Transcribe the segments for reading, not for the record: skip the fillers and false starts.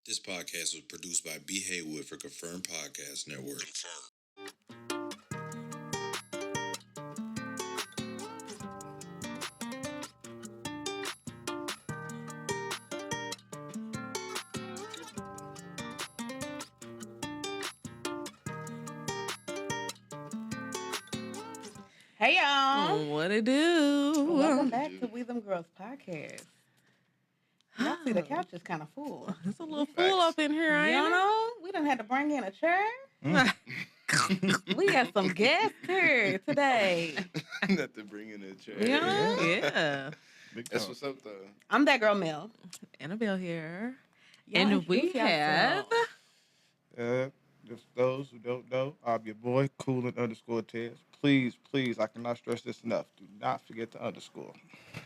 This podcast was produced by B. Haywood for Confirmed Podcast Network. Hey y'all. What it do? Welcome back to We Them Girls podcast. Y'all see the couch is kind of full. It's a little full up in here, ain't You know, we done had to bring in a chair. We got some guests here today. Not to bring in a chair. Yeah. That's what's up, though. I'm that girl Mel. Annabelle here. Y'all And we introduce have... yourself. Just those who don't know, I'm your boy, Coolin_Tez. Please, I cannot stress this enough. Do not forget the underscore.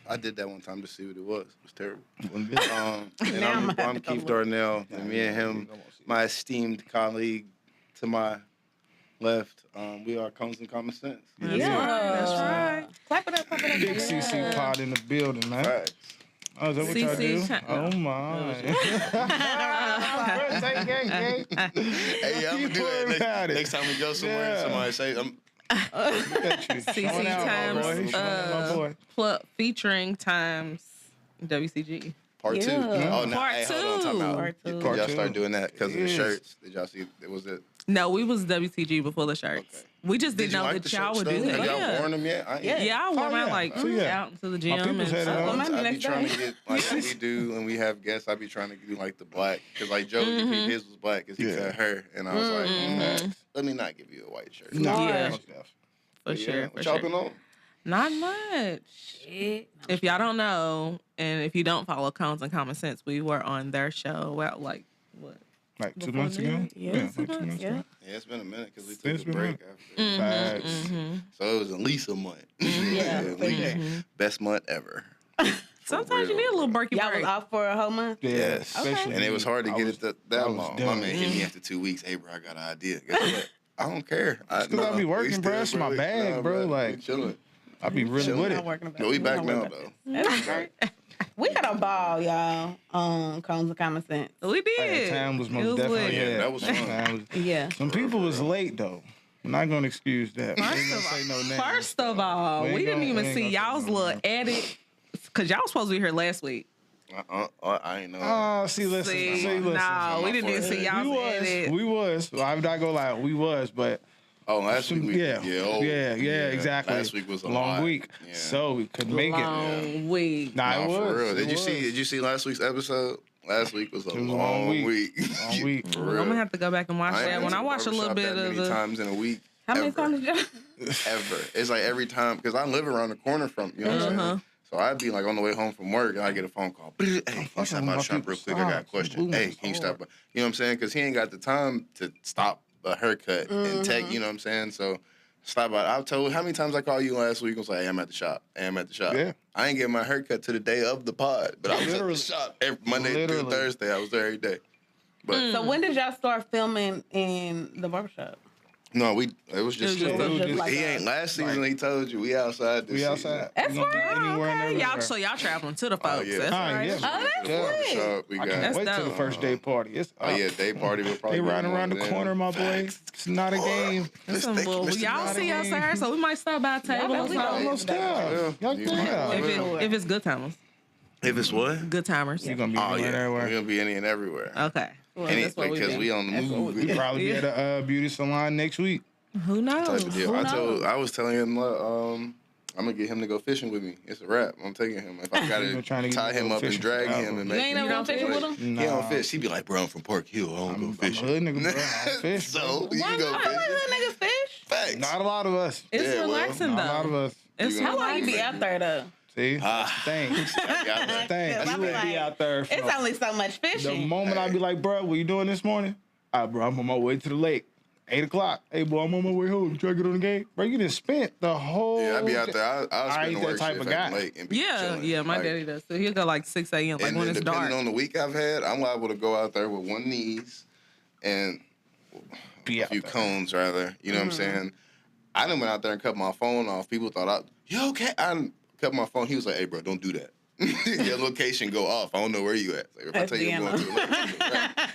I did that one time to see what it was. It was terrible. Wouldn't be- And I'm Keith Darnell, and me and him, my esteemed colleague to my left, we are Commonsense. That's right. Clap it up. Big CC pod in the building, man. Right. Oh, is that what y'all do? CC Oh, my. Hey, I'm going to do that next time we go somewhere and somebody say, CC times my boy. featuring times WCG. part two. Yeah. Oh, no. Part Hey, hold on, time two. out. Part two. Did Part y'all two. start doing that because of the Yes. shirts? Did y'all see? Was it? No, we was WCG before the shirts. Okay. We just Did didn't you know like that the y'all shirts, would though? do that. Have y'all worn them yet? I ain't. Yeah, I wore Oh, mine yeah. like Oh, yeah. out into the gym. people's And had it stuff. on. Well, mine I be next trying day. to get like what we do, and we have guests. I be trying to do like the black, because like Joe, his was black, because he Yeah. cut her, and I was like, let me not give you a white shirt. No, Yeah. most definitely. For Yeah. sure. What For y'all sure. been on? Not much. Shit. If y'all don't know, and if you don't follow Cones and Common Sense, we were on their show. Well, like what? Like 2 Before months New ago? Year? Yeah, like 2 2 months Yeah. ago. Yeah, it's been a minute because we It's took a been a break minute. after. Facts. So it was at least a month. Yeah, At for least. sure. Best month ever. Sometimes you need a little breaky Y'all was break. off for a whole month? Yeah, Yes. especially And it was hard to I get was- it that I was long. My done. man hit me after 2 weeks. Hey, bro, I got an idea. Guess what? I don't care. Because I be working, bro. It's my bag, bro. Like, we chilling. I be really with Not it. working about No, we it. back not now, working about though. it. That's great. We had a ball, y'all, on Cones and Common Sense. We did. Time was It most definitely. lit. Yeah, that was fun. Time was- Yeah. Some people was late, though. I'm not going to excuse that. We ain't gonna say no names. First of all, We ain't we didn't gonna- even we ain't see gonna say y'all's no little names. edit because y'all was supposed to be here last week. I ain't know. Oh, see, listen. See, listen. no, we didn't even see y'all's edit. We was. Well, I'm not gonna lie. We was, but Oh, last week we yeah, exactly. Last week was a long lot. week, Yeah. so we couldn't make it. Long week. Nah, Nah, it was. for real. It Did you was. see? Did you see last week's episode? Last week was a It was a long long week. week. Long week. For I'm real. gonna have to go back and watch I ain't that. been When to I the watch a little barbershop bit that of many the. times in a week. How many ever. times did y'all? Ever. It's like every time, because I live around the corner from, you know what I'm saying? So I'd be like on the way home from work and I get a phone call. Hey, can you stop by the shop real quick? I got a question. Hey, can you stop by? You know what I'm saying? Because he ain't got the time to stop a haircut and take, you know what I'm saying? So stop by. I told how many times I called you last week. I was like, hey, I'm at the shop. Hey, I'm at the shop. Yeah. I ain't getting my haircut to the day of the pod, but I was Literally. at the shop every Monday through Literally. Thursday. I was there every day. But So when did y'all start filming in the barbershop? no, it was just, It was just he like ain't last season. He told you we outside this We season. outside. That's We gonna be right. anywhere and Okay, everywhere. y'all, so y'all traveling to the folks. Oh, yeah. That's Oh, right. yeah. Oh, that's Yeah. sweet. Shop, we I got. can't That's wait till the dope. first day party. It's Oh up. yeah, day party will probably. They be riding one around of the them. corner, my boy. It's not a game. That's some Thank you, bull. Mr. Y'all see us Johnny. here, so we might stop by a table or we something. Almost there. Y'all You there. might. If it's good timers. If it's what? Good timers. You're gonna be Oh anywhere and yeah, we're everywhere. gonna be any and everywhere. Okay. Well, that's what Because we on the move. We probably be at a beauty salon next week. Who knows? Type of deal. Who I knows? was telling him, I'm gonna get him to go fishing with me. It's a wrap. I'm taking him. If I You're gotta trying to get tie him go up and fishing drag forever. him and You make ain't him never fishing with him? He don't fish. He be like, bro, I'm from Park Hill. I don't go I'm a fishing. hood nigga, bro. I don't fish. So you Why can go not? Why fishing. let niggas fish? Facts. Not a lot of us. It's Yeah, well, relaxing Not a lot of though. us. It's You How long you relaxing. be out there though? See, that's the thing. I got that. Thing. Cause I You be would like, be out there. It's only so much The fishing. moment I be like, bro, what you doing this morning? Bro, I'm on my way to the lake. 8 o'clock. Hey, boy, I'm on my way home. Try to get on the game. Bro, you just spent the whole. Yeah, I be out there. I I spend ain't the that work type shift of at guy. the lake and be Yeah, chilling. yeah, my Like, daddy does. So he'll go like 6 a.m. like and when then it's depending dark. on the week I've had, I'm liable to go out there with one knees and Be a out few there. cones, rather. You know what I'm saying? I done went out there and cut my phone off. People thought, you okay? I cut my phone. He was like, hey, bro, don't do that. Your location go off. I don't know where you at. Like, if I That's tell you I'm going to the lake,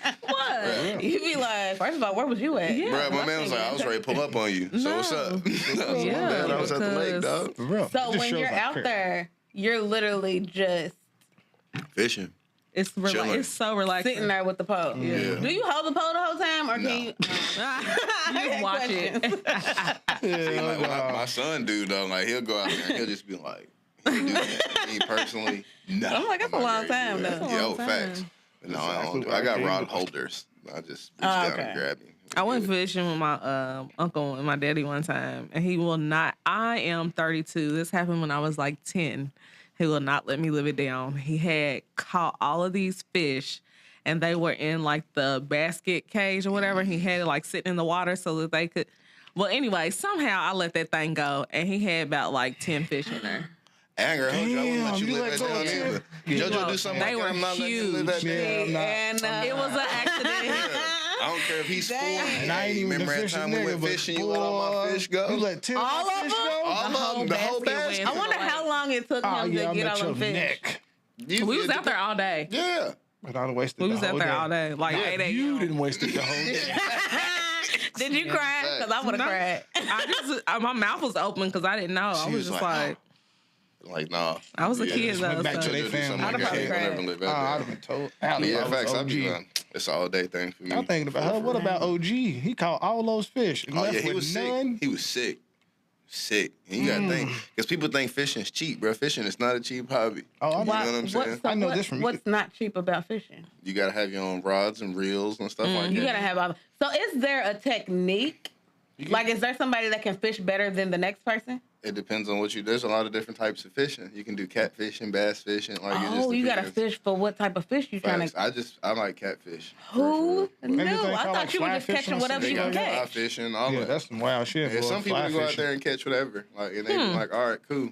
First of all, where was you at? Yeah. Bro, my man was like, I was ready to pull up on you. So what's up? Yeah, I was at the lake, dog. For real. So when you're out there, you're literally just Fishing. It's Chilling. it's so relaxing. sitting there with the pole. Yeah. Do you hold the pole the whole time, or No. can you? You just watch it. See, like, my son do though, like he'll go out there and he'll just be like, he'll do that. Me personally, no. I'm like, that's a not long ready to time, do that. though. That's a Yo, long time. facts. But no, I don't Exactly do. what I I got came rod with. holders. I just reach Oh, down okay. and grab him. I went fishing with my uncle and my daddy one time, and he will not. I am 32. This happened when I was like 10. He will not let me live it down. He had caught all of these fish, and they were in like the basket cage or whatever. He had it like sitting in the water so that they could. Well, anyway, somehow I let that thing go, and he had about like 10 fish in there. Anger, I wouldn't let Damn, you you live let that go down of either. Yeah. JoJo do something They like were that. I'm not letting you live that huge. down. Yeah, I'm not. And It was an accident. I don't care if he's full. And I ain't even Remember the that fishing time we nigga, went but fishing, you let all my boy, fish go? You let 10 All of fish them? go? All of them, the whole basket. I wonder how long it took Oh, him yeah, to I'm get at all your them fish. neck. You We was get out there all day. Yeah. But I done wasted We the was out whole there day. all day, like 8 a.m. You didn't waste it the whole day. Did you cry? Because I would have cried. My mouth was open because I didn't know. I She was just like, Like, nah. I was a kid just though. went back to so- they JoJo do family. something like I'd that. have He ain't probably gonna never live I'd that have down. been told. Yeah, facts. I'll OG. be it's an all day thing for me. I'm thinking about her. What about OG? He caught all those fish and Oh left yeah, he with was none. sick. He was sick. Sick. And you gotta think, because people think fishing is cheap, bro. Fishing is not a cheap hobby. Oh, I You know know. what I'm saying? I know this from you. What's not cheap about fishing? You gotta have your own rods and reels and stuff like that. You gotta have all. So, is there a technique? Like, is there somebody that can fish better than the next person? It depends on what you. There's a lot of different types of fishing. You can do catfishing, bass fishing. Like it just Oh, you gotta depends. fish for what type of fish you trying Facts. to. I like catfish. Who knew? Anything I called, thought like, you were fly just fishing catching or whatever something you They can got fly catch. fishing, all Yeah, that. that's some wild shit. Yeah, boy. some people Fly go out fishing. there and catch whatever, like, and they be like, all right, cool.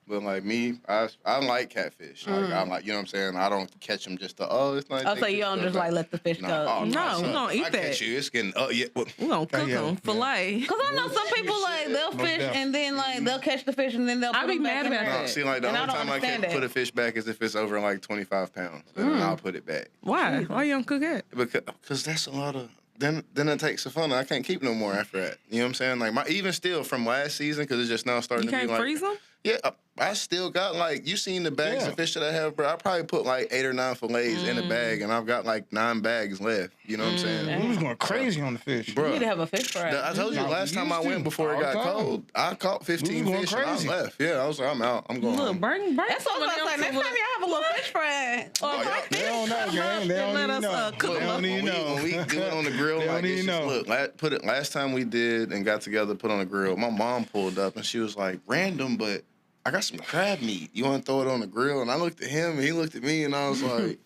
But like me, I like catfish. Like I like, you know what I'm saying. I don't catch them just to it's nice. Oh, so you don't just like let the fish go? Oh, No, son, we gonna if eat I that. catch you, it's getting yeah. Well, We gonna cook yeah, them, yeah. fillet. Cause I know some people like they'll fish definitely. and then like they'll catch the fish and then they'll. I put be them back mad in about there. that. see, like the And I only don't time I can understand put it. a fish back is if it's over like 25 pounds, and then I'll put it back Why? Why you don't cook it? because that's a lot of. Then it takes the fun. I can't keep no more after that. You know what I'm saying? Like even still from last season, because it's just now starting You to be can't like. freeze them? Yeah, I still got like you seen the bags Yeah. of fish that I have, bro. I probably put like 8 or 9 fillets in a bag, and I've got like 9 bags left. You know what I'm saying, We was going crazy on the fish. You bro? need to have a fish fry. I told you Yeah, last we time I used went to. before it All the got time. cold, I caught 15 going fish and I crazy. left. Yeah, I was like, I'm out. I'm going Look, home. bring That's what I was about to say. Next time y'all have a little fish fry. Or y'all- They don't know, gang. They don't Let even us, know. cook They them don't up. even know. When we do it on the grill, They like don't it's even just, know. look, last time we did and got together, put on the grill. My mom pulled up and she was like, random, but I got some crab meat. You want to throw it on the grill? And I looked at him and he looked at me and I was like,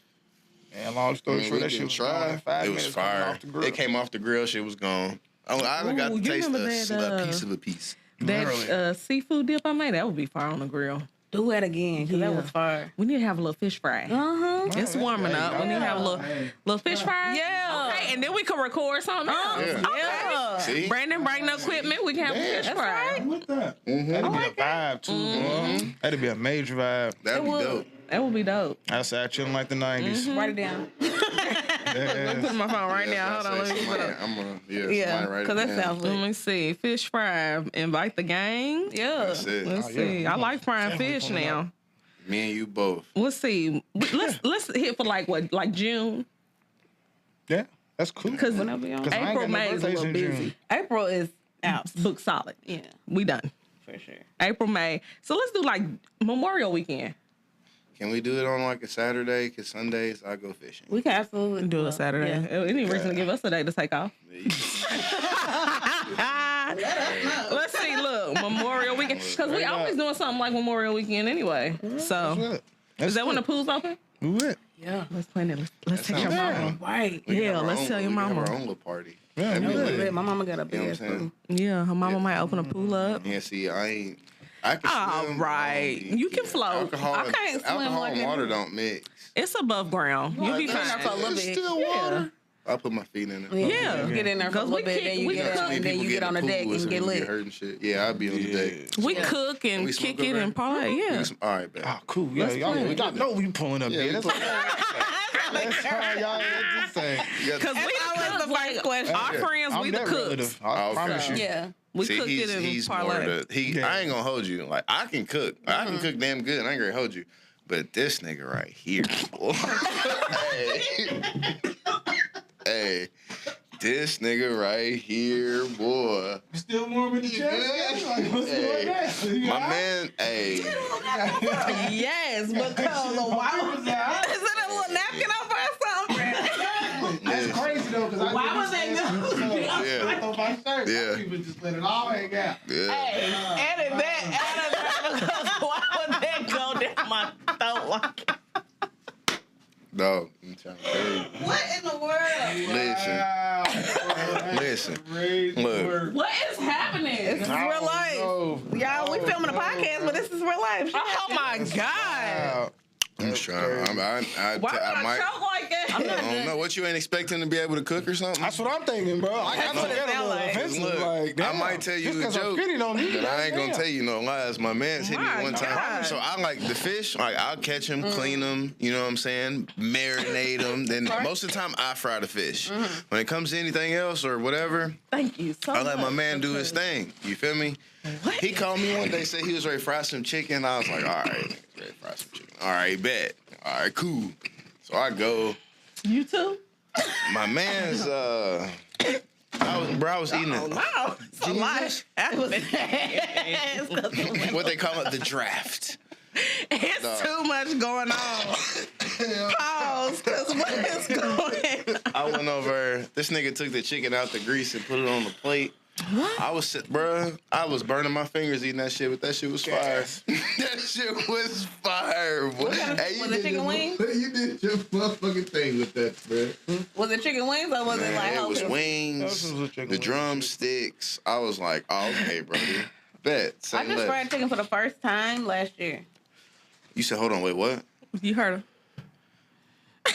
Man, long story short, we that didn't shit was try. gone in 5 It was minutes coming fire. off the grill. It came off the grill. Shit was gone. I got Ooh, to you taste remember a that, piece of a piece. That seafood dip I made, that would be fire on the grill. Do it again, because that Yeah. was fire. We need to have a little fish fry. It's warming up. We need to have a little fish fry. Yeah. Okay, and then we can record something else. Yeah. Yeah. See? Brandon bring the equipment. We can have a fish fry. I'm with that. That'd be a vibe, too, boy. That'd be a major vibe. That'd be would. dope. That would be dope. Outside chilling like the 90s. Write it down. Let me put my phone right now. Hold on. Let me put it. I'm gonna Yeah, somebody write it because that down. sounds Let lit. me see. Fish fry. Invite the gang. Yeah. That's it. Let's yeah. see. I like frying Definitely fish pulling now. Me and you both. Let's see. Let's hit for like June. Yeah, that's cool. Because Whenever y'all. 'Cause I ain't April, got no May is a birthdays little in busy. June. April is out. Book solid. Yeah, We done. for sure. April, May. So let's do like Memorial Weekend. Can we do it on like a Saturday? Because Sundays I go fishing. We can absolutely Do it Saturday. Yeah. Any reason to give us a day to take off? Let's see. Look, Memorial Weekend. Because we always doing something like Memorial Weekend anyway. So Good. is that when the pool's open? We lit. Yeah. Let's plan it. Let's take your sounds mama. fun. Right. We can Yeah, have our let's own- tell your we can have mama. our own little party. Yeah, we That was lit. lit. My mama got a You know big what I'm ass saying? pool. Yeah, her mama might open a pool up. Yeah, see, I can All swim. right. You can float. Alcohol, I can't swim alcohol like and that. water don't mix. It's above ground. You'll be Get in there for a fine. little It's bit. still Yeah. water. I put my feet in it. Yeah. Get in there for a 'Cause little we bit, kick- then you we get cook. out, and then you get on the deck and get lit. hurt and shit. Yeah, I'll be on the deck. We Yeah. cook and We smoke kick it over and there? parlay. Yeah. All right, bet. Oh, cool. Yeah, Let's y'all play. know we pulling up Yeah, there. we That's pulling like, That's how y'all just say. Because we That was the first question. Our friends, we the that cooks. relative. I promise you. Yeah. We See, cooked it in he's more parlay. I ain't gonna hold you. Like I can cook. I can cook damn good. I ain't gonna hold you. But this nigga right here, boy. hey, this nigga right here, boy. You still warm in the chest? Like, what's going on? My man, hey. Yes, because why was that? Is it a little napkin over or something? That's crazy though, because Why was that good? Yeah. on my shirt. Yeah. People just let it all hang out. Yeah. Hey, edit that, because why would that go down my throat like that? Dog, I'm trying to tell you. What in the world? Listen. Look. What is happening? This is real life. Y'all, we filming a podcast, but this is real life. Oh my God. I'm just trying. Why would I might. choke like that? I don't know. What you ain't expecting to be able to cook or something? That's what I'm thinking, bro. I got what it to get a sound little like. offensive. Look, Like, I damn, might tell you just a 'cause I'm joke, spitting on you, but I ain't gonna damn. tell you no lies. My man's hit me My one time. God. So I like the fish. Like I'll catch him, clean them. You know what I'm saying? Marinate them. Then most of the time I fry the fish. When it comes to anything else or whatever, Thank you so I much. let my man do his thing. You feel me? He called me one day, said he was ready to fry some chicken. I was like, all right, nigga's ready to fry some chicken. All right, bet. All right, cool. So I go. You too? My man's I was eating it. Wow. It's a lot happening. What they call it, the draft. It's No. too much going on. Pause, because what is going on? I went over. This nigga took the chicken out the grease and put it on the plate. What? I was burning my fingers eating that shit, but that shit was fire. That shit was fire, boy. Hey, Was it chicken wings? You did your motherfucking thing with that, bro. Was it chicken wings or was it like it was okay? wings, That was chicken the wings. drumsticks. I was like, oh, okay, brother. Bet. Say I just less. fried chicken for the first time last year. You said, hold on, wait, what? You heard him.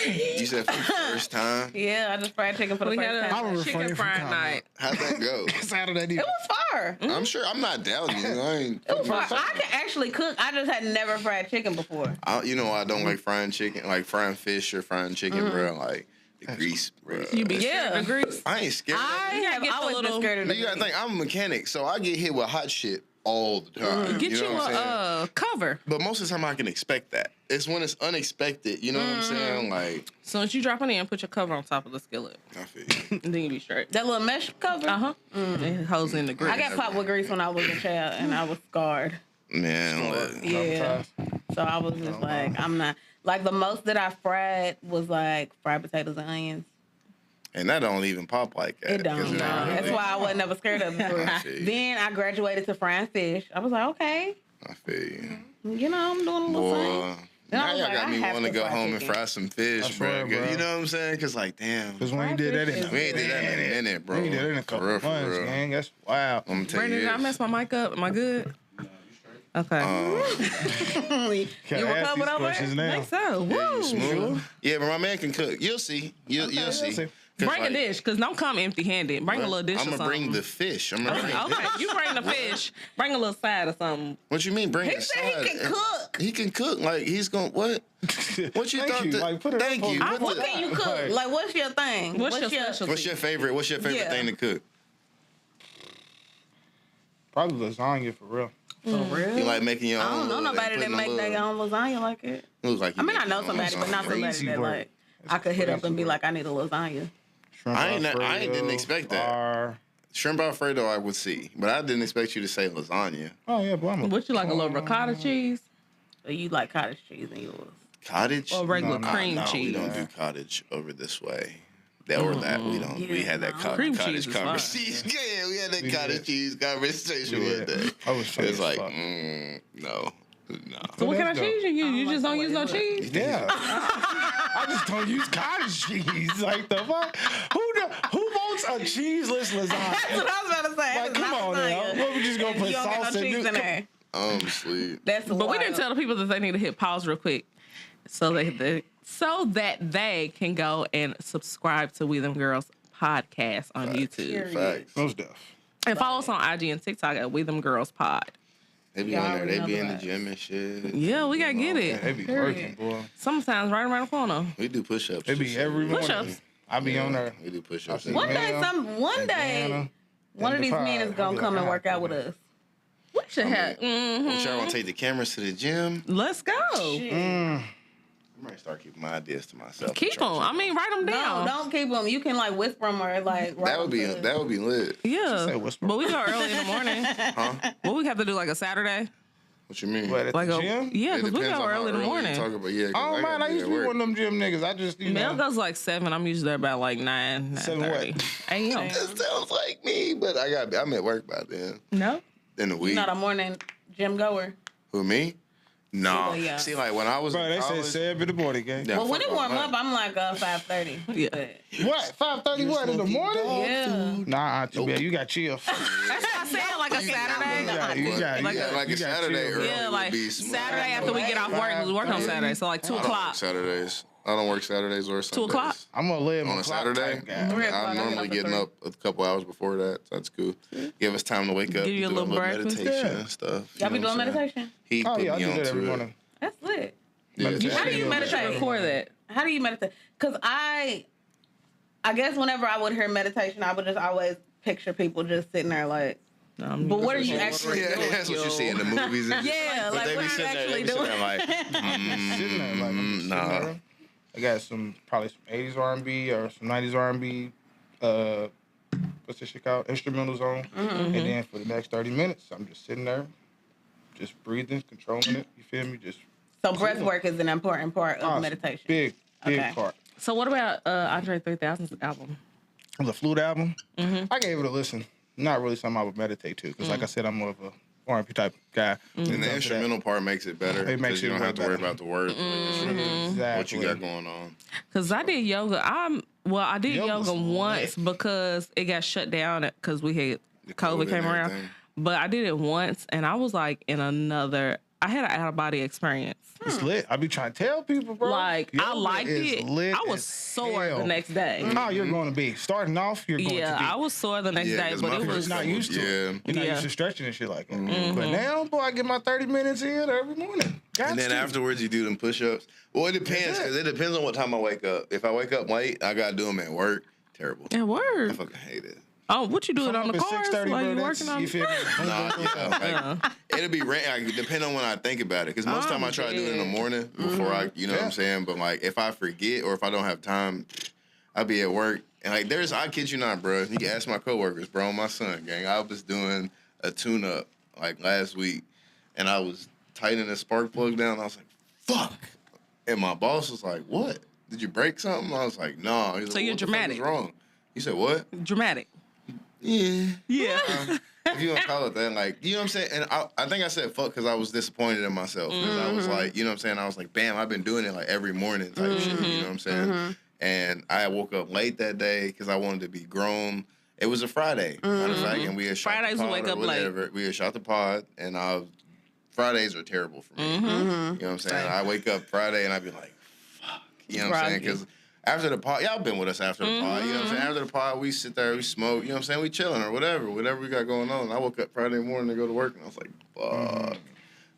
You said for the first time? Yeah, I just fried chicken for the We first had time. I a refrain chicken from fried comment. night. How'd that go? Saturday It was fire. I'm sure. I'm not doubting you. I ain't. It was fire. I can actually cook. I just had never fried chicken before. You know, I don't like frying chicken, like frying fish or frying chicken, bro. Like the grease, bro. You be Yeah. scared of the grease? I ain't scared. I You have get the always little- been scared of But the you gotta grease. think, I'm a mechanic, so I get hit with hot shit all the time. Get you know what I'm saying? a cover. But most of the time, I can expect that. It's when it's unexpected. You know what I'm saying? Like, As soon as you drop it in, put your cover on top of the skillet. I feel you. And then you be straight. That little mesh cover. Uh-huh. It holds in the grease. I got popped with grease when I was a child, and I was scarred. Man, look. Yeah. So I was just like, I'm not. Like, the most that I fried was like fried potatoes and onions. And that don't even pop like that. It don't. 'cause No. That's really- why I wasn't ever scared of it. feel you. Then I graduated to frying fish. I was like, okay, I feel you. you know, I'm doing a little thing. Boy. Then I Now was y'all like, got I me have wanting to to go fry home and chicken. fry some fish, I swear, bro. bro. You know what I'm saying? Cause like, damn, Because we ain't did that in we ain't did that in a minute, bro. We ain't did that in a couple For real, months, for real. gang. That's wow. I'm gonna tell Brandon, you did I mess this. my mic up? Am I good? Okay. You Can't ask recovered these over questions it? now. I think so. Woo. Smooth. Yeah, but my man can cook. You'll see. You'll see. see. 'Cause, Bring a like, dish, because don't come empty-handed. Bring a little dish I'm or gonna something. bring the fish. I'm gonna bring Okay, you bring the fish. Bring a little side or something. What you mean? Bring He the said he side? can cook. He can cook. Like he's gonna what? What you Thank thought? you. that- Like, put it thank up you. on- What What the- can you cook? Right. Like, what's your thing? What's your specialty? What's your favorite? What's your favorite Yeah. thing to cook? Probably lasagna for real. For real? You like making your own? I don't know little- nobody that putting a make their little- own lasagna like it. Look like you I mean, I make know your own somebody, but not lasagna. somebody Crazy that work. like I could hit up crazy and be work. like, I need a lasagna. Shrimp I didn't Alfredo, expect that. are- Shrimp Alfredo, I would see, but I didn't expect you to say lasagna. Oh yeah, but I'm a What you like, a little ricotta cheese? So you like cottage cheese in yours? Cottage Or regular No, cream no, cheese? we don't do cottage over this way. That or that we don't. We Yeah, had that no. Cream cottage cheese is fine. conversation. Yeah, we had that We cottage did. cheese conversation We one did. day. I was funny It's as like, fuck. no. So what kind of That's cheese you use? You like just the don't way use it no look. cheese? Yeah. I just don't use cottage cheese. Like the fuck? Who wants a cheeseless lasagna? That's what I was about to say. Like, It's come not on lasagna. now. What, we just gonna If put you don't sauce got no and cheese do- in there. Sleep. That's But we didn't wild. tell the people that they need to hit pause real quick so that they can go and subscribe to We Them Girls podcast on YouTube. Facts. Most deaf. And follow us on IG and TikTok at We Them Girls Pod. They be Y'all on there. already They know be the in the vibes. gym and shit. Yeah, we gotta You know, get Yeah, it. they be Period. working, boy. Sometimes right around the corner. We do push-ups. They be just every so- morning. Push-ups. I be on there. We do push-ups. I see One every day, Ma'am, one day, Indiana, one of and these the men is Pride. gonna I'll be come like, and work out with man. us. We should have. What y'all want to take the cameras to the gym? Let's go. I might start keeping my ideas to myself. Keep them. I mean, write them No, down. don't keep them. You can like whisper them or like. write that would be 'em to- that would be lit. Yeah, say whisper. but we go early in the morning. Huh? What we have to do like a Saturday? What you mean? But at Like the a gym? yeah, It because we depends go on how early in the you morning. talk about, yeah, 'cause I don't mind. I gotta used to at be work. one of them gym niggas. I just, Mel goes like 7. I'm usually there about like 9, 7 a.m. That sounds like me, but I'm at work by then. No, In the You're week. not a morning gym goer. Who, me? No. Well, yeah. See, like when I was Bro, in they said college, 7 in the morning, gang. Yeah, Well, when fuck it all warm that. up, I'm like 5:30. Yeah. But, What? 5:30 what in the morning? yeah. Nah, Auntie Bell, you got chill. that's what I said. Like a Saturday. You got Like Yeah, like a you got Saturday chill. early Yeah, would like be smooth. Saturday after we get off work, we work on Saturday. So like 2 I don't work o'clock. Saturdays. I don't work Saturdays or Sundays. 2 o'clock? I'm gonna live On a Saturday, Three o'clock, I I'm get normally up at getting 3. up a couple hours before that. So that's cool. Give us time to wake up. Give you a do little breakfast. meditation Yeah. and stuff. Y'all be you know doing what I'm saying? meditation? He Oh put yeah, I me do on that to every it. morning. That's lit. Yeah. How do you meditate? Record that. How do you meditate? Because I guess whenever I would hear meditation, I would just always picture people just sitting there like. But what are you actually Yeah, doing? that's what you see in the movies. And Yeah, but like they what be are you sitting there, actually they be sitting doing? there like, Sitting there, like, I'm just nah. sitting there. I got probably some 80s R&B or some 90s R&B. What's this shit called? Instrumentals on. And then for the next 30 minutes, I'm just sitting there, just breathing, controlling it. You feel me? Just So breath work is an important part of awesome. meditation. Big Okay. part. So what about Andre 3000's album? The Flute album. I gave it a listen. Not really something I would meditate to, because like I said, I'm more of a R&B type guy. And the instrumental part makes it better. It makes because you it don't way have to worry better. about the words. Exactly. What you got going on? Because I did yoga. I did Yoga's yoga once lit. because it got shut down because we had The COVID and came around. everything. But I did it once, and I was like in another. I had an out of body experience. It's lit. I be trying to tell people, bro. Like I Yoga liked is it. lit I was as sore hell. the next day. Oh, you're going to be. Starting off, you're going Yeah, to be. I was sore the next Yeah, day, 'cause but my it first was not used to it. Yeah. You're not Yeah. used to stretching and shit like that. But now, boy, I get my 30 minutes in every morning. Got And then to. afterwards, you do them push-ups. Well, it depends, because it depends on what time I wake up. If I wake up late, I got to do them at work. Terrible. At I work. fucking hate it. Oh, what you doing If I'm on the up at cars 6:30, while bro, you that's- working on? you feel me? Nah, yeah, like, it'll be depending on when I think about it. Because most time I try to do it in the morning before I, you know what I'm saying. But like, if I forget or if I don't have time, I'll be at work and like, I kid you not, bro. You can ask my coworkers, bro. My son, gang. I was doing a tune-up like last week, and I was tightening the spark plug down. I was like, fuck. And my boss was like, what? Did you break something? I was like, no. He's So like, you're what the fuck dramatic. is wrong? He said, what? Dramatic. Yeah. Yeah. If you want to call it that, like, you know what I'm saying? And I think I said fuck because I was disappointed in myself. Because I was like, you know what I'm saying? I was like, bam, I've been doing it like every morning type shit. You know what I'm saying? And I woke up late that day because I wanted to be grown. It was a Friday, matter of fact, and we had shot Fridays the we pod wake or up late. whatever. We had shot the pod, and Fridays are terrible for me. You know what I'm saying? I wake up Friday and I be like, fuck. You know what I'm saying? Groggy. Because after the pod, y'all been with us after the pod. You know what I'm saying? After the pod, we sit there, we smoke. You know what I'm saying? We chilling or whatever we got going on. And I woke up Friday morning to go to work, and I was like, fuck.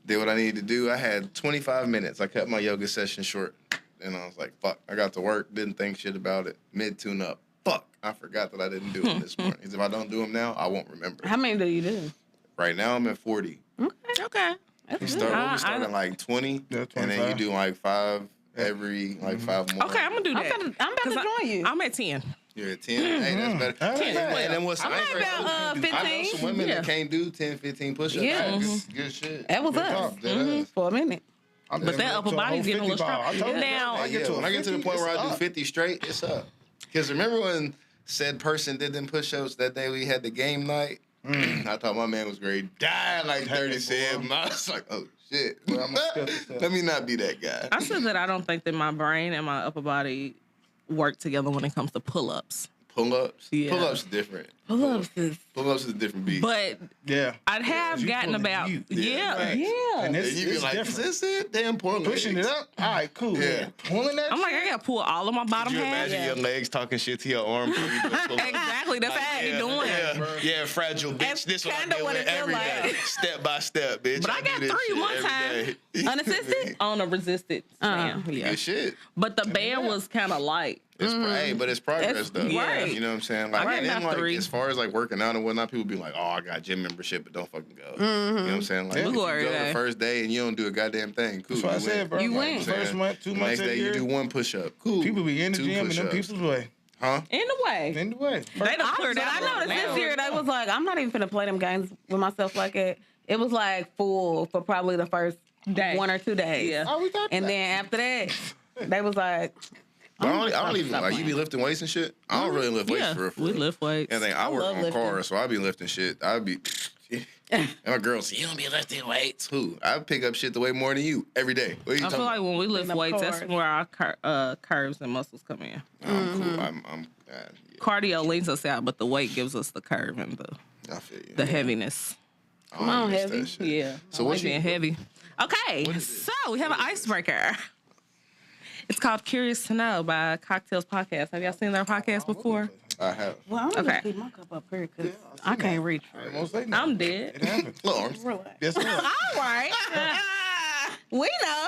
Did what I needed to do. I had 25 minutes. I cut my yoga session short, and I was like, fuck. I got to work, didn't think shit about it. Mid tune up. Fuck. I forgot that I didn't do them this morning. 'Cause if I don't do them now, I won't remember. How many do you do? Right now, I'm at 40. Okay. That's We good. start at like 20, Yeah, and then you 25. do like 5 every, like 5 more. Okay, I'm gonna do that. I'm about to 'Cause join you. I'm at 10. You're at 10. Hey, that's better. That's 10. bad. And then what's I'm at about 15. I know some women Yeah. that can't do 10, 15 push-ups. Yeah. That's good shit. That was Good us. talk. That is. For a minute. I'm But just that getting upper to body's whole getting a little 50 ball. strong. I told you Now- that. When I get to the point where I do it's 50 straight, it's up. Because remember when said person did them push-ups that day we had the game night? I thought my man was great. Died like 37. I was like, oh, shit. Let me not be that guy. I said that I don't think that my brain and my upper body work together when it comes to pull-ups. Pull-ups? Yeah. Pull-ups is different. Pull-ups is... Pull-ups is a different beat. But Yeah. I'd have You gotten pulling about you. yeah. And and it's, you be it's like, different. is this it? Damn, poor legs. Pushing it up. All right, cool. Yeah. Pulling that I'm like, shit? I gotta pull all of my bottom Could you half. imagine your legs talking shit to your arm? Exactly, that's how he doing. Yeah, fragile bitch. That's This what I kinda deal what with it feel every like. day, step by step, bitch. But I do got this 3 shit one every time. day. Unassisted? On a resisted stand. Yeah. Good shit. But the band was kind of light. It's hey, but it's progress though. right. You know what I'm saying? Like, I got and then about like 3. as far as like working out and whatnot, people be like, "Oh, I got gym membership, but don't fucking go." You know what I'm saying? Like, Yeah. if you Cool go every the day. first day and you don't do a goddamn thing, cool. That's what I you said, win. bro. You Like, win. First month, 2 The months next a day year, you do 1 push-up. Cool. people be in the 2 gym and them push-ups. people's way. Huh? In the way. In the way. They done I cleared that noticed now. this year they was like, I'm not even finna play them games with myself like it. It was like full for probably the first Day. 1 or 2 days. Yeah. Oh, we thought And that. then after that, they was like, But I don't even stop like you be playing. lifting weights and shit. I don't really lift weights Yeah, for real. we lift weights. And then I work love on lifting. cars, so I be lifting shit. I be and my girl say, "You don't be lifting weights." Who? I pick up shit the way more than you every day. What are you I talking feel like when we lift Picking up weights, that's cars. where our curves and muscles come in. I'm cool. I'm yeah, Cardio leans us out, but the weight gives us the curve and I feel you. the heaviness. I Come on, miss heavy. that shit. Yeah. So I what like you- being heavy. Okay, What is this? so we have an icebreaker. It's called Curious to Know by Cocktails Podcast. Have y'all seen their podcast before? I have. well, I'm gonna Okay. keep my cup up here because I can't reach for it. Most likely. I'm dead. It happens. Little arms. Relax. Guess what? All right. We know.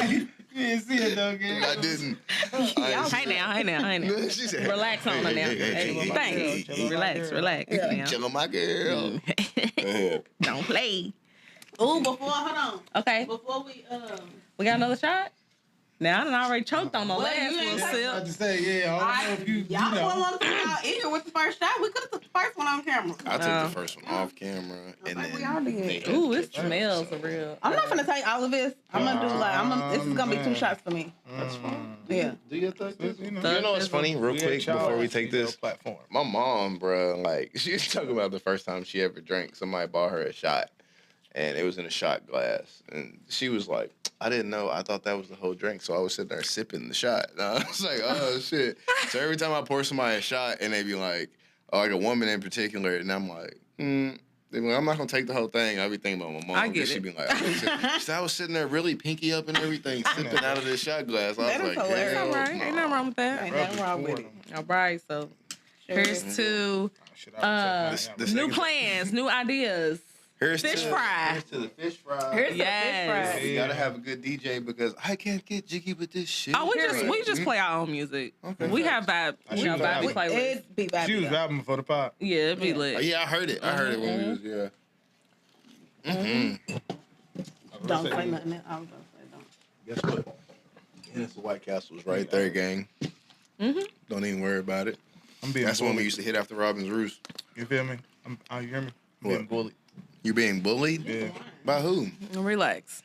You didn't see it though, gang. I didn't. Hey now. She said, Relax on her now. Hey, thanks. Chill on my Relax. now. Chill on my girl. Go ahead. Don't play. Ooh, hold on. Okay, Before we got another shot? Now, I done already choked on the Well, last you ain't little take- I sip. just say, yeah, I don't know if you y'all know. want to come out eager with the first shot. We could have took the first one on camera. I took the first one off camera, and Like then we all did. they had Ooh, to it catch up, smells so- real. I'm not gonna take all of this. I'm gonna do like this is gonna be 2 man. shots for me. That's fine. Yeah. Do your thing. You know, Thug- You know what's funny? Real we quick at y'all before we take video this. platform. My mom, bro, like she was talking about the first time she ever drank. Somebody bought her a shot, and it was in a shot glass, and she was like, "I didn't know. I thought that was the whole drink." So I was sitting there sipping the shot. And I was like, "Oh shit!" So every time I pour somebody a shot, and they be like, "Oh, like a woman in particular," and I'm like, They be like, I'm not gonna take the whole thing. I be thinking about my mom. I get She it. be like, I was sitting there really pinky up and everything, sipping out of this shot glass. I That was is like, hilarious. hell All right, ain't nothing wrong with that. Ain't nothing wrong with it. All right, so here's to Shit, I This- was this new nigga- plans, new ideas. Here's Fish to, fry. Here's to the fish fry. Here's Yes. the fish fry. You gotta have a good DJ because I can't get jiggy with this shit. Oh, we just play our own music. Okay. We have vibe. I We should have have vibey it. playlist. It be vibey. She was though. vibing before the pod. Yeah, it'd be Yeah. lit. Yeah, I heard it. I heard it when we was Don't say nothing. I was gonna say don't. Guess what? Guinness White Castle's right there, gang. Don't even worry about it. I'm being That's the one we bullied. used to hit after Robin's Roost. You feel me? You hear me? I'm being What? bullied. You being bullied? Yeah. By who? Relax.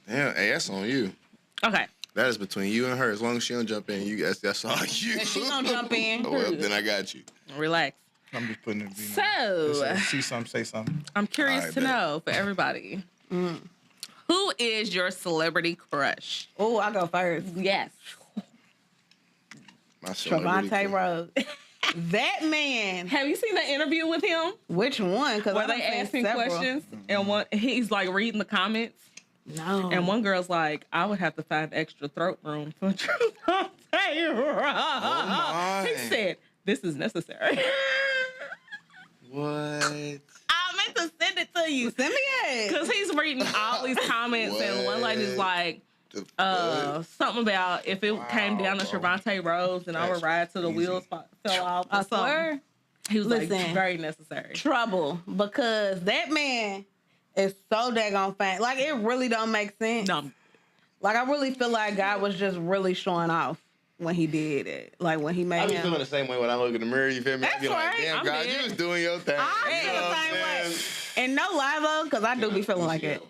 Damn, hey, that's on you. Okay. That is between you and her. As long as she don't jump in, that's all you. If she gonna jump in, Well, then I got you. Relax. I'm just putting it. So- see something, say something. I'm curious Alright, to bet. know for everybody. Who is your celebrity crush? oh, I go first. Yes. My celebrity Trevante crush. Rose. That man. Have you seen the interview with him Which one? Because where they ask him questions and he's like reading the comments No. and one girl's like, I would have to find extra throat room for Trevante Rose. my. He said, this is necessary. What? I meant to send it to you. Send me it. Because he's reading all these comments and one lady's like, The fuck? something about if it came down to Trevante Rose and I would That's ride till the crazy. wheels fell off. I Or something. swear. He was like, Listen. very necessary. Trouble. Because that man is so daggone fat. Like, it really don't make sense. No, Like, I really feel like God was just really showing off when he did it. Like, when he I made be him. feeling the same way when I look in the mirror. You feel me? I That's be like, right. damn, I'm God, dead. you was doing your thing. I You feel know the what same I'm way. saying? And no lie, though, because I do be feeling like it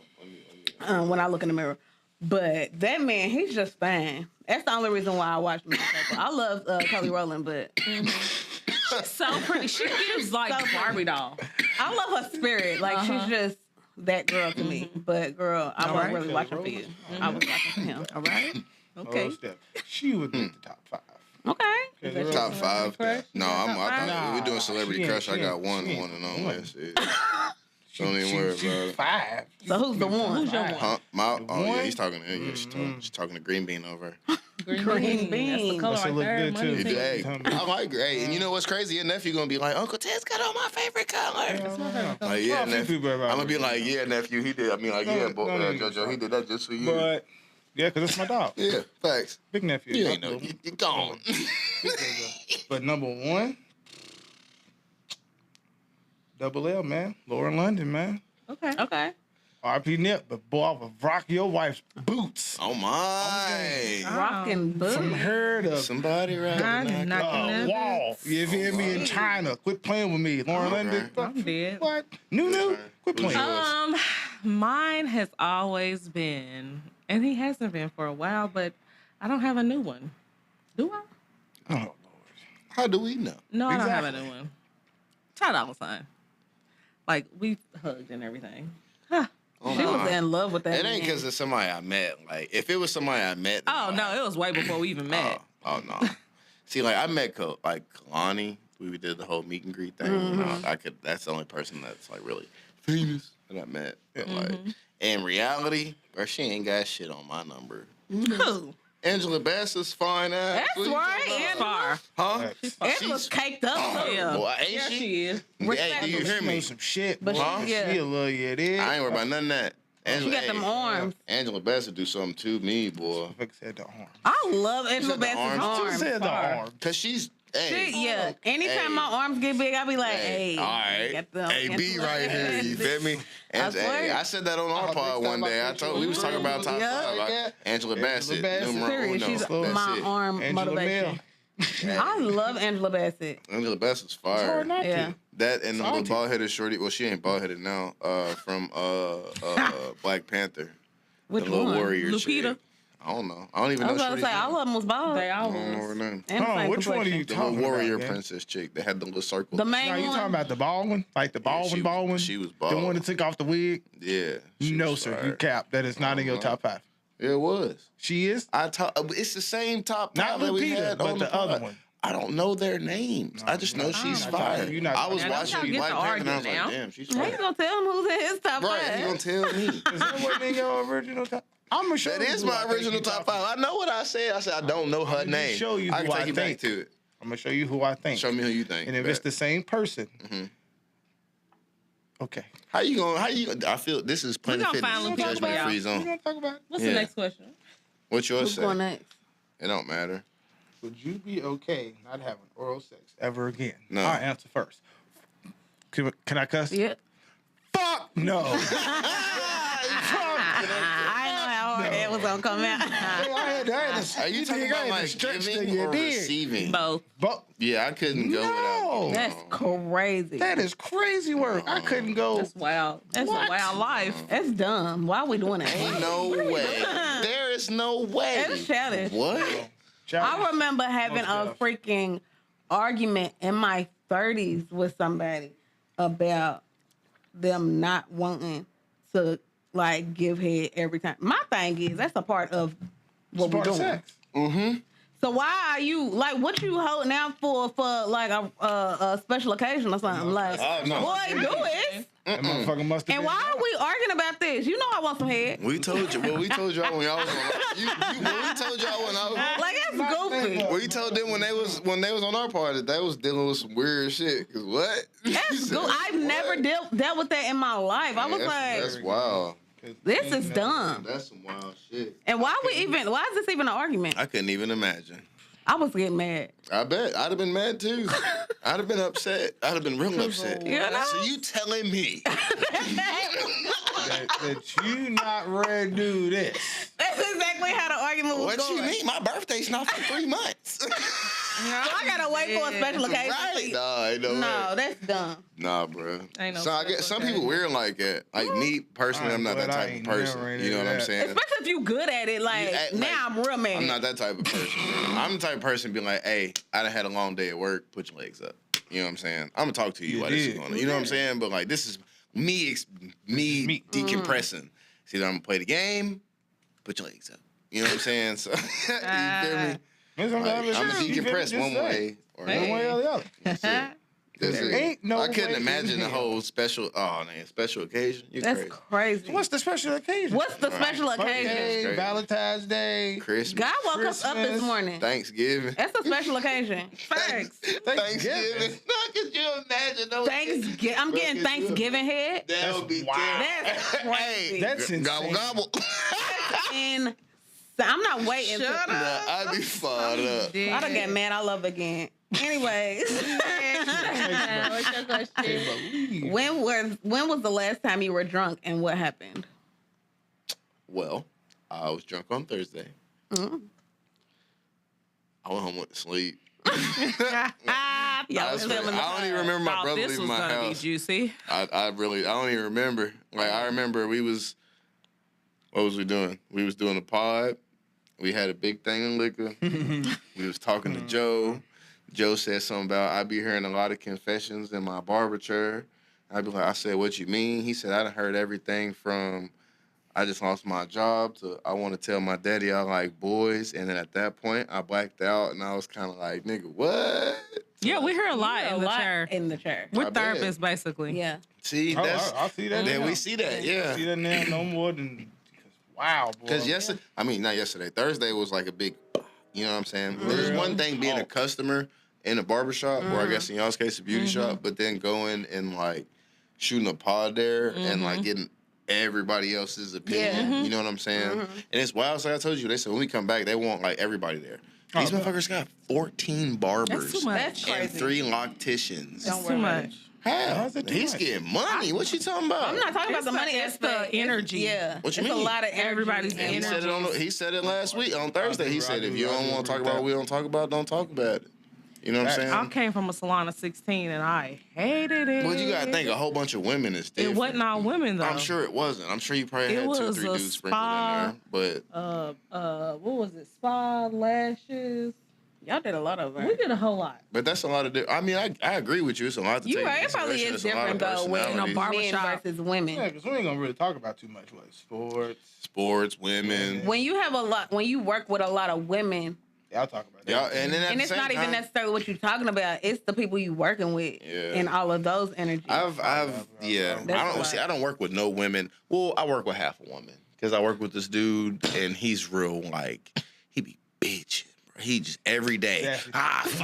when I look in the mirror. But that man, he's just fine. That's the only reason why I watch him. I love Kelly Rowland, but so pretty. She gives like So pretty. Barbie doll. I love her spirit. Like, she's just that girl to me. But, girl, I All wasn't right. really watching for you. I was watching for him. All right. Okay. Step. She would be the top 5. Okay. Is that Top your five. crush? No, You got I top thought five? we doing celebrity Nah, crush. she I ain't- got one she ain't and only. one. That's it. Don't even worry about it. 5. So who's the one? Who's your one? Huh? The Oh yeah, one? he's talking to you. She's talking to Green Bean over. Green bean. That's the color Must right look there. good, Money too. pink. Hey, Tell me. I like Gray. And you know what's crazy? Your nephew gonna be like, Uncle Ted's got on my favorite color. Like, yeah, Well, nephew. people I'm about gonna be it. like, yeah, nephew, he did. I mean, like, No, yeah, no, boy, no, JoJo, he did that just for you. But yeah, because it's my dog. Yeah, facts. Big nephew. You ain't know. You gone. But number 1, Double L, man. Lauren London, man. Okay. RP Nip, but boy, I would rock your wife's boots. Oh my. Rockin' boots. From her to Somebody right Knocking that wall. You feel me? In China. Quit playing with me. Lauren London. I'm dead. What? New? Quit Who's playing. yours? Mine has always been, and he hasn't been for a while, but I don't have a new one. Do I? Oh, Lord. How do we know? No, I don't have a Exactly. new one. Ty Dolla $ign. Like, we hugged and everything. Huh. Oh, She was my. in love with that. It ain't man. because it's somebody I met. Like, if it was somebody I met. then Oh, no, it was way before we even met. Oh no. See, like I met Kalani. We did the whole meet and greet thing. You know, that's the only person that's like really famous that I met. But like in reality, bro, she ain't got shit on my number. Who? Angela Bassett's fine ass. That's What you right, talking She's about? far. Huh? Angela's caked up. too. Yeah. Boy, ain't Yeah, she? she is. Hey, do you hear She me? knows some shit, But boy. she- yeah. She a little, yeah, it is. I ain't worried about none of that. She got them arms. Angela Bassett do something to me, boy. Fuck said the arm. I love Angela said the Bassett's arms. arms. She said the fire. arm. Cause she's hey. Yeah. Anytime Hey. my arms get big, I be like, Hey, hey. all right. got them Hey, B Angela right here. You feel me? And, swear. hey, I said that on our pod one day. I told we was talking about top Yeah. 5. Like, Angela Bassett, Bassett. numero Period. uno. She's That's my it. arm Angela motivation. Mill. I love Angela Bassett. Angela Bassett's It's fire. hard not Yeah. to. That and the little Salty. bald headed shorty. Well, she ain't bald headed now. From Black Panther. Which The little one? warrior Lupita? chick. I don't know. I don't even I know. was about to shorty's say, all name. of them was bald. They all I don't know her was. name. And Oh, same which one are you complexion. The talking little warrior about, man? princess chick that had the little circle. The main Now you one. talking about the bald one? Like the bald she one? was- she was The bald. one that took off the wig? Yeah. she No, was sir. fire. You cap. That is not in your top 5. Yeah, it was. She is? It's the same top Not 5 that we Lupita, had but on the other pod. one. I don't know their names. I just know she's not fire. talking- you're not I was talking- Now, watching don't y'all Black get to Panther and I was argue like, now. damn, she's How you fire. gonna tell him who's in his top Right, he gonna five? tell me. Is that what in your original top? I'm gonna show That you is who my I think original you top 5. I know what I said. I said I don't know her I'ma just name. show you I who can take I you back think. to it. I'm gonna show you who I think. Show me who you think. And if it's Bet. the same person, Mhm. okay. How you gonna? I feel this is Planet gonna Fitness. find Lupita Judgment for free We're zone. gonna talk about it. What's Yeah. the next question? What's yours Who's say? going next? It don't matter. Would you be okay not having oral sex ever again? No. I'll answer first. Can I cuss? Yeah. Fuck no. I didn't know how hard that was gonna come out. Are you talking about like giving or receiving? Both. But Yeah, I couldn't go No. without. That's crazy. that is crazy work. I couldn't go. That's wild. That's What? a wild life. That's dumb. Why are we doing that? Ain't no way. There is no way. It's childish. What? I remember having a Most freaking argument in my 30s with somebody about them not wanting to like give head every time. My thing is that's a part of what we're Part of doing. sex. Mm-hmm. So why are you like what you holding out for like a special occasion or something? Like, no. boy, do it. That motherfucker must have And been. why are we arguing about this? You know I want some head. We told you. Well, we told y'all when y'all was on. We told y'all when I was. Like that's goofy. We told them when they was on our part that they was dealing with some weird shit. Cause what? That's good. I've never dealt with that in my life. I was that's like, wild. this is dumb. That's some wild shit. And why is this even an argument? I couldn't even imagine. I was getting mad. I bet I'd have been mad too. I'd have been upset. I'd have been real upset. You know? So you telling me? that you not ready to do this. That's exactly how the argument was What going. you mean? My birthday's not for 3 months. I gotta wait for a special occasion. Right? Nah, ain't no way. No, that's dumb. Nah, bro. Ain't no So I guess some people weird like that. Like me personally, I'm not that But I type of ain't person. never You know what I'm into saying? Especially if you good at it. Like, You act now like- I'm real mad. I'm not that type of person. I'm the type of person being like, hey, I done had a long day at work. Put your legs up. You know what I'm saying? I'm gonna talk to you You while this is did. going on. You know what I'm saying? But like, this is me decompressing. See, I'm gonna play the game. Put your legs up. You know what I'm saying? So you feel me? Sometimes I'm gonna decompress one way or One way or the other. That's it. That's There it. ain't no I couldn't way imagine in the hell. whole special. Oh man, special occasion. You That's crazy. crazy. What's the special occasion? What's the special occasion? Birthday, Crazy. Valentine's Day. Christmas, God woke us up this Christmas. morning. Thanksgiving. That's a special occasion. Facts. Thanksgiving. No, could you imagine those? Thanksgiving. I'm getting Thanksgiving head. That would be Wow. That's crazy. That's insane. Gobble gobble. And so I'm not waiting. Shut to, up. I'd be fired up. I done got mad. I love again. Anyways, What's your question? when was the last time you were drunk and what happened? Well, I was drunk on Thursday. Mm. I went home, went to sleep. Y'all I was swear, feeling I don't even remember my Thought brother this leaving was my gonna be house. juicy. I don't even remember. Like, I remember what was we doing? We was doing a pod. We had a big thing of liquor. We was talking to Joe. Joe said something about, I be hearing a lot of confessions in my barber chair. I'd be like, I said, what you mean? He said, I done heard everything from, I just lost my job to, I want to tell my daddy I like boys. And then at that point, I blacked out and I was kind of like, nigga, what? Yeah, we hear a lot A in the lot chair. in the chair. We're I bet. therapists, basically. Yeah. See, Oh, that's, I see that then now. we see that, I yeah. see that now no more than, wow, boy. Because yesterday, I mean, not yesterday, Thursday was like a big, you know what I'm saying? There's one thing being a customer in a barbershop, or I guess in y'all's case, a beauty shop, but then going and like shooting a pod there and like getting everybody else's opinion. You know what I'm saying? And it's wild. So I told you, they said when we come back, they want like everybody there. These motherfuckers got 14 barbers That's too much. That's crazy. and 3 locticians. Don't It's worry too about much. How? How's it too He's much? getting money. What you talking about? I'm not talking about the money it's the aspect. energy. Yeah. What you it's mean? a lot of energy. Everybody's and- And he said it he said it last week on Thursday. He said, if you don't want to talk about what we don't talk about, don't talk about it. You know what I'm saying? I came from a salon of 16 and I hated it. Well, you gotta think a whole bunch of women is different. It wasn't all women though. I'm sure it wasn't. I'm sure you probably It had 2 or was 3 a dudes sprinkled in there. But What was it? Spa, lashes. Y'all did a lot of We it. did a whole lot. that's a lot of. I mean, I agree with you. It's a lot to You take right. into It probably consideration. is It's a lot of different though with personalities. barber- men barbershop. versus women. Yeah, because we ain't gonna really talk about too much, like sports. Sports, women. When you have when you work with a lot of women, Y'all talk about that. Yeah, and then at and the it's same not even time, necessarily what you're talking about. It's the people you working with Yeah. and all of those energies. yeah. That's I don't work with no women. Well, I work with half a woman because I work with this dude and he's real like he be bitching. He just every day, Sassy.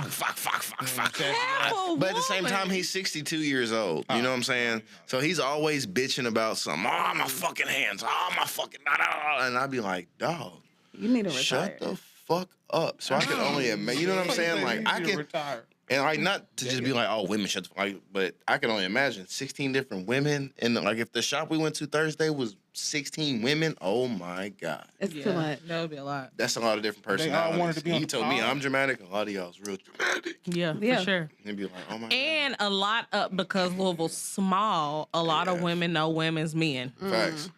fuck. Half But at the same woman. time, he's 62 years old. You know what I'm saying? So he's always bitching about something. Oh, my fucking hands. Oh, my fucking... And I'd be like, dog, You need to retire. shut the fuck up. So I can only imagine. You know what I'm saying? Like, I can... retire. And like, not to just be like, oh, women shut the fuck... Like, but I can only imagine 16 different women. And like, if the shop we went to Thursday was 16 women, oh my God. It's Yeah, too much. that would be a lot. That's a lot of different They all personalities. wanted to be on You the told me pod. I'm dramatic. A lot of y'all's real dramatic. Yeah, Yeah. for sure. And be like, oh my And a lot of, because Louisville's small, a lot of women know women's men. God. Facts.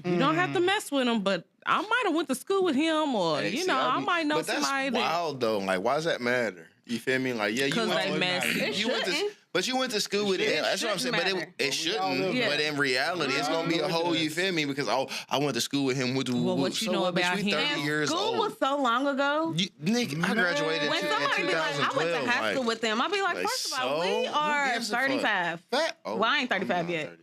You don't have to mess with them, but I might have went to school with him, or Hey, you see, know, I I be- might know but that's somebody that. wild though. Like, why does that matter? You feel me? Like, yeah, you Because went they to, messy. you went to, shouldn't. but you went to school with it. It That's what I'm saying. shouldn't But matter. it all shouldn't. live Yeah. But in reality, it's gonna be a whole. You feel me? Because I went to school with him. Well, what you know about we him? 30 Man, years School old. was so long ago. Nigga, I graduated When in somebody be like, I 2012. went to high school with them, I'll be like, like, first of all, so? we Who are gives a fuck? 35. Oh, Well, I ain't 35 I'm not yet. 35.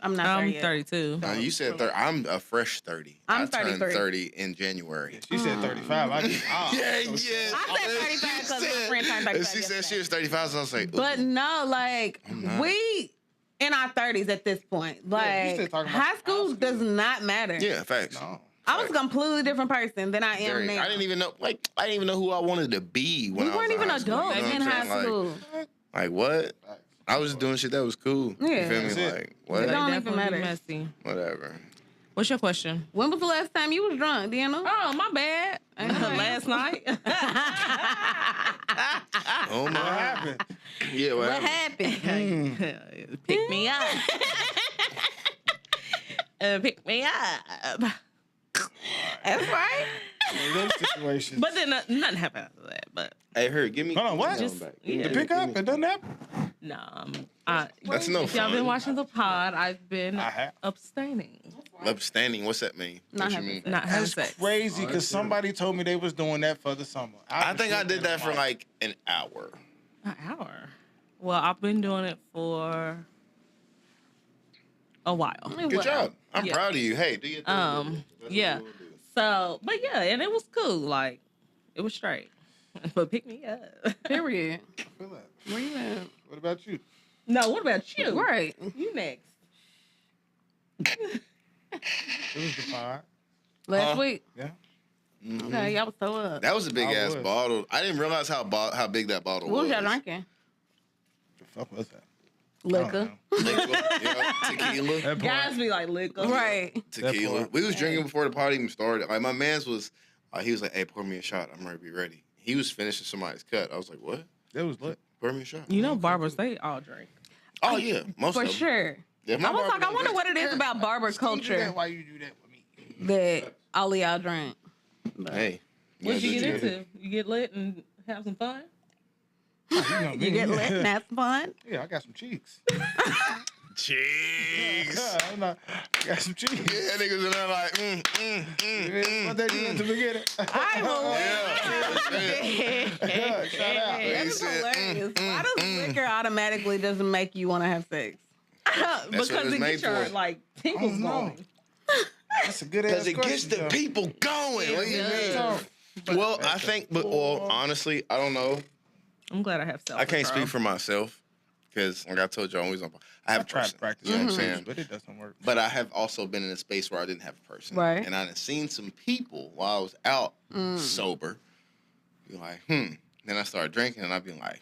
I'm not 30 I'm yet. 32. You said 30. I'm a fresh 30. I'm I turned 33. 30 in January. She said 35. I just, Yeah. I said 35 because my friend turned 35 She said yesterday. she was 35, so I was like, ooh. But no, like, not. we in our 30s at this point. you Like, still talking about high school high school. does not matter. yeah, facts. no. I was a completely different person than I am Very- now. I didn't even know who I wanted to be when we I was weren't in even high school. adults You know what in I'm high saying? school. Like what? I was just doing shit that was cool. Yeah. You feel That's me? it. Like It what? don't even Definitely matter. messy. Whatever. What's your question? When was the last time you was drunk, Deanna? Oh, my bad. Last night. Oh What my. happened? Yeah. What What happened? happened? Pick me up. Pick me up. That's right. In those situations. But then nothing happened after that. But Hey, her, give me. Hold on, what? Just, back. yeah. the pickup, it doesn't happen. no, That's no if y'all fun. been watching the pod, I've been I have. abstaining. Abstaining, what's that mean? Not What you having mean? sex. Not having That's sex. crazy because somebody told me they was doing that for the summer. I think I did that for like an hour. An hour. Well, I've been doing it for a while. Good job. I'm Yeah. proud of you. Hey, do your thing. That's what Yeah. we wanna do. So, but yeah, and it was cool. Like, it was straight. But pick me up. Period. I feel that. Where you at? What about you? No, what about you? Right. You next. It was the pod. Last week. Yeah. Okay, y'all was so up. That was a big I ass was. bottle. I didn't realize how big that bottle What was. was y'all drinking? The fuck was that? Liquor. Liquor, yeah, tequila. That Guys be like liquor. Right. Tequila. part. We was drinking before the party even started. Like my man's was, he was like, "Hey, pour me a shot. I'm ready to be ready." He was finishing somebody's cut. I was like, "What? That was lit. Pour me a shot." You know, barbers, they all drink. Oh yeah, most For of them. sure. Yeah, my I was barber like, I don't wonder drink. what it is about barber Steve, do culture that while you do that with me. that all of y'all drink. But Hey, What'd you gotta get do it. into? You get lit and have some fun? You know me. you get lit and that's fun. Yeah, I got some cheeks. Cheeks. I got some cheeks. Yeah, that niggas in there like, What they did at the beginning. I will. Yeah, shout out. He That's said, hilarious. Why does liquor automatically doesn't make you want to have sex? what Because it was it made gets your for. like tingles Oh, no. going. That's a good ass Because it gets the question, people going. What do you Yeah. mean? Well, I think, honestly, I don't know. I'm glad I have self. I can't speak for myself because, like I told you, I'm always on. I have I a tried person. to practice, You know what I'm saying? but it doesn't work. But I have also been in a space where I didn't have a person. Right. And I've seen some people while I was out sober. Be like, Then I started drinking and I'd be like,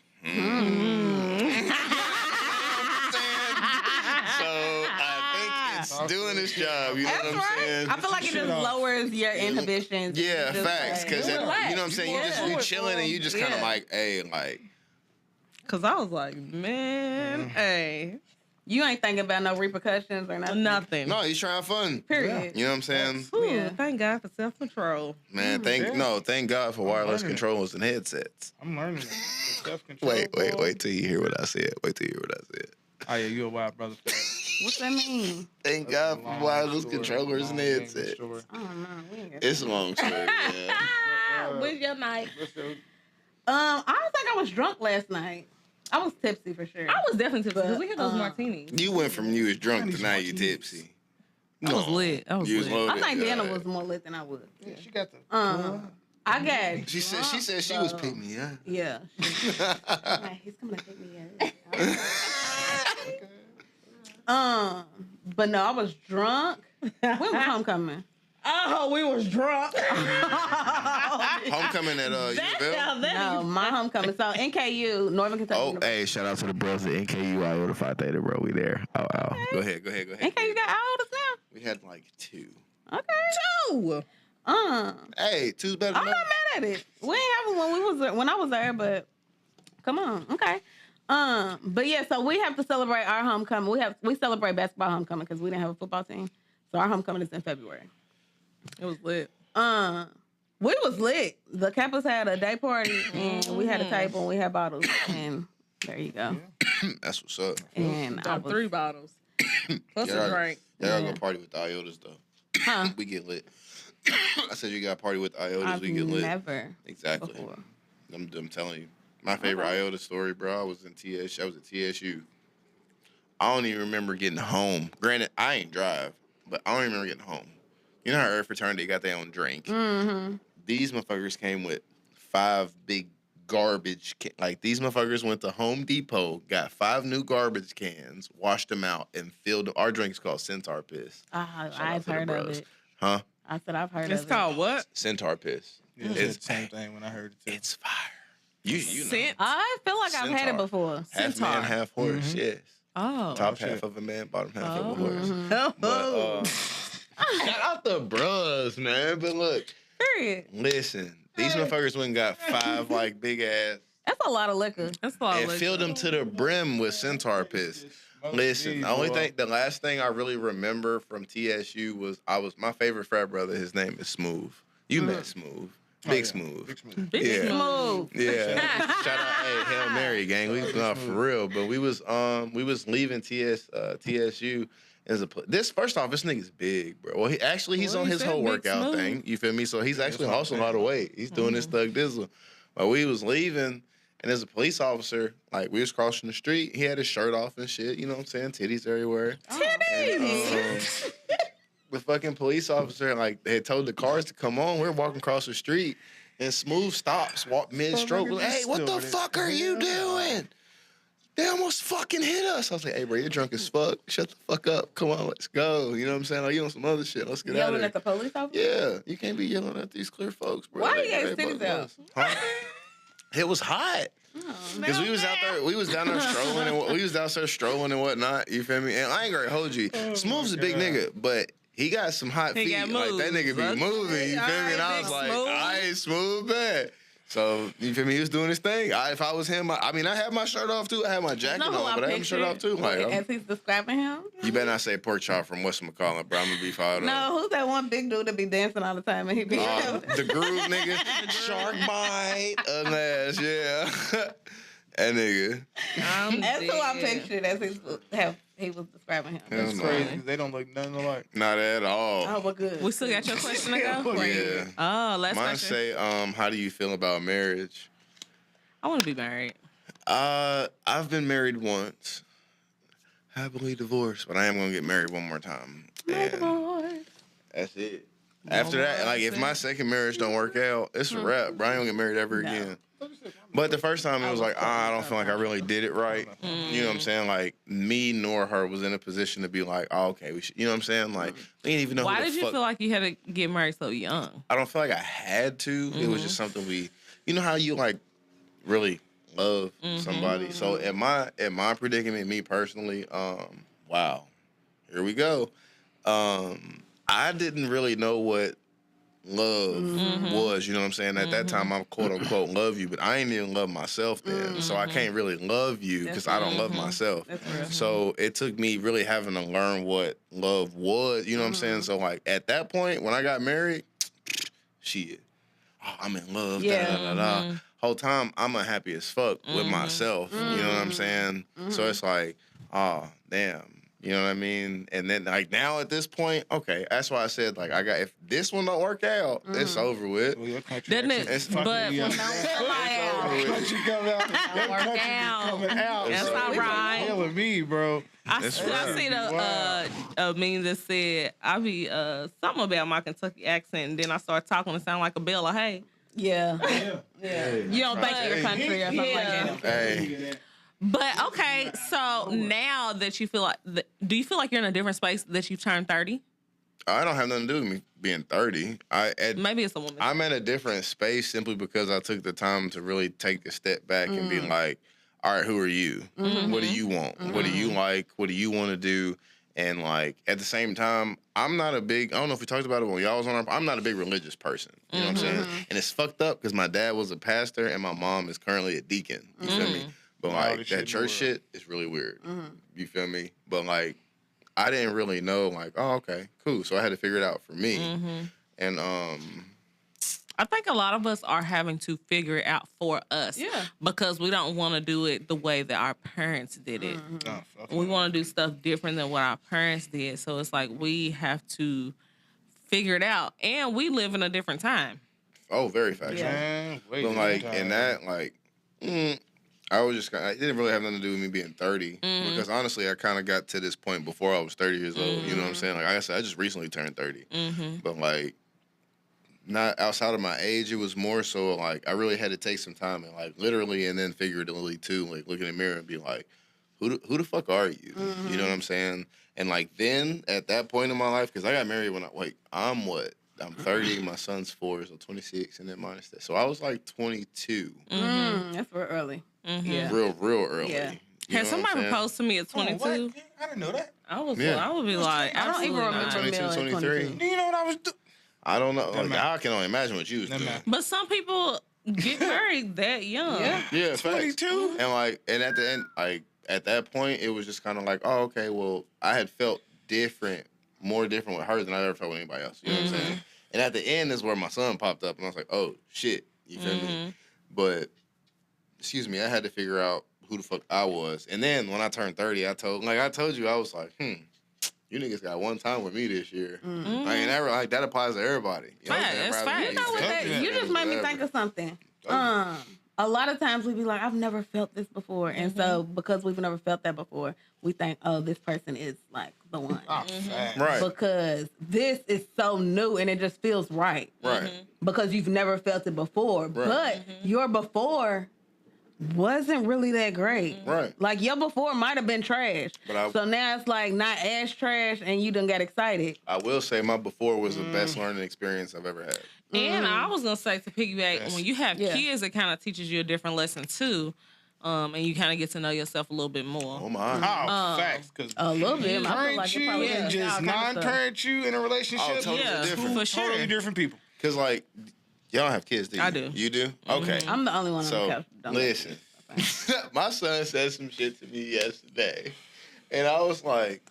So I think it's doing its job. You know That's what I'm right. saying? I feel like it just lowers your inhibitions. Yeah, Just facts. like- Because you know relax. what I'm saying? You just Yeah. you chilling and you just kind of Yeah. like, hey, like, Because I was like, man, hey, you ain't thinking about no repercussions or nothing. nothing. no, he's trying fun. Period. You know what I'm saying? Ooh, Yeah. Thank God for self control. Man, Yeah. thank God for wireless learning it. controllers and headsets. I'm learning that. Self-control. Wait till you hear what I said. Wait till you hear what I said. Oh, yeah, you a wild brother for that. What's that mean? Thank That's God a for long wireless story, controllers and long, dangerous headsets. story. I don't know. We ain't got- It's a long story, yeah. When's your night? What's your- I don't think I was drunk last night. I was tipsy for sure. I was definitely tipsy because we had those martinis. You went from you was drunk to These now you martinis. tipsy. I was lit. I was You was lit. loaded. I think Dana God. was more lit than I was. Yeah, she got the. I got. She said she was pick me up. Yeah. He's coming to pick me up. But no, I was drunk. When was homecoming? Oh, we was drunk. Homecoming at U of L. No, my homecoming. So NKU, Northern Kentucky. Oh, University. hey, shout out to the bros at NKU Iota Phi Theta, bro. We there. Oh. Go ahead. NKU got all this now. We had like 2. Okay. Ooh. Hey, 2's better I'm than not mad at it. We ain't have it when I was there, but come on, okay. But yeah, so we have to celebrate our homecoming. We celebrate basketball homecoming because we didn't have a football team, so our homecoming is in February. It was lit. We was lit. The campus had a day party and we had a table and we had bottles and there you go. That's what's up. And I Got was, 3 bottles. Plus a drink. Y'all go party with the Iotas though. huh? We get lit. I said you got to party with the Iotas. I've We get lit. never Exactly. before. I'm telling you. My favorite Iota story, bro. I was at TSU. I don't even remember getting home. Granted, I ain't drive, but I don't even remember getting home. You know how every fraternity got their own drink? Mm-hmm. These motherfuckers came with 5 big garbage like these motherfuckers went to Home Depot, got 5 new garbage cans, washed them out, and filled them. Our drink's called Centaur Piss. I've to the heard of bros. it. Huh? I said I've heard It's of called what? Centaur Piss. Yeah, it's the same thing when I heard it too. It's fire. You know. Scent. I feel like I've had it Centaur. before. Half Centaur. man, half horse, yes. Oh. Top shit. half of a man, bottom half of a horse. Oh. But shout out the bros, man. But look, Period. listen, these motherfuckers went and got 5 like big ass That's a lot of liquor. That's all. and filled them to the brim with Centaur Piss. Listen, the last thing I really remember from TSU was my favorite frat brother. His name is Smooth. You met Smooth, Big Smooth. Big Smooth. Big Yeah. Smooth. Yeah, shout out, hey, Hail Mary gang. We for real, but we was leaving TSU, This first off, this nigga's big, bro. Well, he's on his whole workout thing. You feel me? So he's actually lost a lot of weight. He's doing this thug dizzle. But we was leaving, and there's a police officer. Like we was crossing the street. He had his shirt off and shit. You know what I'm saying? Titties everywhere. Titties. And, the fucking police officer like had told the cars to come on. We're walking across the street, and Smooth stops, walk mid-stroke. Like, hey, what the fuck are you doing? They almost fucking hit us. I was like, hey, bro, you're drunk as fuck. Shut the fuck up. Come on, let's go. You know what I'm saying? Like, you on some other shit. Let's get out of Yelling here. at the police officer? Yeah, you can't be yelling at these clear folks, bro. Why you ain't titties out? Huh? It was hot. Because we was out there, we was down there strolling, and we was downstairs strolling and whatnot. You feel me? And I ain't gonna hold you. Smooth's a big nigga, but he got some hot feet. Like that nigga be moving. You feel me? And I was like, I ain't Smooth bad. So, you feel me? He was doing his thing. If I was him, I had my shirt off too. I had my jacket on, but I had my shirt off too. Like, as he's describing him? You better not say pork chop from whatchamacallit, bro. I'm gonna be fired up. No, who's that one big dude that be dancing all the time and he be the groove nigga. Shark bite. Unless, yeah. That nigga. That's who I pictured as he was describing him. That's crazy because they don't look nothing alike. Not at all. Oh, well, good. We still got your question to go? Yeah. Oh, last Mine question. say, how do you feel about marriage? I want to be married. I've been married once. Happily divorced, but I am gonna get married one more time. And that's it. After that, like if my second marriage don't work out, it's a wrap. Bro, I ain't gonna get married ever again. But the first time it was like, I don't feel like I really did it right. You know what I'm saying? Like me nor her was in a position to be like, oh, okay, we should. You know what I'm saying? Like we didn't even know. Why did you feel like you had to get married so young? I don't feel like I had to. It was just something you know how you like really love somebody. So in my predicament, me personally, wow, here we go. I didn't really know what love was, you know what I'm saying? At that time, I'm quote unquote love you, but I ain't even love myself then. So I can't really love you because I don't love myself. So it took me really having to learn what love was, you know what I'm saying? So like at that point, when I got married, shit, I'm in love, Whole time, I'm unhappy as fuck with myself, you know what I'm saying? So it's like, oh, damn. You know what I mean? And then like now at this point, okay, that's why I said like if this one don't work out, it's over with. Well, Doesn't it? But when That's all right. Killing me, bro. I seen a meme that said I be something about my Kentucky accent, and then I start talking to sound like a Bella. Hey, yeah. You don't think of your country or something like that. Hey. But okay, so now that you feel like, do you feel like you're in a different space that you turned 30? I don't have nothing to do with me being 30. Maybe it's a woman. I'm in a different space simply because I took the time to really take a step back and be like, all right, who are you? What do you want? What do you like? What do you want to do? And like at the same time, I'm not a big, I don't know if we talked about it when y'all was on I'm not a big religious person. You know what I'm saying? And it's fucked up because my dad was a pastor and my mom is currently a deacon. You feel me? But like that church shit is really weird. You feel me? But like I didn't really know like, oh, okay, cool. So I had to figure it out for me. And I think a lot of us are having to figure it out for us. Yeah. Because we don't want to do it the way that our parents did it. We want to do stuff different than what our parents did. So it's like we have to figure it out. And we live in a different time. Oh, very factual. Yeah. But like in that, like I was just it didn't really have nothing to do with me being 30 because honestly, I kind of got to this point before I was 30 years old. You know what I'm saying? Like I said, I just recently turned 30, but like not outside of my age. It was more so like I really had to take some time and like literally and then figuratively too, like look in the mirror and be like, who the fuck are you? You know what I'm saying? And like then at that point in my life, because I got married when I'm 30, my son's 4, so 26, and then minus that. So I was like 22. That's real early. Yeah. Real early. Yeah. Has somebody proposed to me at 22? I didn't know that. I would be like, I don't even remember 22, 23. Do you know what I was doing? I don't know. Like, I can only imagine what you was doing. But some people get married that young. Yeah, 22. And at the end, like at that point, it was just kind of like, oh, okay, well, I had felt more different with her than I ever felt with anybody else. You know what I'm saying? And at the end is where my son popped up, and I was like, oh shit, you feel me? But excuse me, I had to figure out who the fuck I was. And then when I turned 30, I told you, I was like, You niggas got one time with me this year. I ain't never like that applies to everybody. You know what I'm saying? That's Rather fine. be You know what? accepting You just made me whatever. think of something. A lot of times we be like, I've never felt this before, and so because we've never felt that before, we think, oh, this person is like the one. Right. Because this is so new and it just feels right. Right. Because you've never felt it before. But your before wasn't really that great. Right. Like your before might have been trash. But so now it's like not as trash and you done got excited. I will say my before was the best learning experience I've ever had. And I was gonna say to piggyback, when you have kids, it kind of teaches you a different lesson too, and you kind of get to know yourself a little bit more. Oh my. Facts. Because A little bit. I feel parent like it you probably and is just all kinds of stuff. non-parent you in a relationship. Oh, totally different. for sure. Totally different people. Cause like y'all don't have kids, do you? I do. You do? Okay. I'm the only one on the So couch. Don't listen, my son said some shit to me yesterday, and I was like,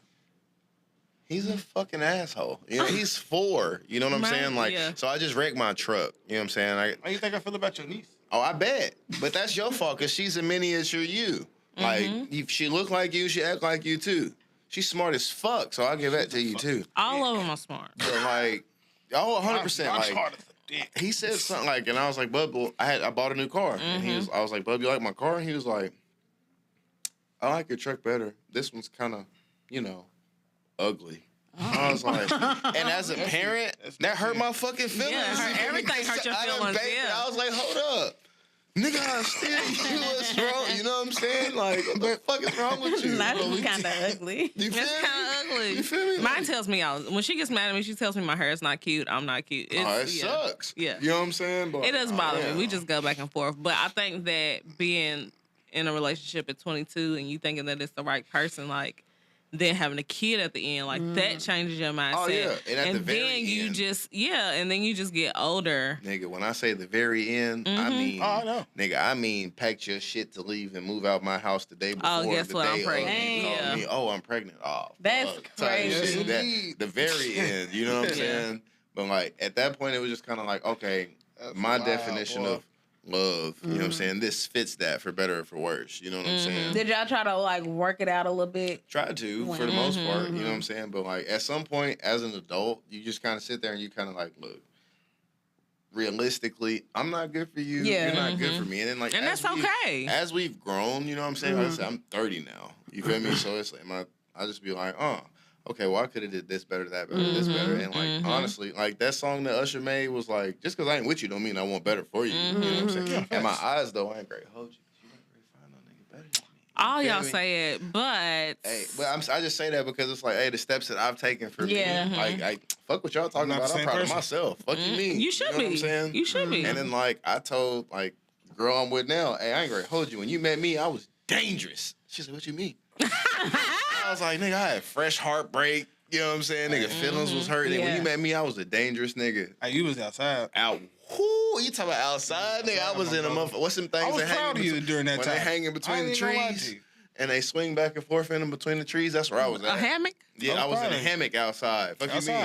he's a fucking asshole. You know, he's 4. You know what I'm Right, saying? Like, yeah. so I just wrecked my truck. You know what I'm saying? How do you think I feel about your niece? Oh, I bet. But that's your fault because she's a miniature you. Like, if she look like you, she act like you too. She's smart as fuck, so I'll give that to you too. All of them are smart. But like, oh, 100%. My Like, heart is a dick. he said something like, and I was like, Bub, well, I bought a new car, and I was like, Bub, you like my car? And he was like, I like your truck better. This one's kind of, ugly. I was like, and as a parent, that hurt my fucking feelings. Yeah, everything hurt your I done feelings, baked it. yeah. I was like, hold up. Nigga, I still you what's wrong. You know what I'm saying? Like, what the fuck is wrong with you? That's kind of ugly. You feel It's me? kind of ugly. You feel me? Mine tells me when she gets mad at me, she tells me my hair is not cute. I'm not cute. Oh, it sucks. Yeah. You know what I'm saying? But, It does bother yeah. me. We just go back and forth. But I think that being in a relationship at 22 and you thinking that it's the right person, like, then having a kid at the end, like that changes your mindset. Oh, yeah. And at the very then you end- and then you just get older. Nigga, when I say the very end, I mean, Oh, I know. nigga, I mean, pack your shit to leave and move out my house the day before. Oh, guess the what? I'm day of, pregnant. you call Yeah. me, oh, I'm pregnant. Oh, That's fuck, type crazy. shit. Yes, The very end, you know what I'm Yeah. saying? But like at that point, it was just kind of like, okay, my wild, definition boy. of love, you know what I'm saying? This fits that for better or for worse. You know what I'm saying? Did y'all try to like work it out a little bit? Try to for the most part, you know what I'm saying? But like at some point as an adult, you just kind of sit there and you kind of like, look, realistically, I'm not good for you. Yeah. You're not good for me. And then like, And as that's we've- okay. As we've grown, you know what I'm saying? Like I said, I'm 30 now. You feel me? So it's like I just be like, oh, okay, well I could have did this better, that better, this better. And like honestly, like that song that Usher made was like, just because I ain't with you don't mean I want better for you. You know what I'm saying? In my eyes though, I ain't great. Hold you. You ain't great find no nigga better than me. All feel y'all me? say it, but Hey, but I just say that because it's like, hey, the steps that I've taken for Yeah. me, like, I fuck what y'all talking Not the about. I'm same proud of person. myself. Fuck you mean? you should know be. What I'm saying? You should be. And then like I told like girl I'm with now, hey, I ain't gonna hold you. When you met me, I was dangerous. She said, what you mean? I was like, nigga, I had fresh heartbreak. You know what I'm saying? Nigga, feelings was hurt. And when Yeah. you met me, I was a dangerous nigga. Hey, you was outside. Out. Whoo, you talking about outside, nigga? I was in a motherfucker. What's them things I was that hang proud of you during that when time. they hanging I between the ain't gonna lie to trees you. and they swing back and forth in between the trees? That's where I was A at. hammock? Yeah, I I was was in a proud of you. hammock outside. Fuck you mean?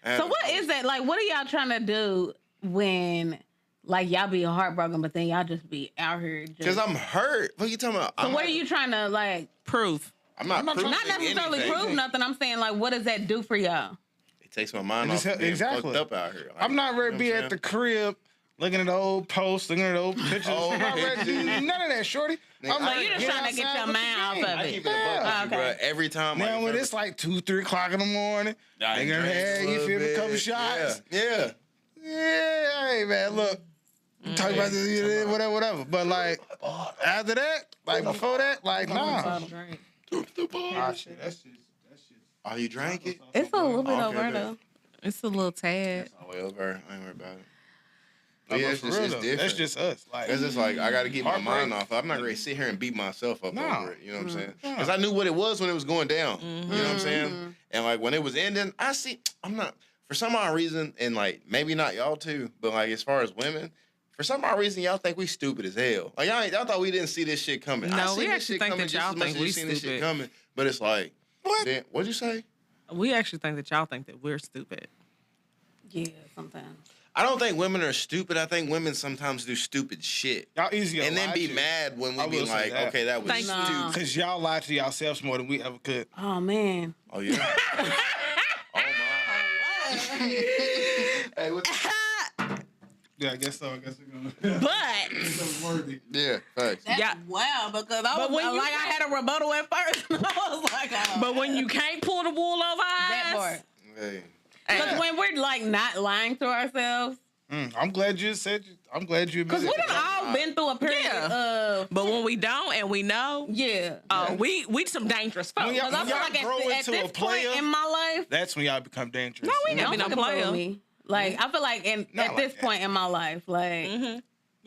Outside. So what is that? Like, what are y'all trying to do when like y'all be heartbroken, but then y'all just be out here just Because I'm hurt. What you talking about? So what are you trying to like Proof. I'm not not proving not necessarily anything. prove nothing. I'm saying like what does that do for y'all? It takes my mind It off just- of being exactly. fucked up out here. Like, I'm not ready to be you know at the crib looking at the old posts, looking at the old pictures. Oh, I'm not ready to do none of that, shorty. I'm So like, you just get trying to get outside your with the mind off game. of I it. keep it a buck with you, Okay. bro. Every time. Now like, when it's like 2, 3 o'clock in the morning, I they gonna drank have a you feel me, a little couple bit. shots. Yeah. Yeah, hey man, look. Talk about this, whatever. But like after that, like before that, like nah. Ah, shit, that's just. Oh, you drank it? It's a little bit Okay, over bet. though. It's a little tad. Oh, way over. I ain't worried about it. No, Yeah, but it's for just real it's though, different. that's just us. Like It's just like I got to keep my Heartbreak. mind off. I'm not ready to sit here and beat myself up No. over it. You know what I'm saying? Because I knew what it was when it was going down. You know what I'm saying? And like when it was ending, I'm not for some odd reason, and like maybe not y'all too, but like as far as women, for some odd reason y'all think we stupid as hell. Like y'all thought we didn't see this shit coming. I No, seen we this actually shit think coming that just y'all as much think as you we seen this shit stupid. coming. But it's like What? What'd you say? We actually think that y'all think that we're stupid. Yeah, sometimes. I don't think women are stupid. I think women sometimes do stupid shit. Y'all easy to And then lie be to. mad when I we be will say like, that. okay, that was Thank you. stupid. Because y'all lie to yourselves more than we ever could. Oh man. Oh, yeah? Oh, my. Hey, what? Yeah, I guess so. I guess we're going But Yeah, thanks. That's Yeah. wow, because I was when you like, I had a rebuttal at first. I was like, oh, but when you can't pull the wool over eyes, that part. Hey. Because when we're like not lying to ourselves, I'm glad you said. I'm glad you because admitted we done all been through a period Yeah. of But when we don't and we know, yeah. we some dangerous folks. When y'all- Because I feel y'all like grow at into this a point player, in my life, That's when y'all become dangerous. No, we never don't been no fucking play player. with me. Like I feel like Not at like this that. point in my life, like Do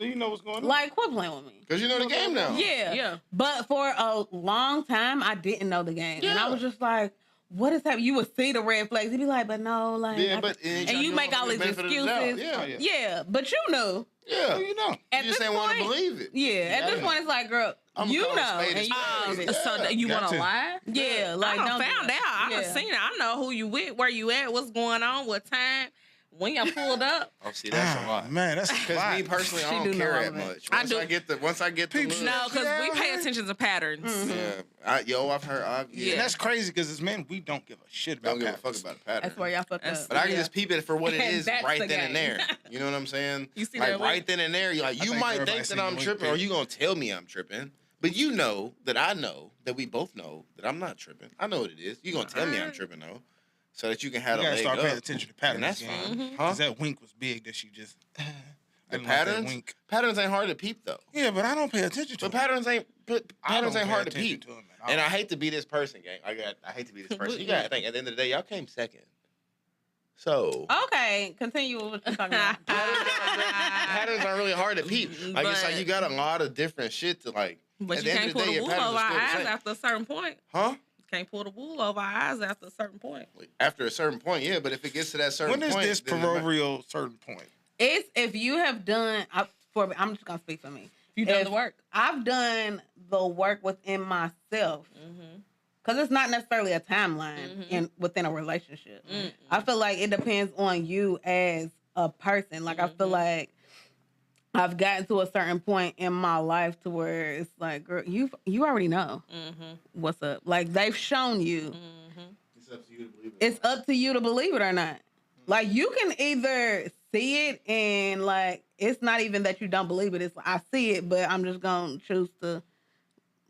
you know what's going on? like quit playing with me. Because you know the game now. Yeah. Yeah. But for a long time, I didn't know the game. And I Yeah. was just like, what is happening? You would see the red flags. You'd be like, but no, like. Yeah, I- but and you make all these excuses. Yeah. yeah. Yeah, but you knew. Yeah. You know. At You just this ain't want to point- believe it. Yeah, at this point, it's like, girl, I'ma you call a know. spade a And you spade. know. So you Got want to to. lie? Yeah, like, I don't done do found that. out. I done Yeah. seen it. I know who you with, where you at, what's going on, what time, when you pulled up. Oh, see, that's a lot. Man, that's a Because lot. me personally, She I do don't know care all that of it. much. I Once do. I get the Peeps, look. No, because we Yeah. pay attention to patterns. Yeah. I've heard. Yeah. And that's crazy because as men, we don't give a shit about Don't give a fuck patterns. about a pattern. That's where y'all fucked That's- up. But I can Yeah. just peep it for what it And is that's right the then and game. there. You know what I'm saying? You see like that right link? then and there, you're like, you think might everybody think seen that the I'm link tripping, or pic. you gonna tell me I'm tripping. But you know that I know that we both know that I'm not tripping. I know what it is. You gonna tell me I'm tripping though, so that you can have You a gotta leg start up. paying attention to patterns And that's again. fine. Huh? Because that wink was big that she just. I The didn't like that patterns? wink. Patterns ain't hard to peep though. Yeah, but I don't pay attention to But it. patterns ain't don't pay hard to attention peep. to 'em at all. And I hate to be this person, gang. I hate to be this person. You gotta think at the end of the day, y'all came second. So Okay, continue with what you're talking about. patterns aren't really hard to peep. Like it's like But- you got a lot of different shit to like. But at you the can't end of pull the day, the your wool patterns over are our still the eyes same. after a certain point. Huh? Can't pull the wool over our eyes after a certain point. After a certain point, yeah. But if it gets to that certain When is point, this then it might- proverbial certain point? It's if you have done, I'm just gonna speak for me. You done If the work. I've done the work within myself, because it's not necessarily a timeline within a relationship. I feel like it depends on you as a person. Like I feel like I've gotten to a certain point in my life to where it's like, girl, you already know what's up. Like they've shown you. It's up to you to believe it. It's up to you to believe it or not. Like you can either see it and like it's not even that you don't believe it. It's like, I see it, but I'm just gonna choose to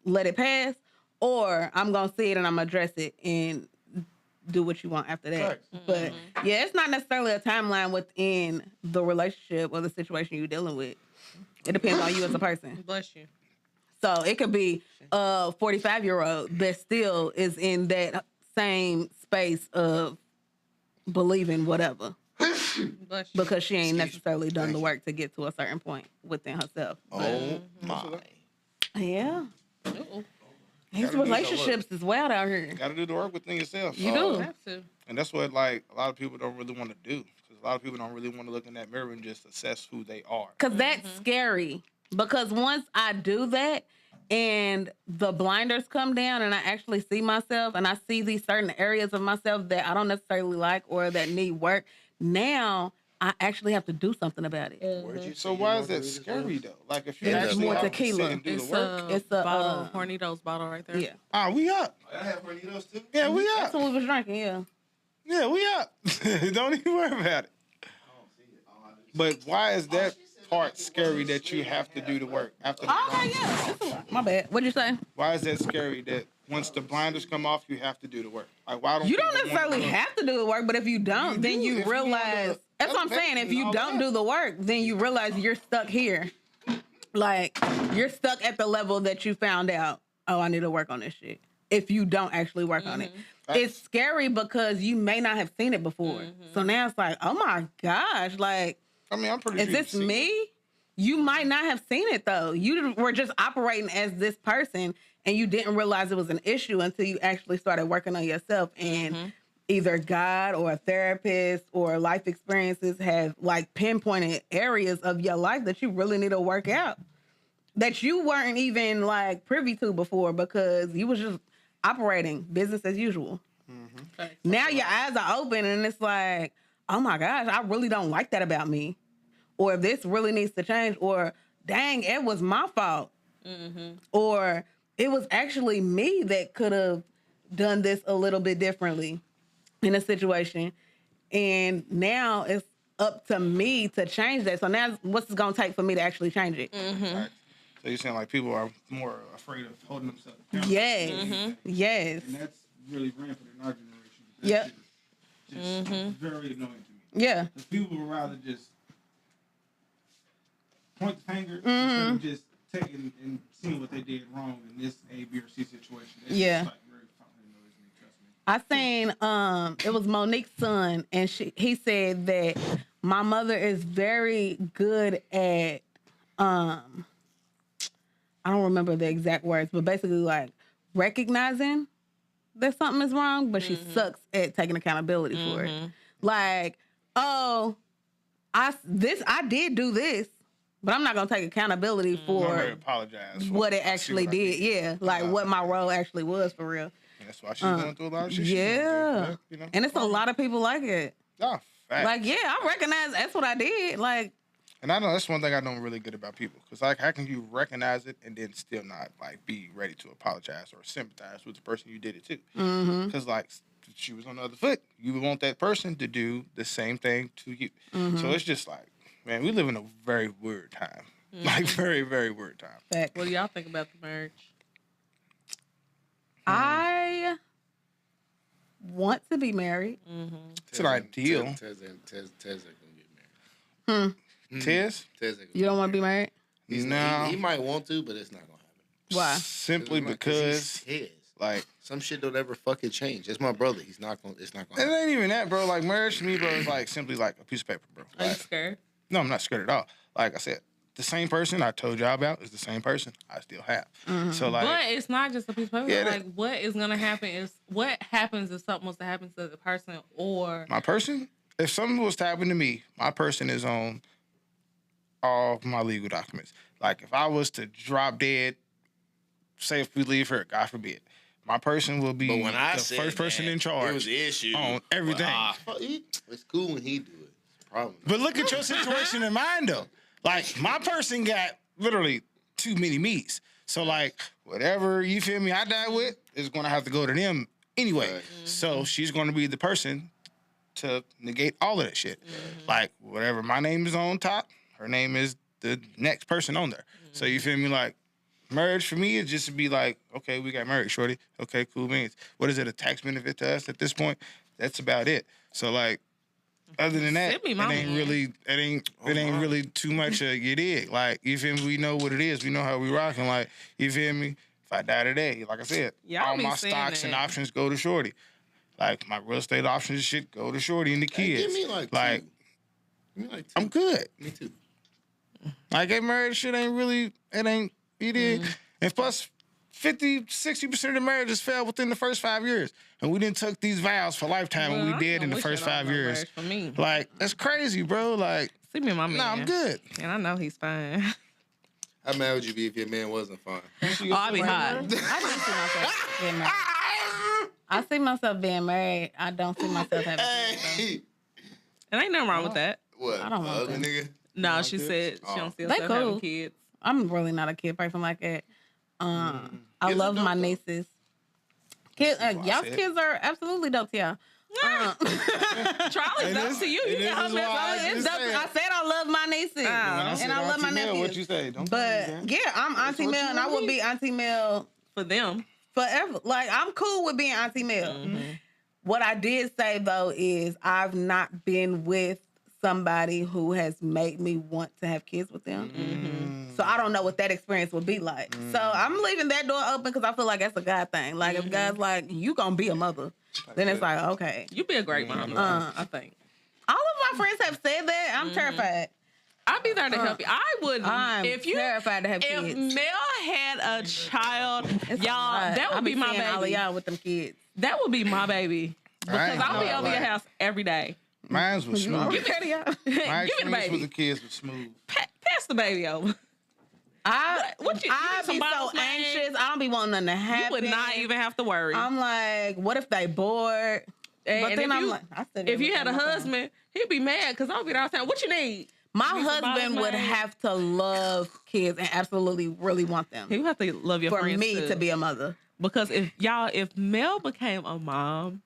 let it pass, or I'm gonna see it and I'm gonna address it and do what you want after that. Facts. But yeah, it's not necessarily a timeline within the relationship or the situation you're dealing with. It depends on you as a person. Bless you. So it could be a 45-year-old that still is in that same space of believing whatever Bless you. because she ain't necessarily done the work to get to a certain point within herself. Oh my! Yeah. Uh-oh. These Gotta do relationships is wild out here. Got to do the work within yourself. You do. Have to. And that's what like a lot of people don't really want to do. Because a lot of people don't really want to look in that mirror and just assess who they are. Because that's scary. Because once I do that and the blinders come down and I actually see myself and I see these certain areas of myself that I don't necessarily like or that need work, now I actually have to do something about it. Where'd you So say why you is that wanted to do scary this? though? Like if you It's actually more have to tequila. sit and do It's the work. a It's a, bottle, Hornitos bottle right there. Yeah. We up. I have Hornitos too. Yeah, we That's up. what we was drinking, yeah. Yeah, we up. Don't even worry about it. But why is that part scary that you have to do the work after the Oh, blinders yeah. come That's a off? lot. My bad. What'd you say? Why is that scary that once the blinders come off, you have to do the work? Like why don't You don't people wanna necessarily do it? have to do the work, but if you don't, You then do you if you wanna realize. That's what I'm saying. If you all don't that. do the work, then you realize you're stuck here. Like, you're stuck at the level that you found out, oh, I need to work on this shit. If you don't actually work on it. It's scary because you may not have seen it before. So now it's like, oh my gosh, like, I mean, I'm pretty is sure this you've seen me? it. You might not have seen it though. You were just operating as this person and you didn't realize it was an issue until you actually started working on yourself. And either God or a therapist or life experiences have like pinpointed areas of your life that you really need to work out that you weren't even like privy to before because you was just operating business as usual. Now your eyes are open and it's like, oh my gosh, I really don't like that about me. Or this really needs to change. Or dang, it was my fault. Or it was actually me that could have done this a little bit differently in a situation. And now it's up to me to change that. So now what's it going to take for me to actually change it? Right. So you're saying like people are more afraid of holding themselves accountable. Yes. Yes. And that's really rampant in our generation. Yep. Just very annoying to me. Yeah. Because people would rather just point the finger instead of just taking and seeing what they did wrong in this A, B, or C situation. It's Yeah. just like very fucking annoys me, trust me. I seen it was Monique's son, and he said that my mother is very good at I don't remember the exact words, but basically like recognizing that something is wrong, but she sucks at taking accountability for it. Like, oh, I did do this, but I'm not gonna take accountability I'm for gonna apologize for what it I see actually what I did. Yeah, like what my role actually was for real. And that's why she's going through a lot of shit. she's going Yeah, through, you know? and it's a lot of people like it. Nah, facts. Like, yeah, I recognize that's what I did. Like, And I know that's one thing I don't really good about people. Because, like, how can you recognize it and then still not, like, be ready to apologize or sympathize with the person you did it to? Because, like, she was on the other foot. You would want that person to do the same thing to you. So it's just like, man, we live in a very weird time. Like, very, very weird time. fact. What do y'all think about the marriage? I want to be married. It's an ideal. Tez ain't gonna get married. Tez? Tez ain't You don't want to be married? No. He might want to, but it's not gonna happen. Why? Simply because, he's Tez. like, Some shit don't ever fucking change. It's my brother. It's not gonna it happen. ain't even that, bro. Like, marriage to me, bro, is like simply like a piece of paper, bro. Are you Like, scared? no, I'm not scared at all. Like I said, the same person I told y'all about is the same person I still have. So, like, But it's not just a piece of paper. Yeah, Like, what is gonna happen is what happens if something was to happen to the person, or my person, if something was to happen to me, my person is on all of my legal documents. Like, if I was to drop dead, say if we leave her, God forbid, my person will be But when I the said first person that, in charge it was an issue on everything. It's cool when he do it. It's a problem. But look at your situation in mine, though. Like, my person got literally too many me's. So, like, whatever, you feel me, I die with is going to have to go to them anyway. Right. So, she's going to be the person to negate all of that shit. Like, whatever my name is on top, her name is the next person on there. So, you feel me? Like, marriage for me is just to be like, okay, we got married, shorty. Okay, cool beans. What is it, a tax benefit to us at this point? That's about it. So, like, other than that, Send me it my ain't man. really, it ain't really too much. You dig? Like, you feel me? We know what it is. We know how we rocking. Like, you feel me? If I die today, like I said, Y'all all be my saying stocks and that. options go to shorty. Like, my real estate options and shit go to shorty and the Hey, kids. give me like like, two. Give me like two. I'm good. Me too. Like, that marriage shit ain't really, it ain't, you dig? And plus, 50, 60% of the marriages fell within the first 5 years. And we didn't took these vows for lifetime Well, and I we did don't in the wish first it on 5 no years. marriage for me. Like, that's crazy, bro. Like, See me, my man. nah, I'm good. And I know he's fine. How mad would you be if your man wasn't fine? Oh, I'll be hot. I do see myself being married. I see myself being married. I don't see myself having kids. Hey, And ain't nothing wrong with that. what? I don't want Ugly them. nigga. No, she said she Oh. don't see They herself having cool. kids. I'm really not a kid person like that. I Kids love are dope, my though. nieces. Kids, That's what I y'all's said. kids are absolutely dope to y'all. Charlie's dope to you. You this get her is why I message. It's just dope. said- I said I love my nieces, When I said and I love my Auntie Mel, nephews. what you say? Don't But do that. yeah, I'm Auntie what Mel, you and I will wanna be Auntie Mel For them. forever. Like, I'm cool with being Auntie Mel. What I did say though is I've not been with somebody who has made me want to have kids with them. So I don't know what that experience would be like. So I'm leaving that door open because I feel like that's a God thing. Like, if God's like, you gonna be a mother, then it's like, okay. You be a great mom, I think. All of my friends have said that. I'm terrified. I'll be there to help you. I would. I'm if you terrified to have if kids. Mel had a child, It's y'all, a lot. that I would be my seeing all of baby. y'all with them kids. That would be my baby. Because Right. I'll be No, over your like- house every day. Mine's was smooth. Give it to y'all. My Give me the experience with baby. the kids was smooth. Pass the baby over. What you I need some be so bottles, man? anxious. I don't be wanting nothing to You happen. would not even have to worry. I'm like, what if they bored? But then I'm if like, I still if you gotta had a look at my phone. husband, he'd be mad because I'll be out there. What you need? My You need some husband bottles would made? have to love kids and absolutely really want them You have to love your for friends me too. to be a mother. Because if Mel became a mom,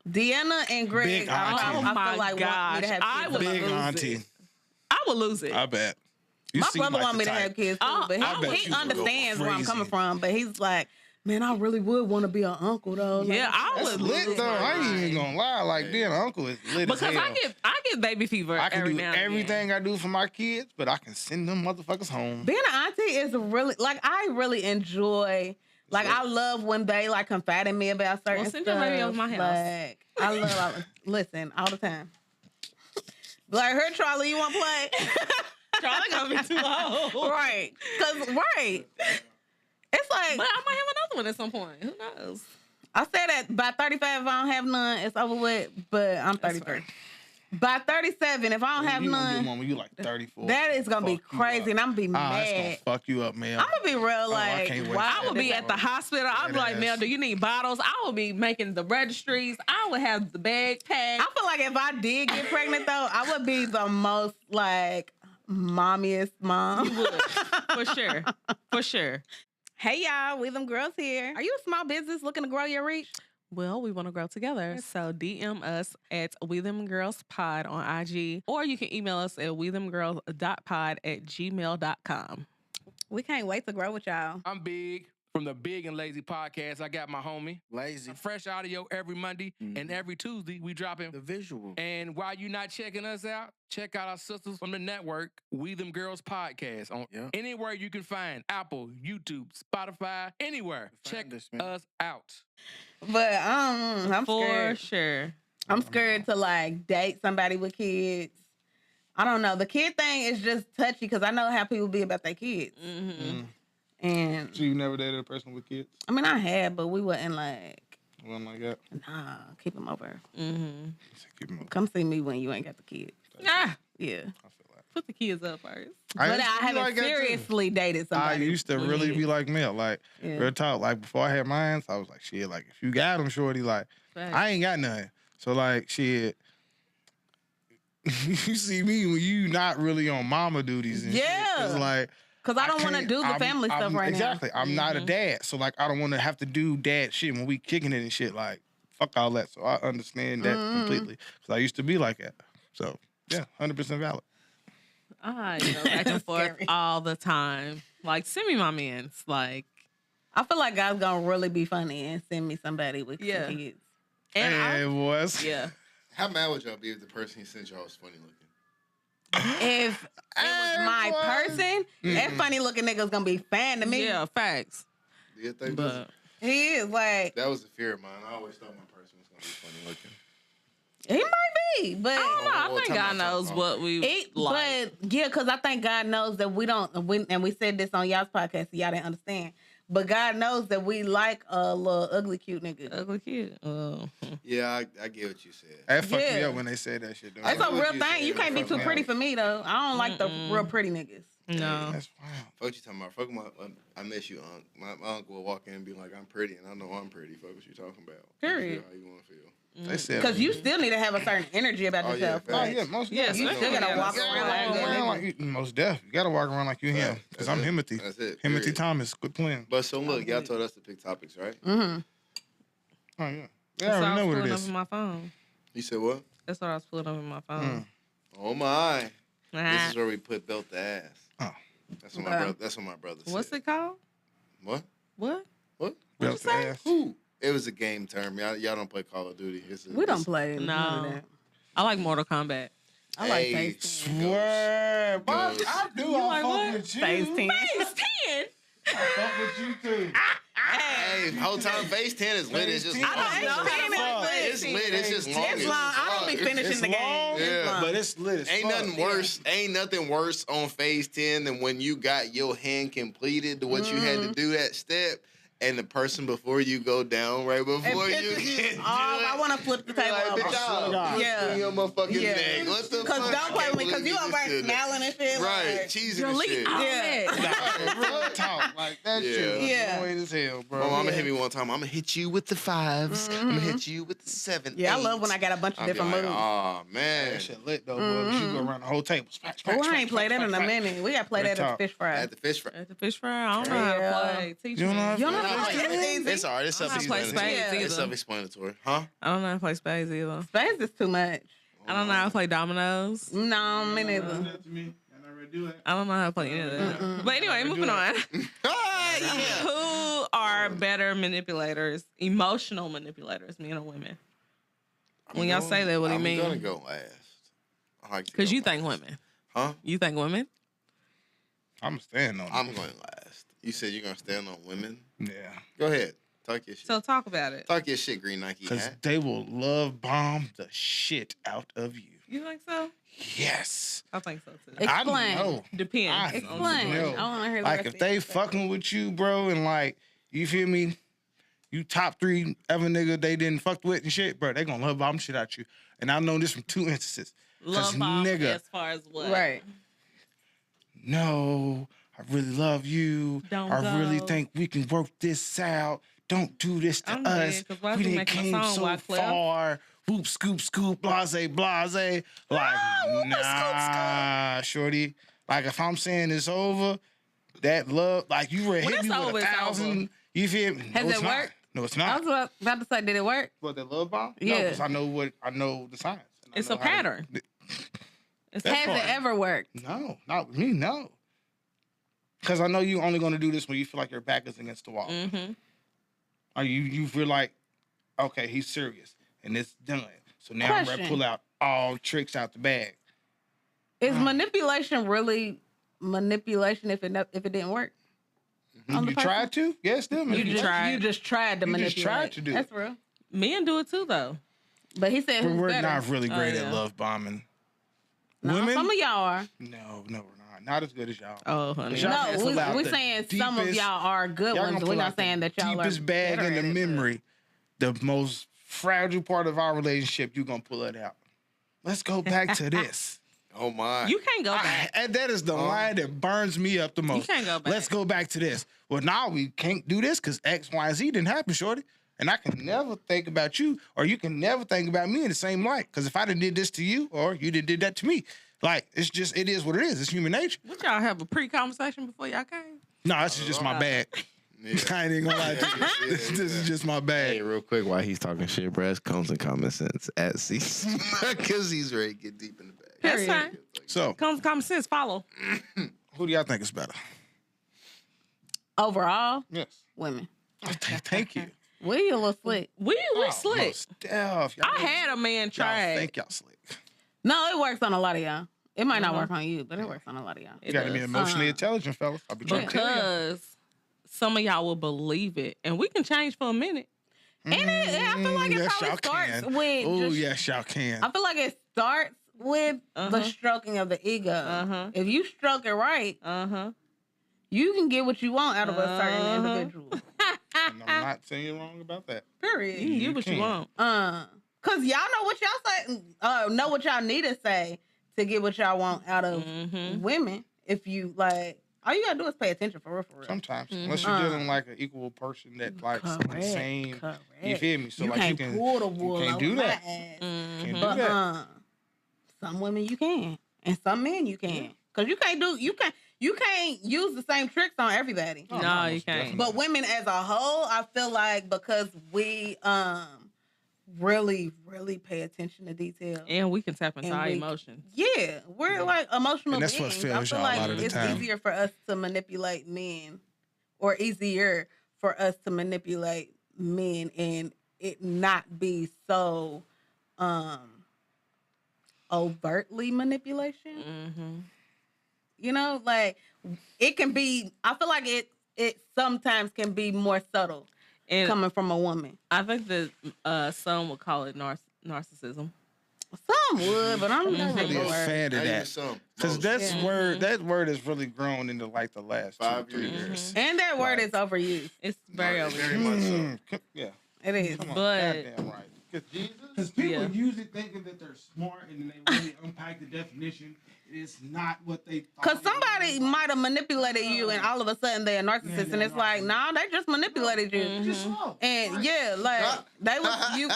Deanna and Greg, Big I auntie. feel like want me gosh, to have I kids. would Big lose auntie. it. I would lose it. I bet. You My seem brother like want the me to type. have kids too, I but bet he you would go understands where I'm crazy. coming from. But he's like, man, I really would want to be an uncle though. Like, Yeah, I That's would lit lose though. my I ain't even mind. gonna lie. Like being an uncle is lit Because as hell. I get baby fever I can every do now and everything again. I do for my kids, but I can send them motherfuckers home. being an auntie is really like I really enjoy. Like I love when they like confide in me about certain Well, send stuff. your baby over my house. Like I love listen all the time. Like her Charlie, you want to play? Charlie gonna be too old. Right? Because it's like But I might have another one at some point. Who knows? I said that by 35, if I don't have none, it's over with. But I'm 33. By 37, if I don't have you gonna get none, one when you like 34. that is gonna be Fuck you crazy, up. and I'm gonna be That's mad. gonna fuck you up, man. I'm gonna be real I like, can't wait why for I would be at the hospital. I'd be like, Deadass. Mel, do you need bottles? I would be making the registries. I would have the bag packed. I feel like if I did get pregnant though, I would be the most like mommiest mom. You would. For sure. For sure. Hey y'all, we them girls here. Are you a small business looking to grow your reach? Well, we want to grow together. So DM us at We Them Girls Pod on IG, or you can email us at wethemgirls.pod@gmail.com. We can't wait to grow with y'all. I'm Big from the Big and Lazy podcast. I got my homie. Lazy. Fresh audio every Monday and every Tuesday we dropping. The visual. And while you're not checking us out, check out our sisters from the network, We Them Girls Podcast, on anywhere you can find Apple, YouTube, Spotify, anywhere. Check us, man. us out. But I'm For scared. sure. I'm scared to like date somebody with kids. I don't know. The kid thing is just touchy because I know how people be about their kids. Mm-hmm. And So you never dated a person with kids? I mean, I had, but we wasn't like, One like that. nah, keep them over. Mm-hmm. Keep 'em up. Come see me when you ain't got the kids. Ah, Yeah. I feel like. put the kids up first. But I used to be haven't like that, too. seriously dated I somebody. used to really with be like Mel. Like, Yeah. real talk. Like, before I had mine, I was like, shit, like, if you got them, shorty, like, I ain't got none. So, like, shit, you see me when you not really on mama duties and shit. Yeah. It's like, Because I don't want to can't- do the family stuff right exactly. now. I'm not a dad. So, like, I don't want to have to do dad shit when we kicking it and shit. Like, fuck all that. So, I understand that completely. Because I used to be like that. So, yeah, 100% valid. I go back and forth Scary. all the time. Like, send me my mans. Like, I feel like God's going to really be funny and send me somebody with Yeah. some kids. and Hey, boys. yeah. How mad would y'all be if the person he sent y'all was funny looking? If it was my boy. person, that funny looking nigga's going to be fan to me. Yeah, facts. Do you think But He is like, that was a fear of mine? I always thought my person was gonna be funny looking. he might be, but. I don't know. I Oh, think time God out, knows time out. what we like. But yeah, because I think God knows that we don't, and we said this on y'all's podcast, so y'all didn't understand. But God knows that we like a little ugly, cute nigga. Ugly kid. Oh. Yeah, I get what you said. That fucked me Yeah. up when they said that shit. Though. It's I a know what real you thing. said. You can't be Fuck too me pretty up. for me, though. I don't like the real pretty niggas. No. That's wild. Fuck what you talking about? Fuck I miss you, Unc. My uncle will walk in and be like, I'm pretty, and I know I'm pretty. Fuck what you talking about. Period. Feel how you want to feel. They said Because you still need to have a certain energy about Oh, yeah, yourself. facts. Oh Like, yeah, most Yes, you man. still gotta walk You around gotta like walk that. around like you, most deaf. You gotta walk around like you him. That's Because I'm it. Himothy. That's it. Himothy period. Thomas. Quit playing. But so look, y'all told us to pick topics, right? Mm-hmm. Oh yeah. They That's what I already know was what it pulling up is. in my phone. You said what? That's what I was pulling up in my phone. Oh my! This Ah. is where we put belt to ass. Oh. That's what my Okay. brother. That's what my brother said. What's it called? What? What? What? Belt to ass. Who? It was a game term. Y'all don't play Call of Duty. We don't play. No. none of that. I like Mortal Kombat. I like Hey, Phase 10. Swear, but Goes. I do. You I like fuck what? with you. Phase 10. Phase 10? I fuck with you too. Hey, whole time Phase 10 is lit. It's just Phase 10. long. I don't know how to fuck. It's lit. It's just long. It's long. I don't be finishing the game. Yeah. It's long. But it's lit as Ain't fuck. nothing worse. Ain't nothing worse on Phase 10 than when you got your hand completed to what you had to do that step, and the person before you go down right before you get I want to flip the table like, over. bitch, Yeah. in your motherfucking neck. What the fuck? Because don't play with me, because you over there Right, smiling and shit. right, Like, cheesing and shit. yeah. Real talk. Like, that shit Yeah. annoying as hell, bro. My mama hit me one time. I'm gonna hit you with the 5s. I'm gonna hit you with the 7. Yeah, I love when I got a bunch of different moves. Oh man, That shit lit though, bro. You go around the whole table. Smack, smack, Oh, I smack, ain't played smack, that in a smack, smack. minute. We got to play that at the fish fry. at the fish fry. At the fish fry, I don't know how to play. Teach You me. don't know how to You don't know play? how to play? It's easy. It's alright. It's I don't know how to play self-explanatory. spades It's either. self-explanatory, huh? I don't know how to play spades either. Space is too much. I don't know how to play dominoes. No, me neither. To me, I never do it. I don't know how to play any of that. But anyway, moving on. Who are better manipulators, emotional manipulators, men or women? When y'all say that, what do you mean? I'm gonna go last. Because you think women. Huh? You think women? I'm staying on it. I'm going last. You said you're gonna stand on women. Yeah. Go ahead. Talk your shit. So talk about it. Talk your shit, Green Nike Because hat. they will love bomb the shit out of you. You think so? Yes. I think so too. Explain. I know. Depends. I Explain. know. I want to hear the Like, rest if of they it. fucking with you, bro, and like, you feel me? You top 3 ever nigga they didn't fuck with and shit, bro, they gonna love bomb shit out you. And I know this from 2 instances. Love bomb nigga, as far as what? Right. no, I really love you. Don't I really go. think we can work this out. Don't do this to I'm us. dead, 'cause why is We he didn't making a came song, so Wyclef? far. Whoop, scoop, scoop, blase, blase. Like, nah, shorty. Like, if I'm saying it's over, that love, like, you would When hit it's me over, with it's 1,000. You feel me? Has No, it it's not. worked? No, it's I not. was about to say, did it work? What, that love bomb? Yeah. No, because I know the signs. And I It's know a how to- pattern. It's That Has part. it ever worked? No, not with me, no. Because I know you only going to do this when you feel like your back is against the wall. Mm-hmm. Or you feel like, okay, he's serious and it's done. So now I'm ready to Question. pull out all tricks out the bag. Is manipulation really manipulation if it didn't work? On the You person? tried to? Yes, still You manipulation. tried. You just tried to You manipulate. just tried to do That's it. real. Men do it too, though. But he said But who's we're better. not really great yeah. at love bombing. No, Women? some of y'all are. No, we're not. Not as good as y'all. Oh, honey. Y'all No, gonna pull out we're the saying some of deepest- y'all are good Y'all ones. gonna We're pull not out the saying that y'all are deepest bag better in the at it, but- memory, the most fragile part of our relationship. You gonna pull it out. Let's go back to this. Oh my. You can't go back. And that is the line that burns me up the most. can't go back. Let's go back to this. Well, now we can't do this because X, Y, Z didn't happen, shorty. And I can never think about you, or you can never think about me in the same light. Because if I done did this to you, or you did that to me, like it's just it is what it is. It's human nature. Would y'all have a pre-conversation before y'all came? No, this is just my bag. Yeah. I ain't even gonna lie to you. This is just my Hey, bag. real quick, while he's talking shit, bro, comes in common sense at C. Because he's ready to get deep in the bag. That's fine. So, Common sense, follow. who do y'all think is better? Overall, Yes. women. Thank you. We a little slick. We Oh, slick. most def. Y'all I had a man y'all try. think y'all slick. No, it works on a lot of y'all. It might not work on you, but it works on a lot of y'all. You gotta be emotionally intelligent, fellas. I'll be trying to tell you. Because some of y'all will believe it, and we can change for a minute. And I feel like it Yes, probably y'all starts can. with Oh, just, yes, y'all can. I feel like it starts with the stroking of the ego. Uh-huh. If you stroke it right, you can get what you want out of a certain individual. And I'm not saying you're wrong about that. Period. You can get what you can. want. Cause y'all know what y'all say, know what y'all need to say to get what y'all want out of women. If you like, all you gotta do is pay attention for real, for real. Sometimes, unless you're dealing like an equal person that likes the same. You feel me? So you like can't you can pull the wool can't over do my that. ass. Can't do But that. some women you can, and some men you can, cause you can't use the same tricks on everybody. Oh, No, you most can't. definitely. But women as a whole, I feel like because we really pay attention to detail. And we can tap into And our we- emotions. Yeah, we're like emotional And that's what beings. I fails feel y'all a like lot of the it's time. easier for us to manipulate men, or easier for us to manipulate men, and it not be so overtly manipulation. Mm-hmm. You know, like it can be. I feel like it sometimes can be more subtle And coming from a woman. I think that some would call it narcissism. Some would, but I'm not really a fan of Not even that. some. Because Most. that word has really grown into like the last 5 2 3 years. years. And that word is overused. It's very No, over. very much so. Yeah. It is. Come on, But- goddamn right. Because people Yeah. use it thinking that they're smart and then they really unpack the definition. It's not what they thought. Because somebody might have manipulated you and all of a sudden they're a narcissist. Yeah, And it's like, nah, they just manipulated you. Just slow. And yeah, like they was you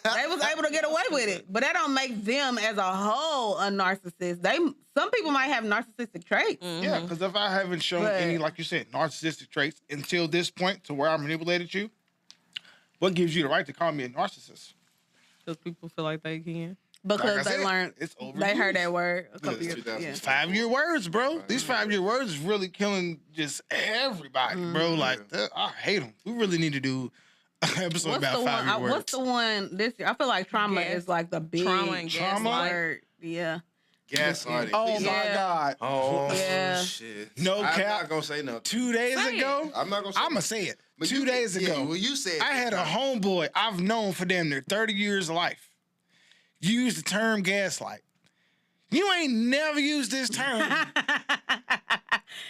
they was able to get away with it. But that don't make them as a whole a narcissist. Some people might have narcissistic traits. Yeah, because if I haven't shown But- any, like you said, narcissistic traits until this point to where I manipulated you, what gives you the right to call me a narcissist? Because people feel like they can. Because Like I they said, learned it's overused. they heard that word a couple it's years 2000. yeah. 5-year words, bro. These 5-year words is really killing just everybody, bro. Like, I hate them. We really need to do an episode What's about the 5-year one? words. What's the one this year? I feel like trauma Gas- is like the big trauma and gaslight. word. Yeah. Gaslighting. Oh Please my Yeah. God. Oh Yeah. shit! No I'm cap. not gonna say nothing. 2 days Say it. ago, I'm not gonna. Say I'm going to say it. But 2 days yeah, ago, well, you said I had a homeboy I've known for damn near 30 years of life use the term gaslight. You ain't never used this term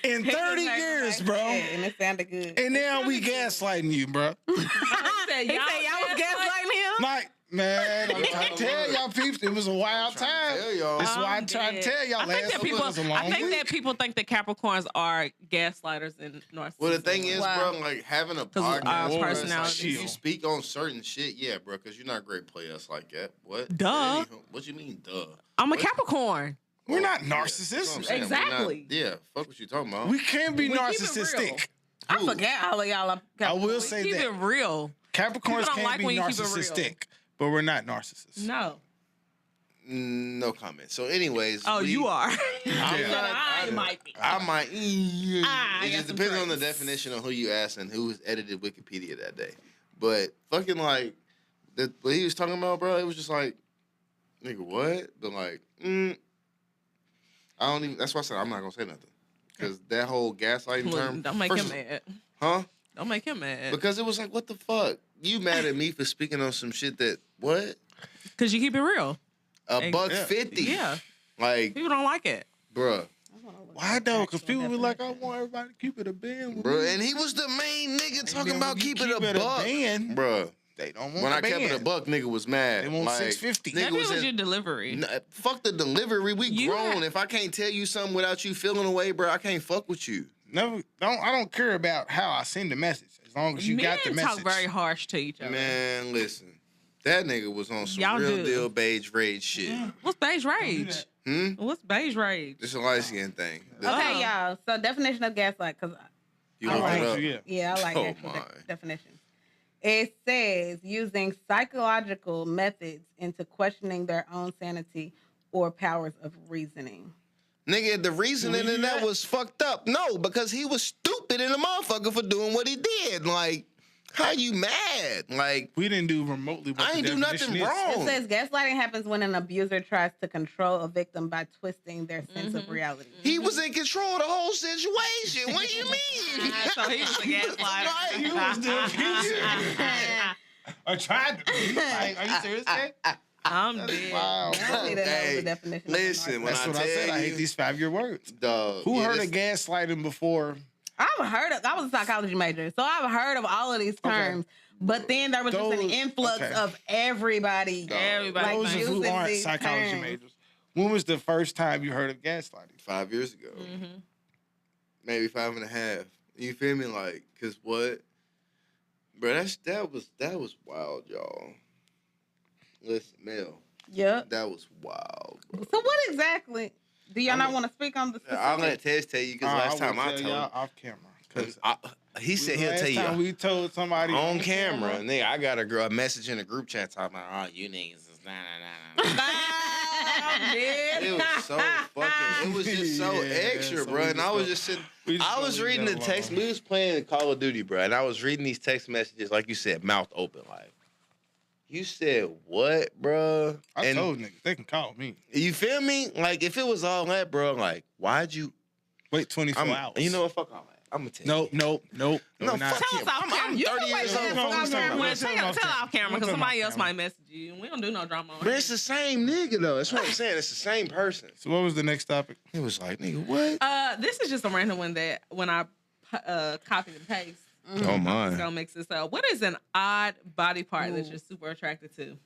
in 30 years, bro. And it sounded good. And now we gaslighting you, bro. He said, He said y'all was gaslighting him? Like, man, I'm trying to tell y'all people, it was a wild trying to time. tell y'all. That's why I I'm tried to dead. tell y'all I think last that week people. was a long I think week. that people think that Capricorns are gaslighters and narcissists. Well, the thing is, Wow. bro, like having a of our podcast, bro, it's like, personalities. if you speak on certain shit, yeah, bro, because you're not a great player like that. What? Duh. Anywho, what you mean, duh? I'm a What? Capricorn. We're not Yeah, that's what I'm narcissists. saying. We're not- Exactly. yeah, fuck what you talking about. We can't be We keep it narcissistic. I forget all of y'all are I will Capricorn. say Keep that it real. Capricorns People don't can't like be when you keep it real. narcissistic, but we're not narcissists. No. No comment. So, anyways, Oh, you are. I might be. I might. I It got just some depends on the traits. definition of who you ask and who edited Wikipedia that day. But fucking like, what he was talking about, bro, it was just like, nigga, what? But like, I don't even. That's why I said I'm not gonna say nothing because that whole gaslighting term. Don't make first him of- mad. Huh? Don't make him mad. Because it was like, what the fuck? You mad at me for speaking on some shit that what? Because you keep it real. A buck 50. Yeah. Like, People don't like it. bruh. Why though? Because people be like, I want everybody to keep it a band. Bruh. And he was the main nigga talking about keeping it a buck. band. Bruh. They don't want When the I kept it a band. buck, nigga was mad. They want like, 650. nigga Maybe it was in- your delivery. Fuck the delivery. We You grown. had- If I can't tell you something without you feeling away, bro, I can't fuck with you. I don't care about how I send the message as long as you Men got the message. talk very harsh to each other. Man, listen. That nigga was on some Y'all real do. deal beige rage shit. What's beige rage? Hmm? What's beige rage? It's a light skin thing. Okay, y'all. So definition of gaslight, because You I looked like it up. Yeah. yeah, I like Oh, actual my. definition. It says using psychological methods into questioning their own sanity or powers of reasoning. Nigga, the reasoning in that was fucked up. No, because he was stupid in the motherfucker for doing what he did. Like, how you mad? Like, We didn't do remotely what I the ain't do definition nothing is. wrong. It says gaslighting happens when an abuser tries to control a victim by twisting their sense of reality. He was in control of the whole situation. What do you mean? So he was a gaslighter. Right, You was the abuser. I tried to be. Like, are you serious, Jay? I'm dead. Wow. I don't see that that was Hey, the definition. of listen, when narcissism. That's what I said. I hate these 5-year words. Dog. Who yeah, heard this- of gaslighting before? I've heard of. I was a psychology major, so I've heard of all of these terms. But then there was just an Those- influx okay. of everybody. Everybody. Those of using who aren't these psychology terms. majors. When was the first time you heard of gaslighting? 5 years ago. Maybe 5.5. You feel me? Like, cause what? Bro, that was wild, y'all. Listen, Mel, Yep. that was wild, bro. So what exactly? Do y'all not want to speak on the I'll let specifics? Tez tell you because last time I tell told y'all off camera. Because he said he'll tell time you we told somebody on camera. Nigga, I got a message in the group chat talking about, oh, you niggas is nah. It was so fucking. It was just so Yeah, extra, so bro. we And I just was go- just sitting. we just I gonna was leave reading the that text. alone. We was playing Call of Duty, bro, and I was reading these text messages, like you said, mouth open, like. You said what, bro? I told niggas they can call me. You feel me? Like if it was all that, bro. Like why'd you? Wait 24 hours. You know what? Fuck all that. I'm gonna tell you. Nope. No, not. fuck Tell him. us off camera. I'm 30 years old. No, Fuck let's him. talk about- Well, let's talk tell about off camera because Let's talk somebody about else camera. might message you. We don't do no drama on But here. it's the same nigga though. That's what I'm saying. It's the same person. So what was the next topic? He was like, nigga, what? This is just a random one that when I copy and paste, Oh it's my. gonna mix this up. What is an odd body part that you're super attracted to?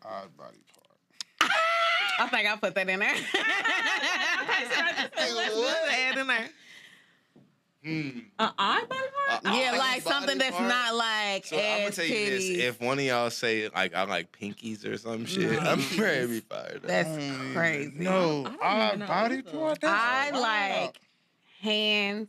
Odd body part. I think I put that in there. Let's just add in there. An odd body part? Yeah, Odd like something body that's part? not like So I'm gonna ass tell you this: titties. if one of y'all say like I like pinkies or some shit, I'm ready to be fired. Up. That's crazy. No, I don't odd even know body either. part. I That's wild. like hands,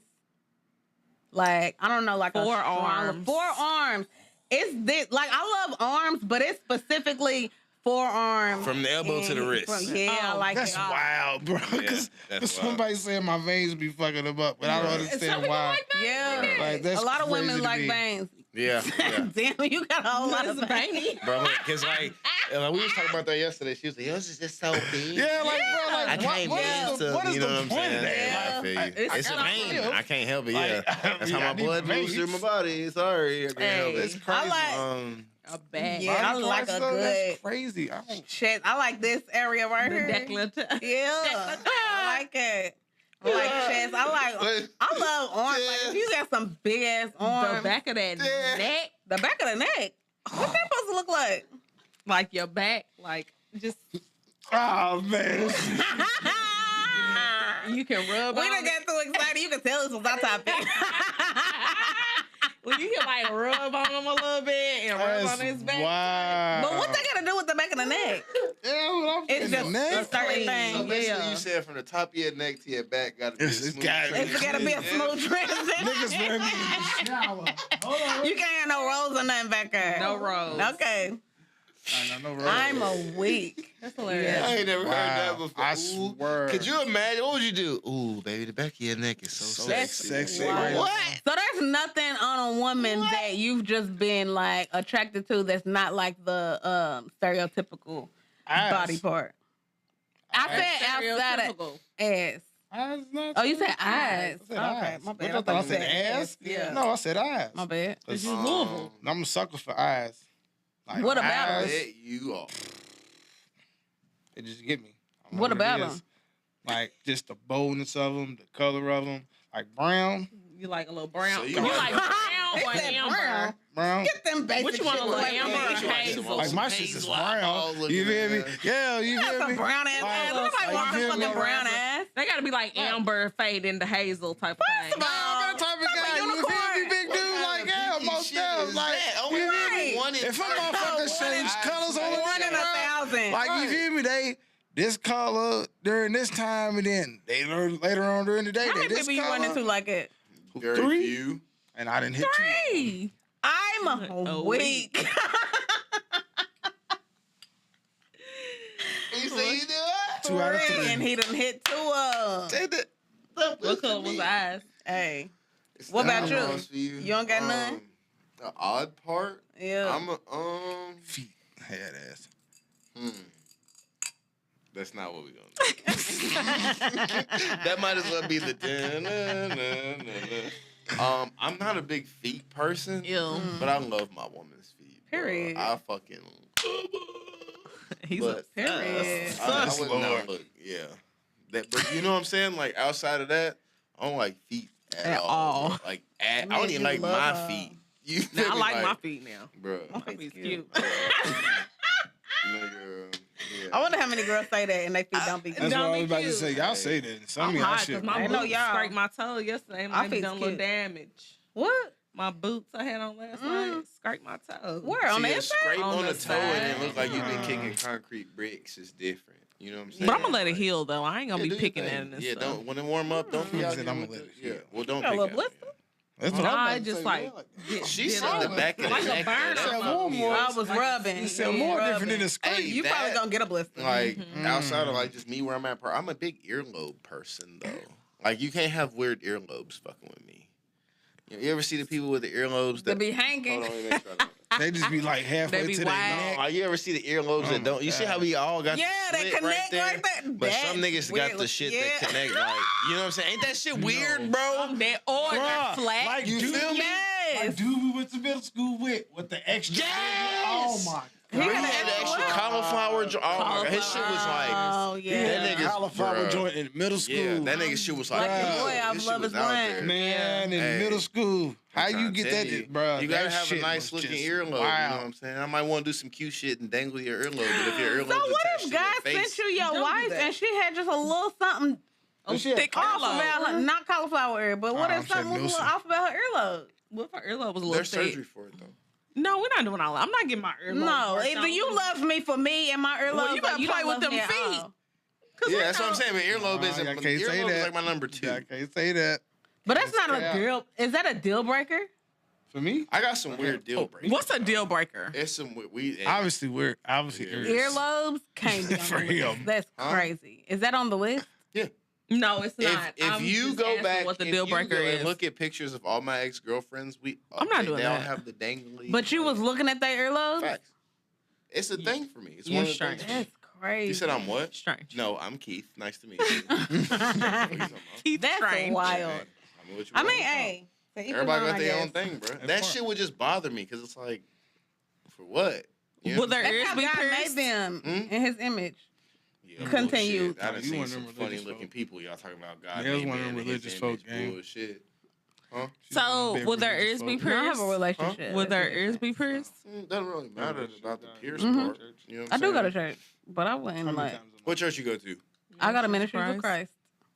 like I don't know, like Forearms. Forearms. It's this, like I love arms, but it's specifically forearms From the elbow to the and- wrist. I like That's it. wild, bro. Because that's somebody saying my veins be fucking them up, but I don't Right. understand why. Yeah, Like, that's a lot of crazy women to like me. veins. Yeah, yeah. Damn, you got a whole lot of veins. Bro, because like we was talking about that yesterday. She was like, "Yours is just so big." Yeah, like bro, I like can't what be is the, into, what is you the know what I'm point saying? of that? Yeah, I feel you. It's a I vein. I can't help it. Like, Yeah, that's yeah, how I my need blood moves veins. through my body. Sorry, I can't help it. It's It's crazy. I like A bag. Yeah, I Body like parts, a though, good That's crazy. I don't. chest. I like this area right here. Decollete. Yeah, I like it. I like chest. I love arms. Like if you got some big ass arms, The back of that neck. the back of the neck. What's that supposed to look like? Like your back. Like just Oh man. you can rub We on done it. got too excited. You can tell this was our topic. When you can like rub on him a little bit and rub That's on his back. wow. But what they got to do with the back of the neck? Yeah, well, It's in just the a neck. certain crazy. So thing. basically, Yeah. you said from the top of your neck to your back, got to be a It's smooth gotta be. transition. It's got to be a smooth transition. Niggas wear Shower. Hold on. You can't have no rolls or nothing back there. No rolls. Okay. No, I'm a weak. That's hilarious. I ain't never heard that Wow. before. I Ooh. swear. Could you imagine? What would you do? Ooh, baby, the back of your neck is so That's sexy. sexy? Right now. What? So there's nothing on a woman that you've just been like attracted to that's not like the stereotypical Ass. body part. I said outside of Stereotypical. ass. Eyes not Oh, you said I eyes. said Okay, eyes. my What bad. you thought I said ass? Yeah. No, I said eyes. My bad. Cause You Louisville. I'm a sucker for eyes. Like, What about eyes, her? Bet you are. It just get me. I don't know What about it them? is. Like just the boldness of them, the color of them. Like brown, You like a little brown. So you you like brown They or said amber? brown. brown. Get them basic What you want, a shit little away from amber me. or What you want, hazel? some Like my hazel shit's just eyeballs brown. looking You feel me? at. Yeah, you Got feel some me? brown ass Like, ass. Nobody like, wants you some feel me? fucking brown ass. They gotta be like amber fade into hazel type of thing. Nah, I'm that type of guy. You feel me, unicorn. big dude? Like, yeah, Pinky most shit of is like, that? you feel Right. me? One in If a three. motherfucker change colors on the One in nigga, 1,000. like you feel me? They this color during this time, and then they learn later on during the day How that many this people you run color. into like it? Very Three? few. And I didn't hit two. Hey. I'm A weak. You say you do it? 2 out of 3. And he done hit 2 of them. Say that. What color was the eyes? Hey. It's What about not you? lost for you? You don't got none? The odd part. Yeah. I'm a Feet, head ass. That's not what we're gonna do. That might as well be the. I'm not a big feet person, Ew. but I love my woman's feet. bro. Period. I fucking. He's But, a Period. I Sus would Lord. not look. Yeah. That, but you know what I'm saying? Like outside of that, I don't like feet at all. all. Like I Man, don't even you like love my her. feet. You Now, feel I me? like my feet now. bro. My feet's cute. Nigga, yeah. I wonder how many girls say that and they feet don't be That's cute. what I was be about to cute. say. Y'all say that. Some I'm of y'all hot shit. because my I know boots y'all. scraped my toe yesterday. My Maybe feet's done a little cute. damage. What? My boots I had on last night scraped my toe. Where? On See, the a inside? scrape On on the the toe and it side. look like you've been kicking concrete bricks is different. You know what I'm saying? But I'm gonna let it heal though. I ain't gonna Yeah, be do your picking thing. at it and Yeah, stuff. don't when it warm up, don't be He out said there I'ma with let the, it yeah. heal. Well, don't Got a pick little at blister? me. That's what Nah, I'm it about to just say, like man. did- She did said the a- back of the like a neck. though. burn That's or what something. I'm- I was rubbing. It sound more different than Rubbing. a scrape. Hey, You that- probably gonna get a blister. Like outside of like just me where I'm at, I'm a big earlobe person though. Like you can't have weird earlobes fucking with me. You ever see the people with the earlobes They that be hanging. Hold on, let me make sure I know. They just be like halfway They be to their wild. neck. Like, you ever see the earlobes that don't? You see how we all got Yeah, the they slit connect right there? like that. But some That's niggas weird. got the shit Yeah. that connect like, you know what I'm saying? Ain't that shit weird, bro? That or they're Bruh, flat. like You dude, feel me? Yes. Like dude we went to middle school with the extra. Yes! Oh my He When he had had the an extra extra cauliflower, oh my god, his shit was like, Oh, yeah. that nigga's cauliflower bruh. joint in middle school. Yeah, that nigga shit was like, Like your boy yeah, off his Love shit was is out Blind. there. Man, in Hey, middle school, how I'm you trying to get tell that, bro? You gotta have a nice looking earlobe. You know what I'm saying? I might want to do some cute shit and dangle your earlobe, but if your earlobe's So what attached if to your God face, sent you your Don't do wife that. and she had just a little something thick off earlobe. about her, not cauliflower ear, but what I'm if something was a little saying off about her earlobe? What if her earlobe was a little there's thick? surgery for it though. No, we're not doing all that. I'm not getting my earlobe. No, worked either on. you love me for me and my earlobe. Well, you or better play don't with love them me at feet. all. Yeah, that's what I'm saying. But earlobe isn't. I can't say Earlobe is that. like my number 2. I can't say that. But that's not Yeah. a deal. Is that a deal breaker? For me, I got some weird deal breakers. What's a deal breaker? It's some we. obviously we're ears. Earlobes can't be on For the list. real. That's Huh? crazy. Is that on the list? Yeah. No, it's not. If I'm you just go asking back, what the if deal you breaker go is. and look at pictures of all my ex-girlfriends, I'm not doing they all that. have the dangly. But you was looking at their earlobes? Facts. It's a thing for me. It's You're one of the strange. things. That's crazy. You said I'm what? Strange. No, I'm Keith. Nice to meet you. Keith That's strange. wild. I mean, what you I want? mean, hey. to each Everybody his got their I own guess. thing, bro. That part. shit would just bother me because it's like, for what? You know? Will their That's ears how be God made pierced? them in his image. Yeah, Continue. bullshit. I done You seen one of some them funny religious looking folk. people. Y'all talking about God. Yeah, it was made one of them man in his religious folk, image, gang. bullshit. Huh? So, will their ears be I don't have pierced? a relationship. Will That's their what it ears is. be pierced? Doesn't really matter about the pierce Mhm. part. You know what I I'm do go to saying? church, but I wouldn't like. What church you go to? I go to Jesus Ministries of Christ. Christ.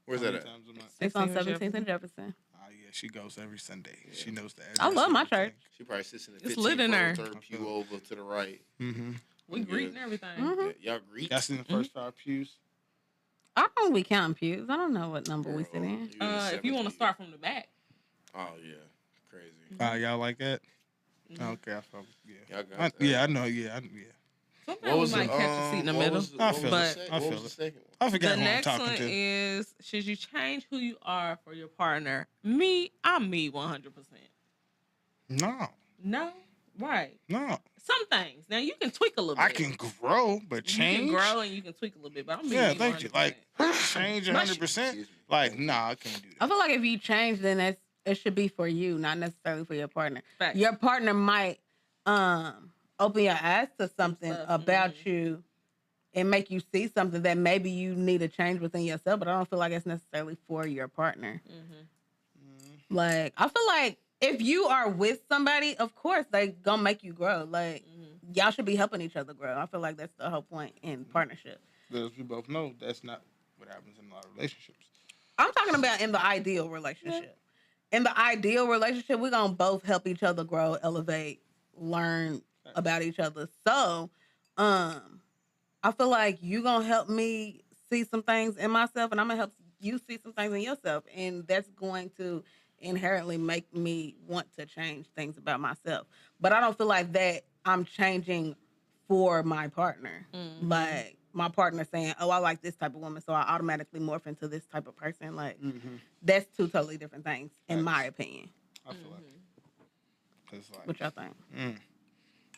Where's that at? It's on 16th 17th and Jefferson. Oh yeah, she goes every Sunday. She knows the address. I love and my everything. church. She probably sits in the It's 15th lit in row, there. third pew over to the right. Mm-hmm. We Yeah. greet and everything. Y'all greet? That's in the first 5 pews. I don't be counting pews. I don't know what number we sit in. You in the If you want to 7th start from the back, pew. Oh yeah, crazy. Y'all like that? Okay, I felt yeah. Y'all got that. Yeah, I know. Yeah, sometimes we might catch a seat in the middle. I feel But I feel What was the it. second one? I forgot the who I'm next talking one to. is: should you change who you are for your partner? Me, I'm me 100%. No, No, right? no. Some things. Now you can tweak a little bit. I can grow, but You change. can grow and you can tweak a little bit, but I'm me. Yeah, me thank you. 100%. Like change 100%. Excuse me. Like, nah, I can't do I that. feel like if you change, then it should be for you, not necessarily for your partner. Facts. Your partner might open your eyes to something Stuff, about you and make you see something that maybe you need to change within yourself, but I don't feel like it's necessarily for your partner. Like, I feel like if you are with somebody, of course they gonna make you grow. Like, y'all should be helping each other grow. I feel like that's the whole point in partnership. As we both know, that's not what happens in a lot of relationships. I'm talking about in the ideal relationship. In the ideal relationship, we're gonna both help each other grow, elevate, learn about each other. So, I feel like you gonna help me see some things in myself, and I'm gonna help you see some things in yourself, and that's going to inherently make me want to change things about myself. But I don't feel like that I'm changing for my partner. Like my partner saying, "Oh, I like this type of woman," so I automatically morph into this type of person. Like that's two totally different things, in my opinion. I feel like. Cause like, What y'all think?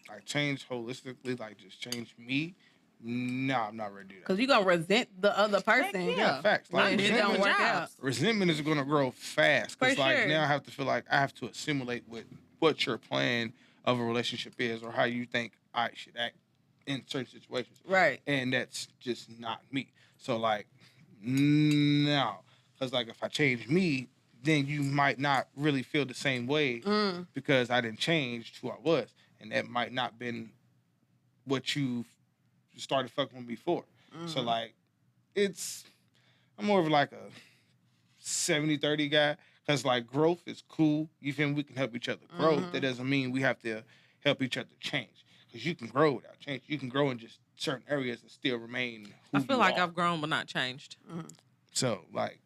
like change holistically, like just change me. No, I'm not ready to do that. Because you're gonna resent the other person. Yeah, facts. Like When it don't work out. resentment is going to grow fast. Because For like sure. now I have to feel like I have to assimilate with what your plan of a relationship is or how you think I should act in certain situations. Right. And that's just not me. So like, no. Because like if I change me, then you might not really feel the same way because I didn't change who I was. And that might not been what you started fucking with before. So like, I'm more of like a 70-30 guy. Because like growth is cool. You feel me? We can help each other grow. That doesn't mean we have to help each other change. Because you can grow without change. You can grow in just certain areas and still remain who I feel you like are. I've grown but not changed. So like,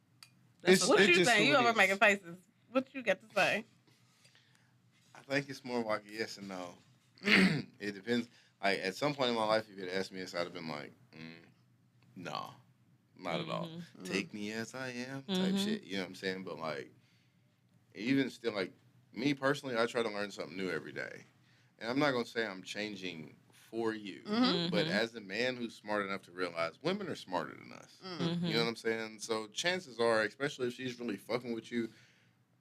That's What it's you just think? who You it over is. making faces. What you got to say? I think it's more like a yes and no. It depends. Like at some point in my life, if you'd asked me this, I'd have been like, no, not at all. Take me as I am, type shit. You know what I'm saying? But like, even still, like Me personally, I try to learn something new every day. And I'm not going to say I'm changing for you, but as a man who's smart enough to realize women are smarter than us. You know what I'm saying? So chances are, especially if she's really fucking with you,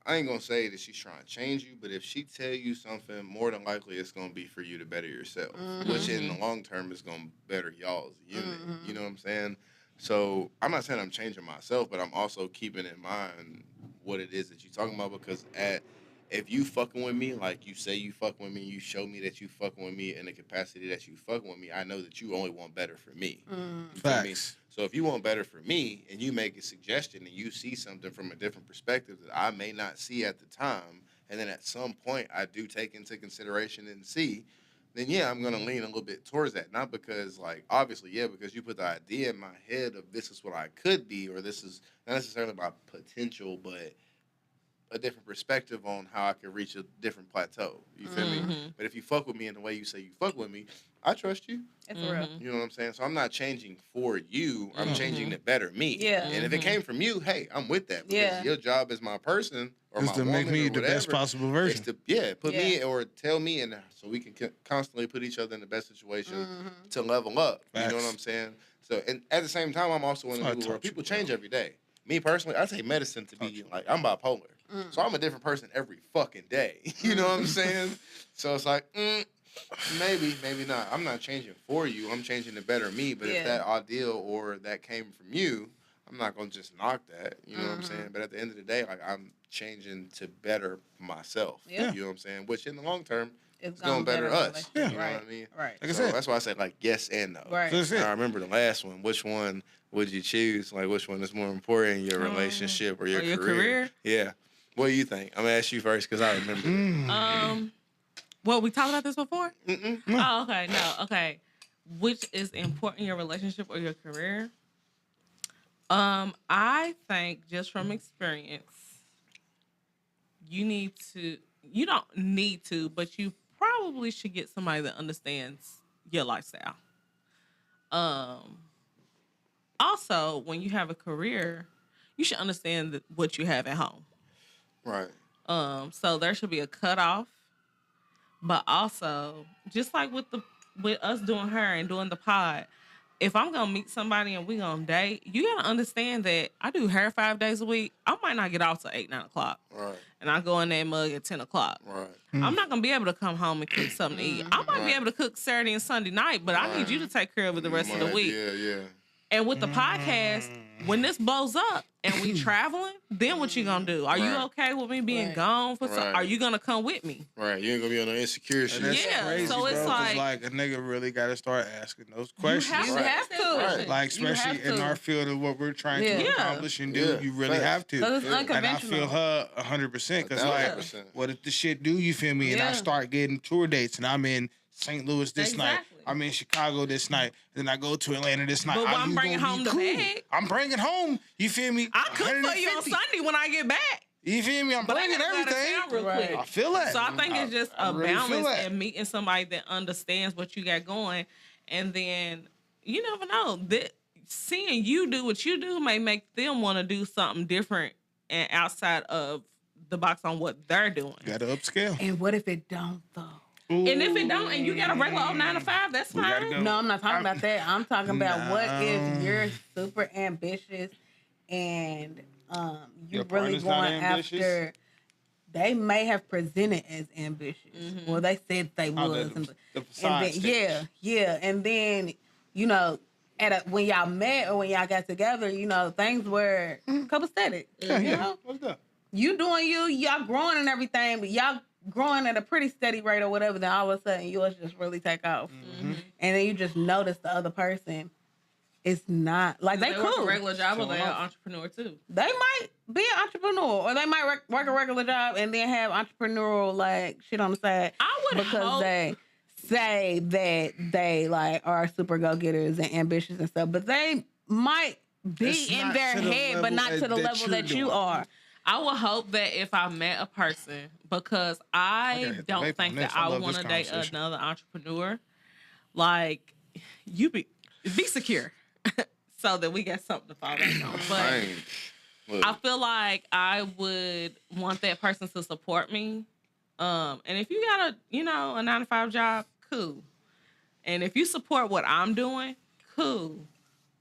I ain't going to say that she's trying to change you, but if she tell you something, more than likely it's going to be for you to better yourself, which in the long term is going to better y'all's unit. You know what I'm saying? So I'm not saying I'm changing myself, but I'm also keeping in mind what it is that you're talking about, because if you fucking with me, like you say you fucking with me, you show me that you fucking with me in the capacity that you fucking with me, I know that you only want better for me. You feel me? So if you want better for me and you make a suggestion and you see something from a different perspective that I may not see at the time, and then at some point I do take into consideration and see, then yeah, I'm gonna lean a little bit towards that. Not because, like, obviously, yeah, because you put the idea in my head of this is what I could be, or this is not necessarily my potential, but a different perspective on how I can reach a different plateau. You feel me? But if you fuck with me in the way you say you fuck with me, I trust you. It's real. You know what I'm saying? So I'm not changing for you. I'm changing to better me. Yeah. And if it came from you, hey, I'm with that. Because your job as my person or my to woman make me or the whatever, best possible version. is to, put me or tell me in there so we can constantly put each other in the best situation to level up. Facts. You know what I'm saying? So, and at the same time, I'm also one of the people where people change every day. Me personally, I take medicine to be like, I'm bipolar. So I'm a different person every fucking day. You know what I'm saying? So it's like, maybe, maybe not. I'm not changing for you. I'm changing to better me. But if that ideal or that came from you, I'm not going to just knock that. You know what I'm saying? But at the end of the day, like, I'm changing to better myself. Yeah. You know what I'm saying? Which in the long term, It's going to better us. Yeah. You know what I mean? Right. Like I So said. that's why I say, like, yes and no. Right. That's it. I remember the last one. Which one would you choose? Like, which one is more important, your relationship or your career? Yeah. What do you think? I'm going to ask you first because I remember. Well, we talked about this before? Oh, okay. No, okay. Which is important, your relationship or your career? I think just from experience, you don't need to, but you probably should get somebody that understands your lifestyle. Also, when you have a career, you should understand what you have at home. Right. So there should be a cutoff, but also just like with us doing her and doing the pod, if I'm gonna meet somebody and we gonna date, you gotta understand that I do hair 5 days a week. I might not get off till 8, 9 o'clock. Right. And I go in that mug at 10 o'clock. Right. I'm not gonna be able to come home and cook something to eat. I might be able to cook Saturday and Sunday night, but I need you to take care of it the rest of the week. Yeah. And with the podcast, when this blows up and we traveling, then what you gonna do? Are you okay with me being gone for some? Are you gonna come with me? Right. You ain't going to be on no insecure shit. That's Yeah, crazy, so it's bro, 'cause, like a nigga really got to start asking those questions. You have to. Right. Like, especially in our field of what we're trying to Yeah. accomplish and do, Yeah. you really have to. 'Cause it's And I unconventional. feel her 100% because, like, 1,000%. what if the shit do, you feel me? And I Yeah. start getting tour dates and I'm in St. Louis this night. Exactly. I'm in Chicago this night. Then I go to Atlanta this night. But Are I'm you bringing gonna home be the cool? bag. I'm bringing home, you feel me? I cook for you on 150. Sunday when I get back. You feel me? I'm But I bringing gotta go out of everything. town real Right. quick. I feel that. So I think it's just I a really feel balance that. and meeting somebody that understands what you got going. And then you never know. That seeing you do what you do may make them want to do something different and outside of the box on what they're doing. Got to upscale. And what if it don't though? And if it don't, and you got a regular old 9 to 5, that's We gotta fine. go. No, I'm not talking about that. I'm talking about what No. if you're super ambitious and you Your really partner's not going ambitious? after. They may have presented as ambitious. Well, they said they Oh, was. the And facade then, stage. yeah. And then, when y'all met or when y'all got together, things were copacetic. Yeah, You yeah. know? What's up? You doing you, y'all growing and everything, but y'all growing at a pretty steady rate or whatever, then all of a sudden yours just really take off. And then you just notice the other person is not, like, they work cool. a regular job or Showing they're an off. entrepreneur too. They might be an entrepreneur, or they might work a regular job and then have entrepreneurial, like, shit on the side. I would Because hope. they say that they, like, are super go-getters and ambitious and stuff, but they might be It's in not their to the head, but level not to the that level you're that you doing. are. I would hope that if I met a person, because I hit the don't vape think on that this. I I love want this to date conversation. another entrepreneur, like you be secure, so that we got something to fall back on. But I feel like I would want that person to support me And if you got a 9-to-5 job, cool. And if you support what I'm doing, cool.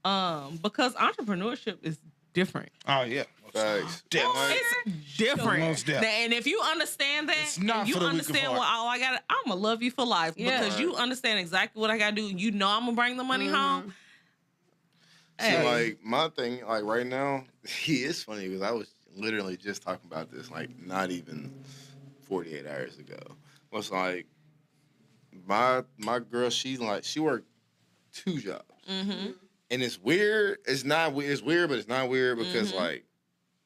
Because entrepreneurship is different. Oh yeah. Facts. It's different. Most definitely. And if you understand that, It's not and you for the weak of understand heart. what all I got, I'm gonna love you for life because you understand exactly what I gotta do. You know I'm gonna bring the money home. See, like my thing, like right now, it's funny because I was literally just talking about this, like not even 48 hours ago. Was like my girl, she worked 2 jobs, and it's weird. It's not. It's weird, but it's not weird because like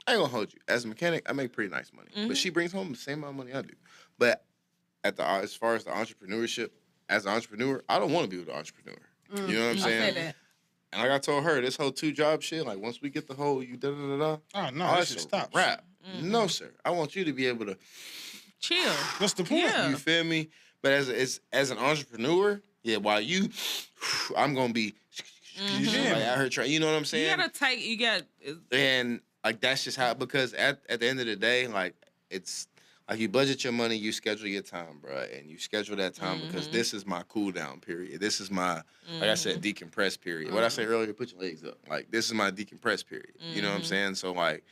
I ain't gonna hold you. As a mechanic, I make pretty nice money, but she brings home the same amount of money I do. But as far as the entrepreneurship, as an entrepreneur, I don't want to be with an entrepreneur. You know what I'm saying? I say that. And like I told her, this whole 2-job shit, like once we get the whole you da-da-da-da. Oh, no, that that shit shit stops. Rap. No, sir. I want you to be able to, Chill. What's the point? Yeah. you feel me? But as an entrepreneur, yeah, while I'm going to be, like, out here trying, you know what I'm saying? You got And like that's just how, because at the end of the day, like it's like you budget your money, you schedule your time, bro, and you schedule that time because this is my cool down period. This is my, like I said, decompress period. What I said earlier, put your legs up. Like this is my decompress period. You know what I'm saying? So like,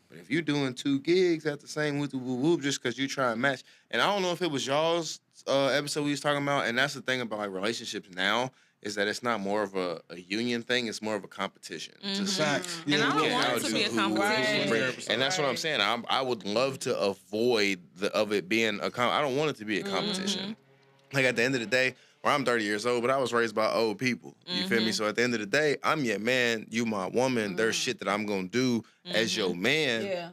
but if you're doing 2 gigs at the same whoop whoop whoop just because you try and match, and I don't know if it was y'all's episode we was talking about, and that's the thing about like relationships now. Is that it's not more of a union thing, it's more of a competition. Facts. And I don't Yeah, want I'll it to do be a who- competition. Right. And that's what I'm saying. I would love to avoid it being I don't want it to be a competition. Like at the end of the day, where I'm 30 years old, but I was raised by old people. You feel me? So at the end of the day, I'm your man, you my woman. There's shit that I'm gonna do as your man. Yeah.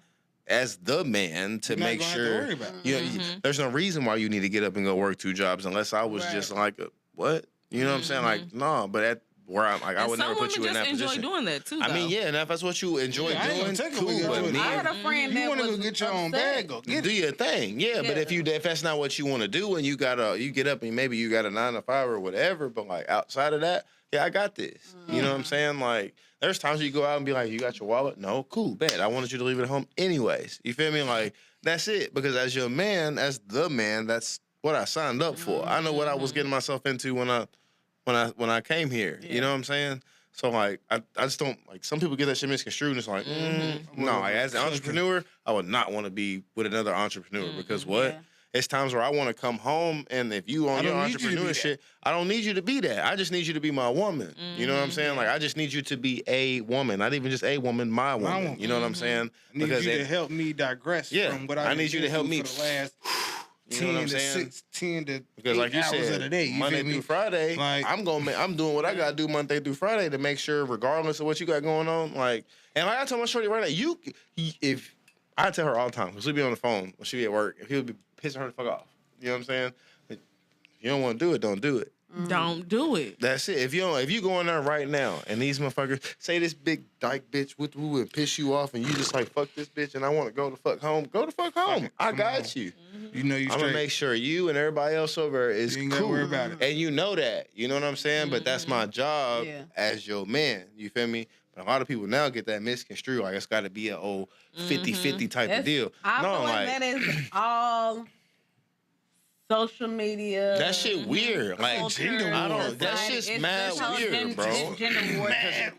As the man to You're not make gonna have to sure worry about it. you know, there's no reason why you need to get up and go work 2 jobs unless I was just like what? You know what I'm saying? Like, no, but at where I'm like, I would never put you in that enjoy position. doing that too. I mean, though. yeah, and if that's what you enjoy Yeah, I ain't doing, gonna take cool. away But your me, I had a friend You that want to was go get your own upset. bag, go get do it. your thing, yeah. But if that's not what you want to do, and you get up and maybe you got a 9-to-5 or whatever, but like outside of that, yeah, I got this. You know what I'm saying? Like, there's times you go out and be like, you got your wallet? No, cool, bet. I wanted you to leave it at home anyways. You feel me? Like, that's it. Because as your man, as the man, that's what I signed up for. I know what I was getting myself into when I came here. You know what I'm saying? So like I just don't like, some people get that shit misconstrued and it's like no, like, as an entrepreneur I would not want to be with another entrepreneur because what? Yeah. It's times where I want to come home and if you on your don't need you to be entrepreneur that. shit, I don't need you to be that. I just need you to be my woman. You know what I'm saying? Like I just need you to be a woman, not even just a woman, my woman. woman. You know what I'm saying? I need you to help me digress from what I need you to help me. for the last You know what 10 I'm to saying? 10 to Because 8 like you hours said, of the day. You Monday feel me? through Friday, Like- I'm doing what I gotta do Monday through Friday to make sure, regardless of what you got going on, like, and like I told my shorty right now, if I tell her all the time, because we be on the phone when she be at work, if he would be pissing her the fuck off, you know what I'm saying? If you don't want to do it, don't do it. Don't do it. That's it. If you go in there right now and these motherfuckers say this big dyke bitch with woo and piss you off and you just like fuck this bitch and I want to go the fuck home, go the fuck home. I got you. You know you I'm gonna straight. make sure you and everybody else over there is You ain't gotta cool. worry about it. And you know that. You know what I'm saying? But that's my job Yeah. as your man. You feel me? But a lot of people now get that misconstrued. Like it's gotta be an old 50-50 type of deal. I No, feel like that is all social media. that shit weird. Like Culture. I don't. That Like, shit's it's mad this whole weird, bro. It's gender war.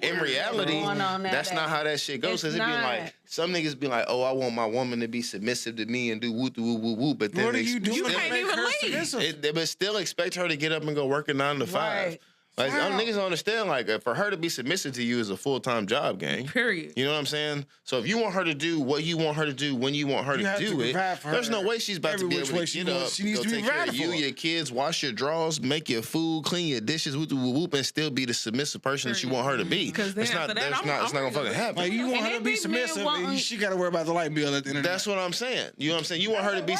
In reality, going on that's not how that shit goes. It's Cause it be not. like some niggas be like, "Oh, I want my woman to be submissive to me and do woo woo woo woo," but then What are they you doing? You to can't make even her leave. submissive? but still expect her to get up and go work a 9 to 5. Right. Like niggas don't understand. Like for her to be submissive to you is a full-time job, gang. Period. You know what I'm saying? So if you want her to do what you want her to do when you want her You to have to do it, provide for there's her no way she's about to every be which able way to she get wants. up, She needs go to be take care of provided you, for. your kids, wash your drawers, make your food, clean your dishes, whoop whoop whoop, and still be the submissive person that you want her to be. Because then It's not. after that, It's not gonna fucking happen. Like you want And her to it be be men submissive, wanting- and she got to worry about the light bill at the end of the day. That's what I'm saying. You know what I'm saying? You want her to be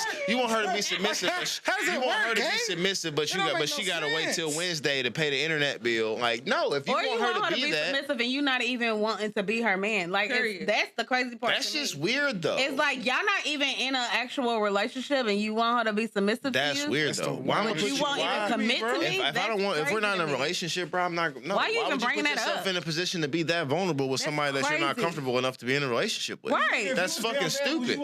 submissive. How does it You want her work, to be gang? submissive, but It don't make she no gotta wait till sense. Wednesday to pay the internet internet bill. Like, no, if you Or want her to be that, submissive and you not even wanting to be her man. Like, that's the crazy part. that's just weird, though. It's like y'all not even in an actual relationship and you want her to be submissive That's to you. weird, though. Why would you won't even commit to me? If I don't want, if we're not in a relationship, bro, I'm not. No, Why you even would you bringing put that yourself up? in a position to be that vulnerable with somebody that you're not crazy. comfortable enough to be in a relationship with? Right. That's fucking stupid.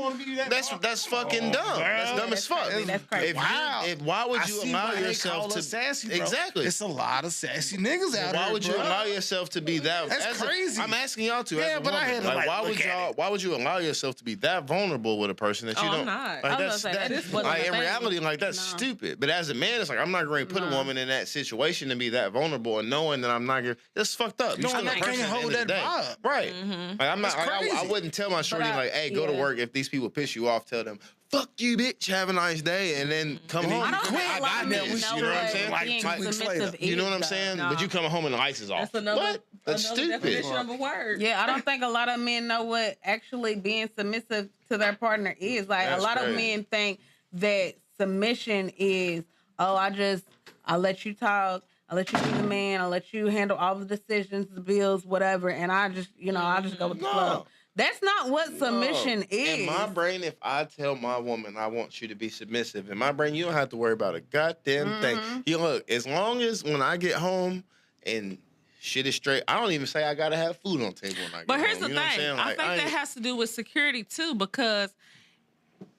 That's fucking dumb. That's dumb as fuck. That's crazy. Why would you allow yourself to sassy, bro. exactly? It's a lot of sassy niggas out there. Why would you allow yourself to be that? That's crazy. I'm asking y'all to. Yeah, as a but I woman. had to, like, like, why look would at y'all? it. Why would you allow yourself to be that vulnerable with a person that you Oh, don't? I'm not. Like, I was gonna say, that just wasn't like the in thing. reality, like that's stupid. But as a man, it's like I'm not going to put a woman in that situation and be that vulnerable and knowing that I'm not going. That's fucked up. You're still a I can't person at the hold end of the that day. vibe. Right. Like I'm not. That's Like, I crazy. wouldn't tell my shorty like, "Hey, go to yeah. work." If these people piss you off, tell them, "Fuck you, bitch. Have a nice day," and then come home. I don't think a lot of men this. know You know what I'm what saying? Like being 2 weeks submissive later. is. You know what I'm though. saying? But you come home and the lights is off. That's another, What? That's another stupid. definition of a word. Yeah, I don't think a lot of men know what actually being submissive to their partner is. Like That's a lot crazy. of men think that submission is, oh, I let you talk, I let you be the man, I let you handle all the decisions, the bills, whatever, and I just go with the flow. That's not what submission is. In my brain, if I tell my woman I want you to be submissive, in my brain, you don't have to worry about a goddamn thing. You look, as long as when I get home and shit is straight, I don't even say I gotta have food on the table when I get But home. here's the You know what I'm thing. saying? I Like, think that ain't- has to do with security too, because,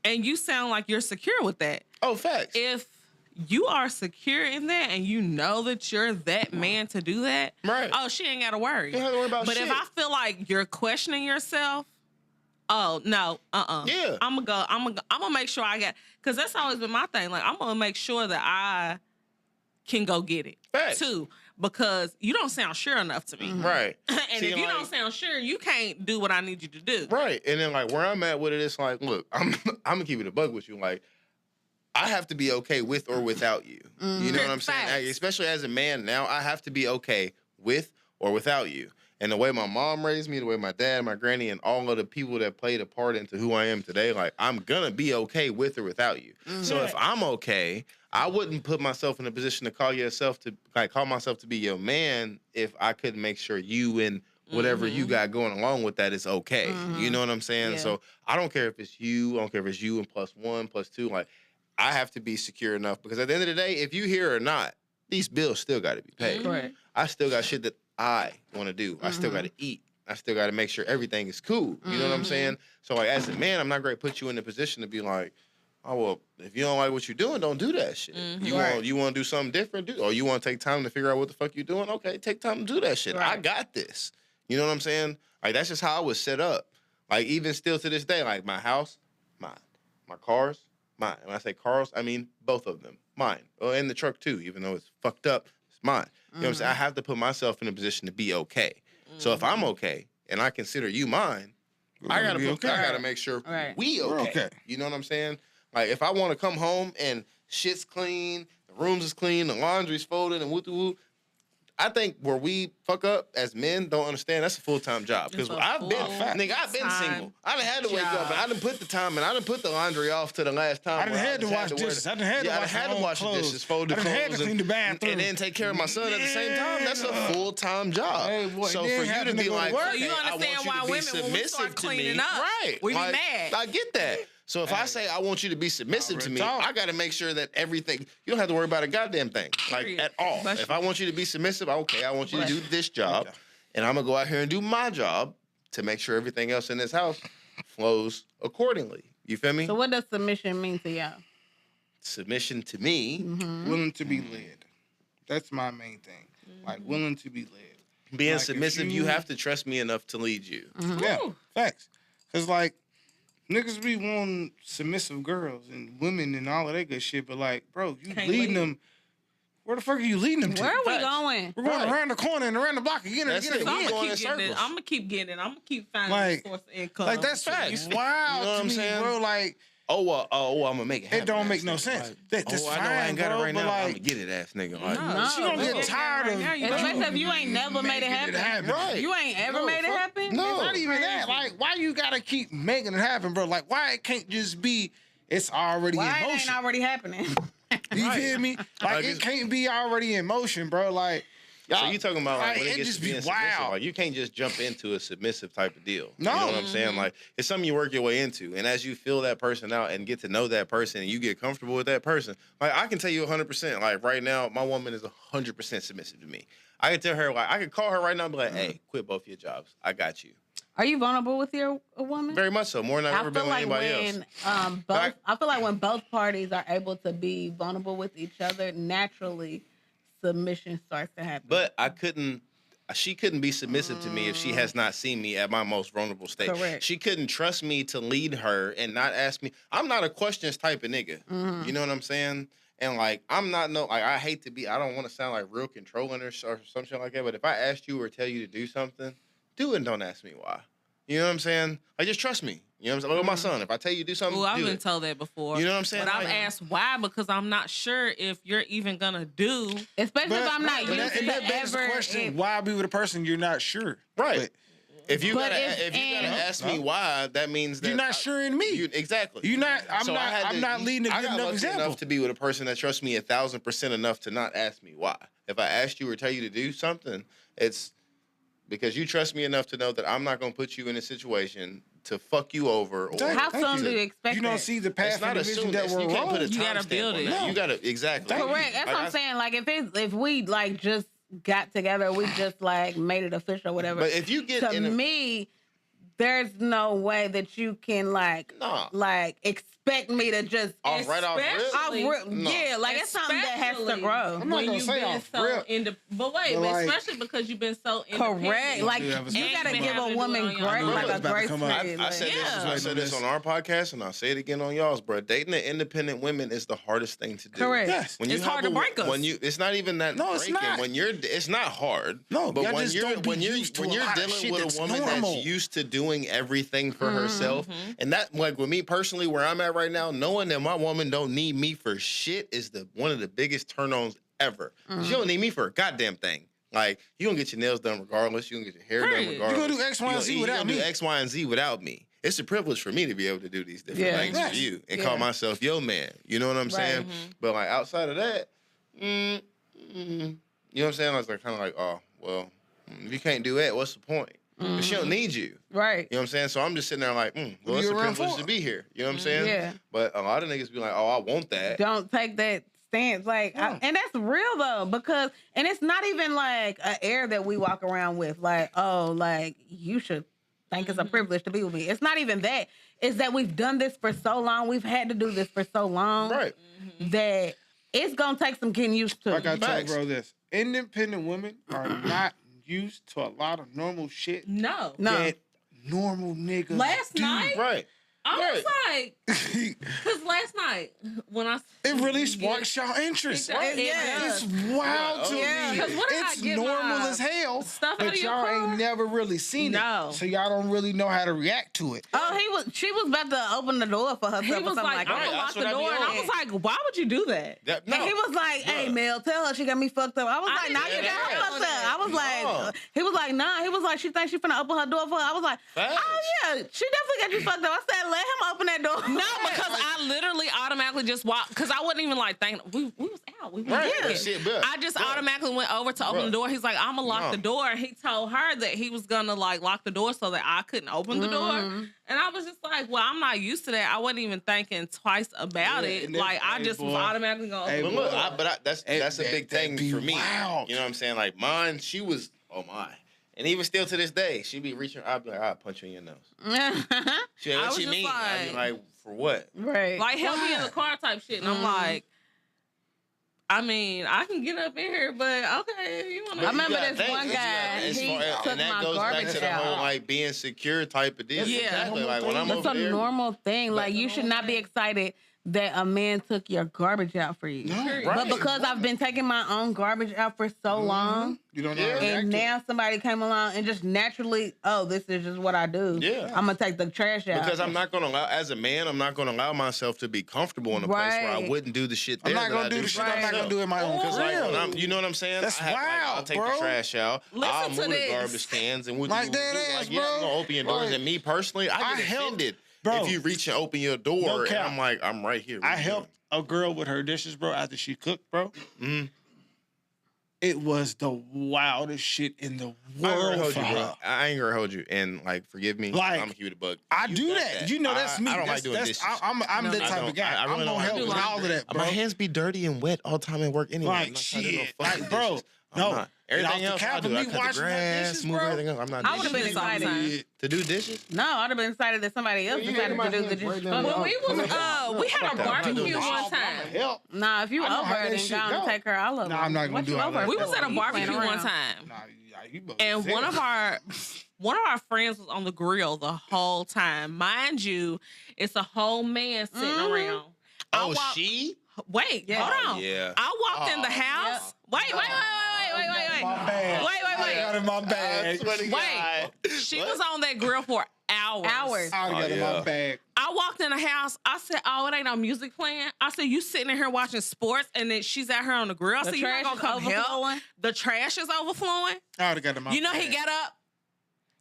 and you sound like you're secure with that. Oh, facts. If you are secure in that and you know that you're that man to do that, Right. oh, she ain't got to worry. You don't have to worry about But shit. if I feel like you're questioning yourself, oh, no, Yeah. I'm gonna make sure I got, because that's always been my thing. Like, I'm gonna make sure that I can go get it Facts. too, because you don't sound sure enough to me. Right. And See, if you like- don't sound sure, you can't do what I need you to do. Right. And then like where I'm at with it, it's like, look, I'm gonna keep it a bug with you. Like, I have to be okay with or without you. You know what I'm saying? Facts. Especially as a man now, I have to be okay with or without you. And the way my mom raised me, the way my dad, my granny, and all of the people that played a part into who I am today, like I'm gonna be okay with or without you. So if I'm okay, I wouldn't put myself in a position to call myself to be your man if I couldn't make sure you and whatever you got going along with that is okay. You know what I'm saying? Yeah. So I don't care if it's you, I don't care if it's you and plus one, plus two. Like I have to be secure enough because at the end of the day, if you here or not, these bills still got to be paid. Right. I still got shit that I want to do. I still got to eat. I still got to make sure everything is cool. You know what I'm saying? So like as a man, I'm not going to put you in the position to be like, oh well, if you don't like what you're doing, don't do that shit. You want to do something different, or you want to take time to figure out what the fuck you're doing? Okay, take time to do that shit. I got this. You know what I'm saying? Like that's just how I was set up. Like even still to this day, like my house, mine. My cars, mine. When I say cars, I mean both of them, mine. Well, and the truck too, even though it's fucked up, it's mine. You know what I'm saying? I have to put myself in a position to be okay. So if I'm okay and I consider you mine, I gotta make sure we okay. You know what I'm saying? Like if I want to come home and shit's clean, the rooms is clean, the laundry's folded, and woo. I think where we fuck up as men don't understand that's a full-time job. Because I've been single. I done had to wake up and I done put the time and I done put the laundry off to the last time. I done had to wash dishes. I done had to wash the dishes, fold the clothes. clothes, I done had to clean the bathroom. and then take care of my son at the same time. That's a full-time job. Hey, boy, so then for you to having be to go to like, work. So you okay, I understand want you why to be women, when we submissive start to me, cleaning up, right? we be Like, mad. I get that. So if I say I want you to be submissive to me, talk. I got to make sure that everything, you don't have to worry about a goddamn thing, like Period. at all. Bless If you. I want you to be submissive, okay, I want you to do this job, and I'm going to go out here and do my job to make sure everything else in this house flows accordingly. You feel me? So what does submission mean to y'all? Submission to me, Willing to be led. That's my main thing. Like willing to be led. being Like, if submissive, you have to trust me enough to lead you. Yeah, facts. Cause like niggas be wanting submissive girls and women and all of that good shit, but like, bro, you Can't leading lead. them. Where the fuck are you leading them to? Where are we Facts. going? We're going Right. around the corner and around the block again and That's again it. and I'm We again. going gonna in keep getting it. circles. I'm gonna keep getting it. I'm gonna keep finding Like- a source of income. Like that's Facts. wild You know what to I'm me, saying? bro. Like I'm gonna make it happen. it don't make ass no nigga. sense. Like, That's I know I fine, ain't got bro, it right but now. I'm like- gonna get it, ass nigga. Like, No. she gonna No, get tired of. now, you but Especially if you ain't never made it happen. Right. You ain't ever made it happen? No. Not even that. Like, why you gotta keep making it happen, bro? Like, why it can't just be? It's already Why in it ain't motion. already happening? You feel me? Like, Like it it's- can't be already in motion, bro. Like, So you talking about like when it gets just to being be submissive? wild. Like you can't just jump into a submissive type of deal. No. You know what I'm saying? Like it's something you work your way into, and as you feel that person out and get to know that person, and you get comfortable with that person, like I can tell you 100%. Like right now, my woman is 100% submissive to me. I can tell her like I could call her right now and be like, "Hey, quit both your jobs. I got you." Are you vulnerable with your woman? Very much so, more than I've ever been with anybody else. I feel like when both parties are able to be vulnerable with each other, naturally submission starts to happen. But she couldn't be submissive to me if she has not seen me at my most vulnerable state. Correct. She couldn't trust me to lead her and not ask me. I'm not a questions type of nigga. You know what I'm saying? And like, I'm not I hate to be, I don't want to sound like real controlling or some shit like that. But if I asked you or tell you to do something, do it and don't ask me why. You know what I'm saying? Like, just trust me. You know what I'm saying? Look at my son. If I tell you to do something, I've do been it. told that before. You know what I'm saying? But I've Like- asked why because I'm not sure if you're even gonna do. Especially if I'm not But used to that begs the ever. question: why be with a person you're not sure? Right. If you But gotta, if- if you gotta ask me why, that means that You're not sure in me. Exactly. You're not. I'm So I had not. I'm not leading a I good got enough lucky example. enough to be with a person that trusts me 1,000% enough to not ask me why. If I asked you or tell you to do something, it's because you trust me enough to know that I'm not gonna put you in a situation to fuck you over. Or How Thank soon you. do you expect You don't that? see the it's path not and the vision that assumed. we're You can't put a wrong. You gotta timestamp build on it. that. You gotta exactly. Correct. That's what I'm saying. Like if we like just got together, we just like made it official or whatever. But if you get to in a, me, there's no way that you can like expect me to just off right off rip. Especially- No. Yeah, like it's something that has to Especially grow. I'm not when gonna you've say been off so rip. but wait, But but like- especially because you've been so independent. Correct. Like do you have a gotta special give a moment. woman I know grace, it's like about a to grace come up. period. I said Like, this. I said this on our podcast, and I'll say it again on y'all's, bro. Dating an independent woman is the hardest thing to do. Correct. Yes. When you It's have hard to break us. When you, it's not even that. No, it's breaking. not. When you're, it's not hard. No, but y'all when just you're don't be when you're used to when a you're lot of dealing shit with that's a woman normal. that's used to doing everything for herself, and that like with me personally, where I'm at right now, knowing that my woman don't need me for shit is one of the biggest turn-ons ever. She don't need me for a goddamn thing. Like, you gonna get your nails done regardless. You gonna get your hair done Period. regardless. You gonna do X, Y, and Z You without gonna do me. X, Y, and Z without me. It's a privilege for me to be able to do these different Yeah. things Yes. for you and Yeah. call myself your man. You know what I'm saying? But like outside of that, you know what I'm saying? I was like kind of like, oh well, if you can't do that, what's the point? But she don't need you. right. You know what I'm saying? So I'm just sitting there like, well, it's you a around privilege for? to be here. You know what I'm saying? Yeah. But a lot of niggas be like, oh, I want that. Don't take that stance. Like, and that's real though, because, and it's not even like an air that we walk around with. Like, oh, like you should think it's a privilege to be with me. It's not even that. It's that we've done this for so long. We've had to do this for so long. Right. That it's gonna take some getting used to. I gotta tell Facts. bro this: independent women are not used to a lot of normal shit No. No. that normal niggas Last do. night, Right. I was Right. like, because last night when I It really sparks y'all interest. It does. Yes. It's wild to Yeah. me. 'Cause what did I It's get normal my as hell, stuff out but of your y'all car? ain't never really seen No. it, so y'all don't really know how to react to it. Oh, she was about to open the door for herself he or was something like, like I'm that. gonna lock That's the what I be door, and I on. was like, why would you do that? No. And he was like, "Hey, Bruh. Mel, tell her she got me fucked up." I was like, didn't "Nah, you even got her know fucked that. up." I was like, No. he was like, "Nah." He was like, "She thinks she finna open her door for her." I was like, Facts. "Oh yeah, she definitely got you fucked up." I said, "Let him open that door." No, because I literally automatically just walked, because I wasn't even like thinking, we was out. We was Right. drinking. Shit, bruh. I just Bruh. automatically went over to open Bruh. the door. He's like, I'm gonna lock No. the door. And he told her that he was gonna like lock the door so that I couldn't open the door. And I was just like, well, I'm not used to that. I wasn't even thinking twice about Yeah, it. and that's- Like I hey, just was boy. automatically gonna Hey, open But the look, door. that's a that- big that thing be for me. wild. You know what I'm saying? Like mine, she was, oh my. And even still to this day, she be reaching, I'd be like, I'll punch you in your nose. She like, I what was you just mean? I'd be like- like, for what? right. Like help me in the car type shit. And I'm like, I mean, I can get up in here, but okay, you wanna I remember You gotta this think, one you gotta- guy, as he far as- took and that my goes back garbage to the whole out. like being secure type of deal. Yeah. Exactly. Like when I'm It's over a there, normal thing. Like you should not be excited that a man took your garbage out for you. Right. But because I've been taking my own garbage out for so long, You don't know Yeah. how to react and to it. now somebody came along and just naturally, oh, this is just what I do. Yeah. I'm gonna take the trash out. because I'm not gonna allow, as a man, I'm not gonna allow myself to be comfortable in a place where I Right. wouldn't do the shit there. I'm not that gonna I do the for shit I'm not myself. gonna do in my own. Cause like, career. when I'm, you know what I'm saying? That's I'll wild, take bro. the trash out. Listen I'll to move the this. garbage cans and Like that ass, like, yeah, bro. I'm gonna open your doors. Like, And me personally, I I get helped- offended bro. if you reach and open your door No and cap. I'm like, I'm right here. What I you helped a girl with her dishes, bro, after she cooked, bro. it was the wildest shit in the I ain't gonna world hold for you, her. bro. I ain't gonna hold you, and like, forgive me. Like, I'm gonna keep it a bug. I You do got that. You know, that's me. I don't that's, like doing that's, dishes. I'm that I type don't- of guy. I really I'm don't gonna like help doing with all of that, bro. My hands be dirty and wet all the time at work anyway. I'm Like, not trying to do no shit. fucking Like, bro, dishes. I'm no. not. Everything Off the else I cap do. of I me cut the washing that grass, dishes, move bro. everything else. I'm not I would've been dishes. excited. To do dishes? No, I'd have been excited that somebody else decided to do the dishes. now. When for me. we was we had a I'm not barbecue doing one this. time. Help. Nah, if you I know over how it, that then shit go on and go. take her all of Nah, them. I'm not gonna What do you all over that. We for? was at a You barbecue playing one around. time. Nah, you both And sick. one of our friends was on the grill the whole time. Mind you, it's a whole man sitting around. Oh, she? Wait, Yeah. hold Oh, on. yeah. I walked in the Oh, house. Wait. My bad. I got in my bag. Wait. She was on that grill for hours. I got in my bag. I walked in the house. I said, "Oh, it ain't no music playing." I said, "You sitting in here watching sports, and then she's out here on the grill." I The said, "You trash not gonna is come help?" overflowing. The trash is overflowing. I already got in my You know, bag. he got up.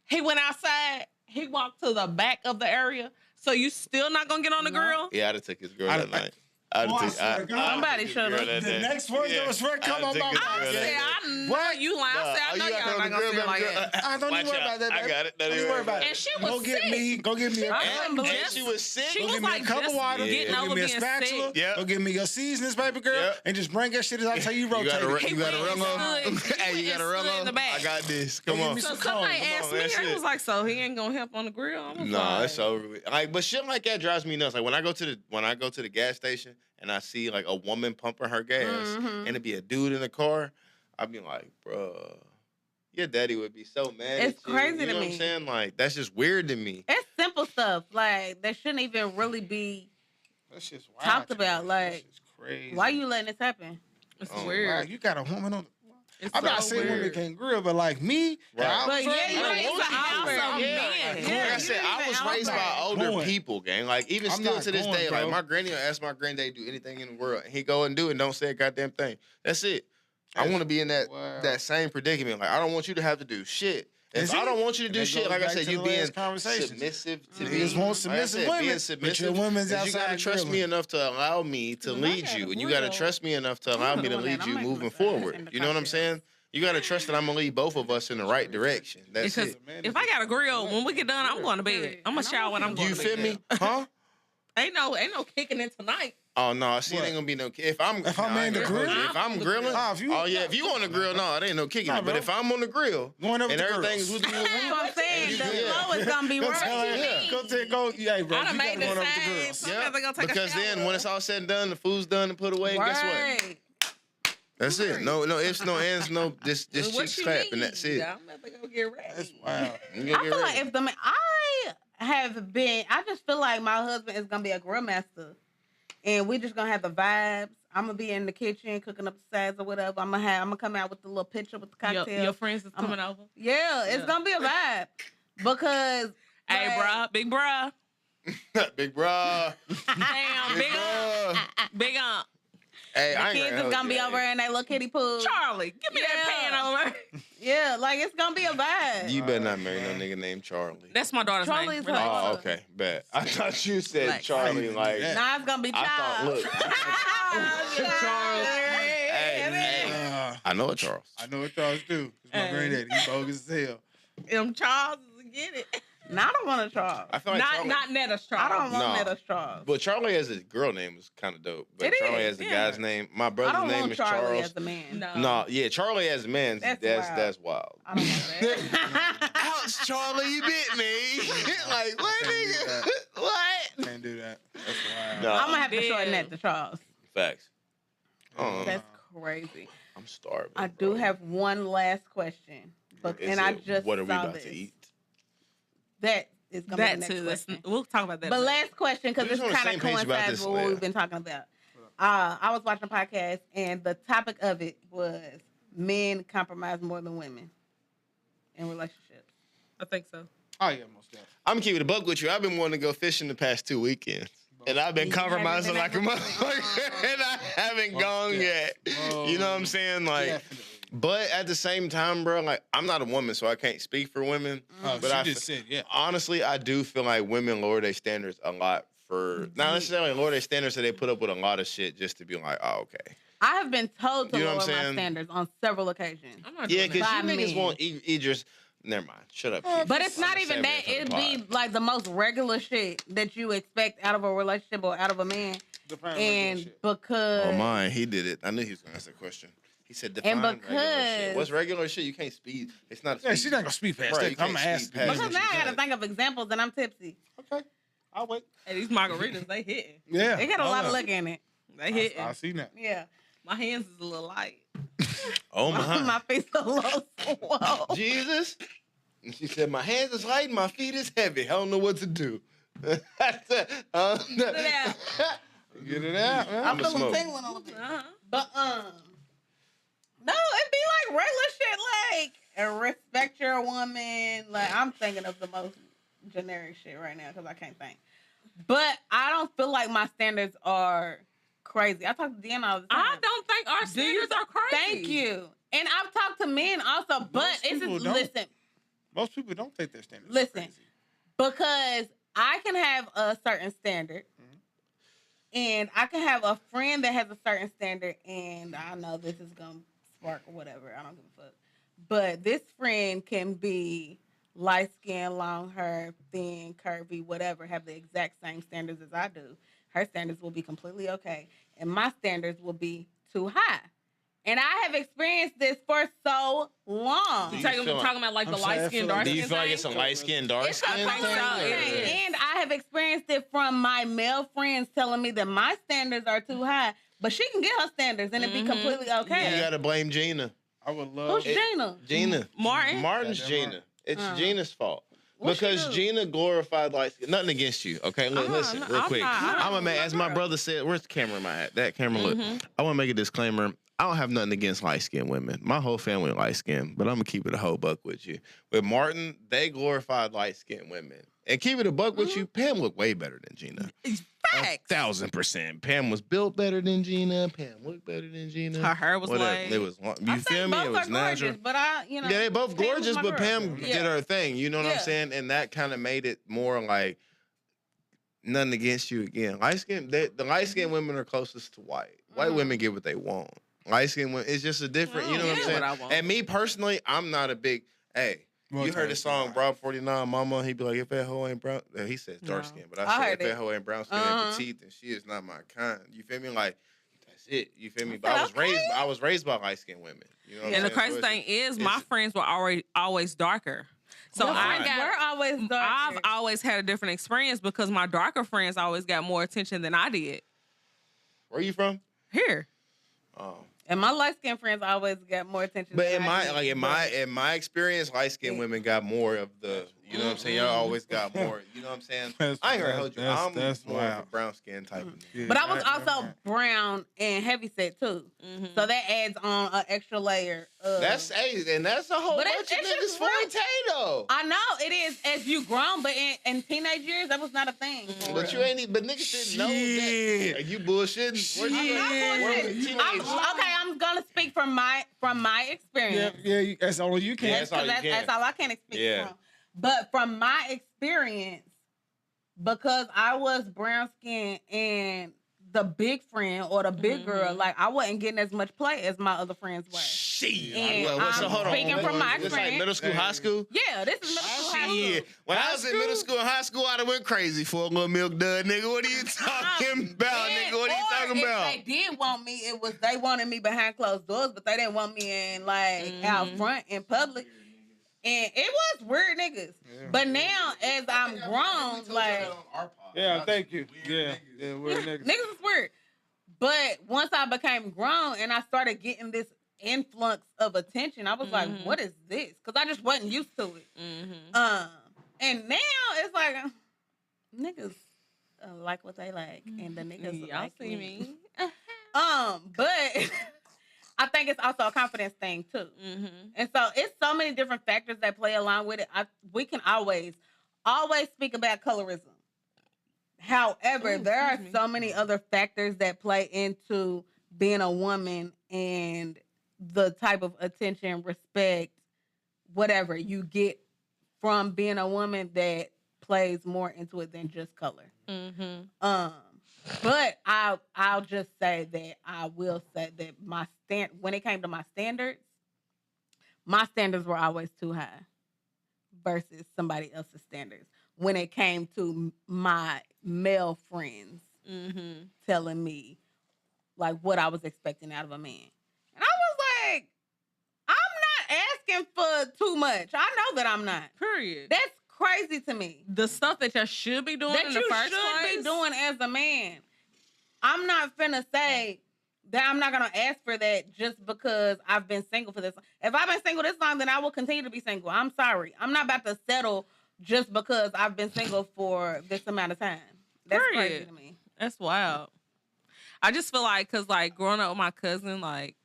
He went outside. He walked to the back of the area. So you still not gonna get on the grill? Yeah, I'd have took his girl I- that night. I'd Oh, I have swear to God. Somebody should've. The next word that was right come on my I mouth. said, I know What? you lying. I said, I know y'all not gonna feel like that. I don't even worry about that. I baby. got it. Don't even worry about it. And she Go was get sick. me. Go get me a I cup. couldn't believe Just- She was sick. She Go was get me like a cup of just water. getting Go over give me a being spatula. sick. Yep. Go give me your seasonings, baby girl, Yep. and just bring that shit as I tell you rotate gotta it. You got a went ring on? and stood- Hey, you he got a went and ring stood in on? the back. I got this. Come on. me So some somebody cones. asked Come on, me, that's I it. was like, so he ain't gonna help on the grill? I was No, like, it's over with. Like, but shit like that drives me nuts. Like when I go to the gas station and I see like a woman pumping her gas and it'd be a dude in the car, I'd be like, bruh, your daddy would be so mad. It's at you. crazy You to know what me. I'm saying? Like that's just weird to me. It's simple stuff. Like, that shouldn't even really be That's just wild. talked to me. about. Like, That's just crazy. why you letting this happen? it's Oh, weird. Like, you got a woman on. It's I'm not so saying women weird. can't grill, but like me, Right. I But was yeah, raised- you I ain't don't want a house to. of I'm men. not Yeah, Like going. I said, I was even raised by outside. older Going. people, gang. Like even I'm still not to this going, day, bro. like my granny will ask my granddad to do anything in the world, and he go and do it and don't say a goddamn thing. That's it. I want to be in Wow. that same predicament. Like I don't want you to have to do shit. If Is I it? don't want you to And do that shit, goes like I back said, to you the being last conversations. submissive to me. Niggas want submissive like I said, women, being but submissive. your women's is you outside gotta trust me grilling. enough to allow me to lead got you, a and you gotta grill. trust me enough to allow me to doing that. lead I'm you making moving myself in forward. the You know what I'm cocktails. saying? You gotta trust that I'm gonna lead both of us in the right direction. That's Because it. if I got a grill, when we get done, I'm going to bed. I'm gonna shower when I'm going You to feel bed. me? Huh? Ain't no kicking it tonight. Oh no, see, What? it ain't gonna be no. If I'm in the grill, grill? if I'm grilling, Nah, if you- if you on the grill, no, it ain't no kicking Nah, it. But bro. if I'm on the grill Going up and with the everything is girls. with That's what I'm saying. you The good. flow is gonna be Go tell her, right. go tell, go, yeah, bro. I done You made gotta the go up with the same. girls. Sometimes I gonna take a because then shower. when it's all said and done, the food's done and put away. Guess what? Right. That's it. No ifs, no ands, no just What chicks you clap need? and that's it. I'm about to go get ready. That's wild. You I gonna feel get like ready. if the man, I just feel like my husband is gonna be a grill master, and we just gonna have the vibes. I'm gonna be in the kitchen cooking up the sides or whatever. I'm gonna come out with the little picture with the cocktail. Your friends is coming over. Yeah, it's Yeah. gonna be a vibe because Hey, like, bruh, big bruh. Big bro. Damn, big bruh. big aunt. Hey, the I ain't kids gonna is gonna be over in their little kiddie pool. Charlie, give me that Yeah. pan over. Yeah, like it's gonna be a vibe. You better not marry no nigga named Charlie. That's my daughter's Charlie's name. her- Relax. Oh, okay, bet. I thought you said Relax. Charlie. Like Nah, it's gonna be I thought. Charles. Look, Charles. hey, I know a Charles. I know what Charles do. It's my Hey. granddaddy. He bogus as hell. Them Charles get it. Nah, I don't want a Charles. I feel like Charlie, Not Netta's Charles. I don't want No. that as Charles. but Charlie as a girl name is kind of dope. But It Charlie is, as the yeah. guy's name, my I brother's don't name want is Charlie Charles. as the man. No. No, yeah, Charlie as a man, that's wild. I don't want that. Ouch, Charlie, you bit me. Like, what, nigga? What? Can't do that. That's wild. No, I'm gonna have to Damn. shorten that to Charles. facts. Oh, That's crazy. I'm starving. I bro. do have one last question, but Is and I it, just what are we saw about this. to eat? That is gonna That be the too. next That's, question. we'll talk about that. But later. last question, because We this just on the kind same of page about coincides this, with what yeah. we've been talking about. I was watching a podcast, and the topic of it was men compromise more than women in relationships. I think so. Oh, yeah, most definitely. I'm keeping it a buck with you. I've been wanting to go fishing the past 2 weekends. And I've been You haven't compromising been like a able to- motherfucker. And I haven't gone yet. You know what I'm saying? Like, Definitely. but at the same time, bro, like, I'm not a woman, so I can't speak for women. Oh, But she I just said, yeah. honestly, I do feel like women lower their standards a lot for, not necessarily lower their standards, so they put up with a lot of shit just to be like, oh, okay. I have been told to You know lower what I'm my saying? standards on several occasions. I'm not Yeah, doing because that. you By niggas men. want Idris. Never mind. Shut up. Keith. But it's not I'ma even save that. for the It'd pod. be like the most regular shit that you expect out of a relationship or out of a man. Define regular And shit. because Oh, mine. He did it. I knew he was going to ask that question. He said, define And regular shit. because- What's regular shit? You can't speed. It's not a speed. Yeah, she's not gonna speed past Right, you that. I'm can't gonna ask. speed past because it. now I She gotta said. think of examples and I'm tipsy. Okay, I'll wait. Hey, these margaritas, they hitting. Yeah, It got a lot of liquor in it. They hitting. I see that. Yeah. My hands is a little light. Oh, my. My face a little swole. Jesus. And she said, my hands is light and my feet is heavy. I don't know what to do. Get it Get it out. Get it out, man. I I'ma feel them smoke. tingling a little bit. Uh-huh. But no, it'd be like regular shit, like respect your woman. Like I'm thinking of the most generic shit right now because I can't think. But I don't feel like my standards are crazy. I talk to Dan all the time. I don't think our Do you- standards are crazy. Thank you. And I've talked to men also, but Most it's people just don't. listen. Most people don't take their standards. Listen. crazy. Because I can have a certain standard, and I can have a friend that has a certain standard, and I know this is gonna spark or whatever. I don't give a fuck. But this friend can be light skinned, long hair, thin, curvy, whatever, have the exact same standards as I do. Her standards will be completely okay, and my standards will be too high. And I have experienced this for so long. You talking about like I'm the sorry, I light skin, feel dark like- Do skin you feel like thing? it's a light skin, dark It's a skin thing. thing? Yeah. And I have experienced it from my male friends telling me that my standards are too high, but she can get her standards and it be completely okay. You got to blame Gina. I would love. Who's Gina? Gina. Martin? Martin's Goddamn Gina. It's Gina's fault. What she Because do? Gina glorified light skin. Nothing against you. Okay, listen, no, real I'm quick. not. I'm gonna make, as my brother said, where's the camera am I at? That camera look. I wanna make a disclaimer. I don't have nothing against light skinned women. My whole family light skinned, but I'm gonna keep it a whole buck with you. With Martin, they glorified light skinned women. And keep it a buck with you, Pam looked way better than Gina. Facts. 1,000%. Pam was built better than Gina. Pam looked better than Gina. Her hair was Whatever. light. It was long. I You think feel me? both It was are gorgeous, natural. but Yeah, they both Pam was gorgeous, my but girl. Pam Yeah. did her thing. You know what I'm Yeah. saying? And that kind of made it more like nothing against you again. The light skinned women are closest to white. White women get what they want. Light skinned women, it's just a different. You know what I'm Yeah, saying? what I want. And me personally, I'm not a big. Hey, Well, you heard the okay. song "Brown 49" Mama? He'd be like, "If that hoe ain't brown," he says dark No. skin, but I I said, heard "If that it. hoe ain't brown skin and petite, then she is not my kind." You feel me? Like. That's it. You feel me? But I was raised by light skinned women. You know what And the I'm saying? crazy So thing is, my it's- friends were always darker. So Your I friends got. were always darker. I've always had a different experience because my darker friends always got more attention than I did. Where you from? Here. Oh. And my light skinned friends always got more attention. But than I did. in my experience, light skinned women got more of the. You know what I'm saying? Y'all always got more. You know what I'm saying? That's- I ain't gonna hold you. I'm that's more of a wild. brown skin type of. Yeah, But I was that- also brown and heavyset too, so that adds on an extra layer. Of, That's and that's a whole But bunch of it's niggas just real. forte though. I know it is as you grown, but in teenage years that was not a thing. for But real. you ain't even. But niggas didn't know that. Are you bullshitting? Where I'm you not where bullshitting. was teenage? I'm gonna speak from my Yeah, experience. yeah, that's all you can. Yeah, that's all you can. That's all I can speak Yeah. from. But from my experience, because I was brown skinned and the big friend or the big girl, like I wasn't getting as much play as my other friends were. Shit. And Well, I'm hold on. speaking from my This like experience. middle school, high school. Yeah, this is middle school, high Yeah. school. When I was in middle school and high school, I'd have went crazy for a little milk dud, nigga. What are you talking about, nigga? What are you talking Or about? if they did want me, it was they wanted me behind closed doors, but they didn't want me in like out front in public. And it was weird niggas. But now as I'm grown, like Yeah, thank you. Yeah, we're niggas. niggas is weird. But once I became grown and I started getting this influx of attention, I was like, what is this? Because I just wasn't used to it. And now it's like niggas like what they like, and the niggas Y'all like see me. But I think it's also a confidence thing too. And so it's so many different factors that play along with it. We can always speak about colorism. However, there are so many other factors that play into being a woman and the type of attention, respect, whatever you get from being a woman that plays more into it than just color. But I'll just say that I will say that when it came to my standards were always too high versus somebody else's standards. When it came to my male friends telling me like what I was expecting out of a man. And I was like, I'm not asking for too much. I know that I'm not. Period. That's crazy to me. The stuff that you should be doing That in the you first should place. be doing as a man. I'm not finna say that I'm not gonna ask for that just because I've been single for this long. If I've been single this long, then I will continue to be single. I'm sorry. I'm not about to settle just because I've been single for this amount of time. That's crazy to me. That's wild. I just feel like, cause like growing up with my cousin, like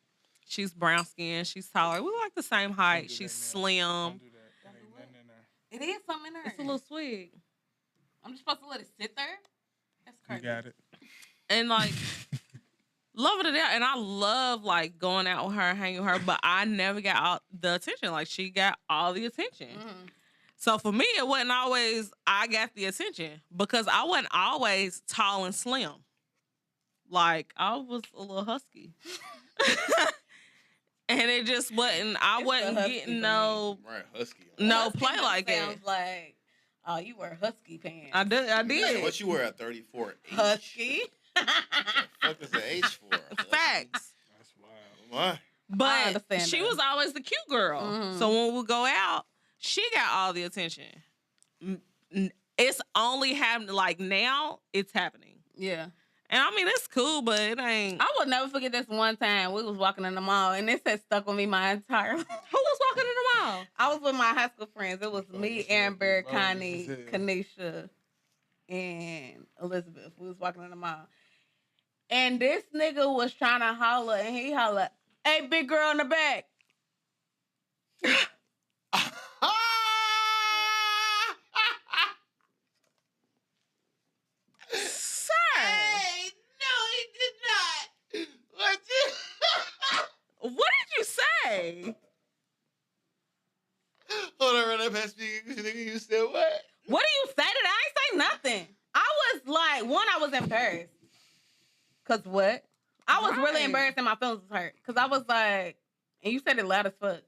she's brown skinned, she's taller. We like the same height. She's slim. Don't do that. Ain't nothing in there. It is something in there. It's a little swig. I'm just supposed to let it sit there? That's crazy. You got it. And like love it to death. And I love like going out with her, hanging with her, but I never got all the attention. Like she got all the attention. So for me, it wasn't always I got the attention because I wasn't always tall and slim. Like I was a little husky. And it just wasn't, I wasn't getting no husky. No play like it. Sounds like, oh, you wear husky pants. I did. Yeah, what you wear at 34? Husky. What the fuck is the H for? Facts. That's wild. What? But she was always the cute girl. So when we go out, she got all the attention. It's only happening, like now, it's happening. Yeah. And I mean, it's cool, but it ain't. I will never forget this one time we was walking in the mall, and this has stuck with me my entire life. Who was walking in the mall? I was with my high school friends. It was me, Amber, Connie, Kanisha, and Elizabeth. We was walking in the mall. And this nigga was trying to holler, and he hollered, "Hey, big girl in the back." What did you say? Hold on, run that past me. You said what? What do you say to that? I ain't say nothing. I was like, I was embarrassed. Cause what? I was really embarrassed and my feelings was hurt. Cause I was like, and you said it loud as fuck.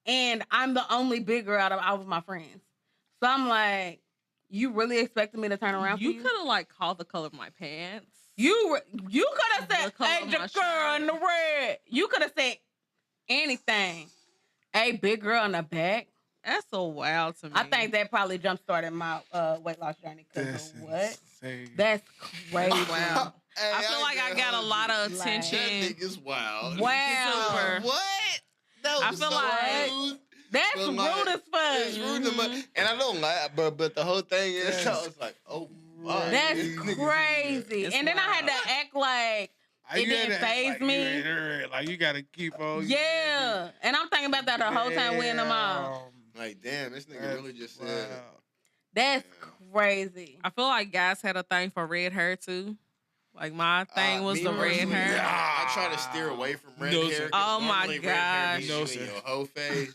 And I'm the only big girl out of all of my friends. So I'm like, you really expected me to turn around for you? You could have like called the color of my pants. You could have said, "Hey, the girl shirt. in the red." You could have said anything. Hey, big girl in the back. That's so wild to me. I think that probably jump started my weight loss journey. Cause of what? Insane. That's crazy. Wow. I feel like I got a lot of attention. That nigga's wild. Wow. Super. What? That I was feel so like rude. That's But, rude like, as fuck. It's rude to my, and I don't lie, but the whole thing is, I was like, oh my. That's These niggas crazy. It's And then I had to act like it didn't faze me. Like you gotta keep on. Yeah. And I'm thinking about that the whole time we in the mall. Like, damn, this nigga really just said. That's crazy. I feel like guys had a thing for red hair too. Like my thing was me the red personally, hair. I try to steer away from red No, hair. sir. 'cause Oh, my normally red hair gosh. be No, showing sir. your whole face.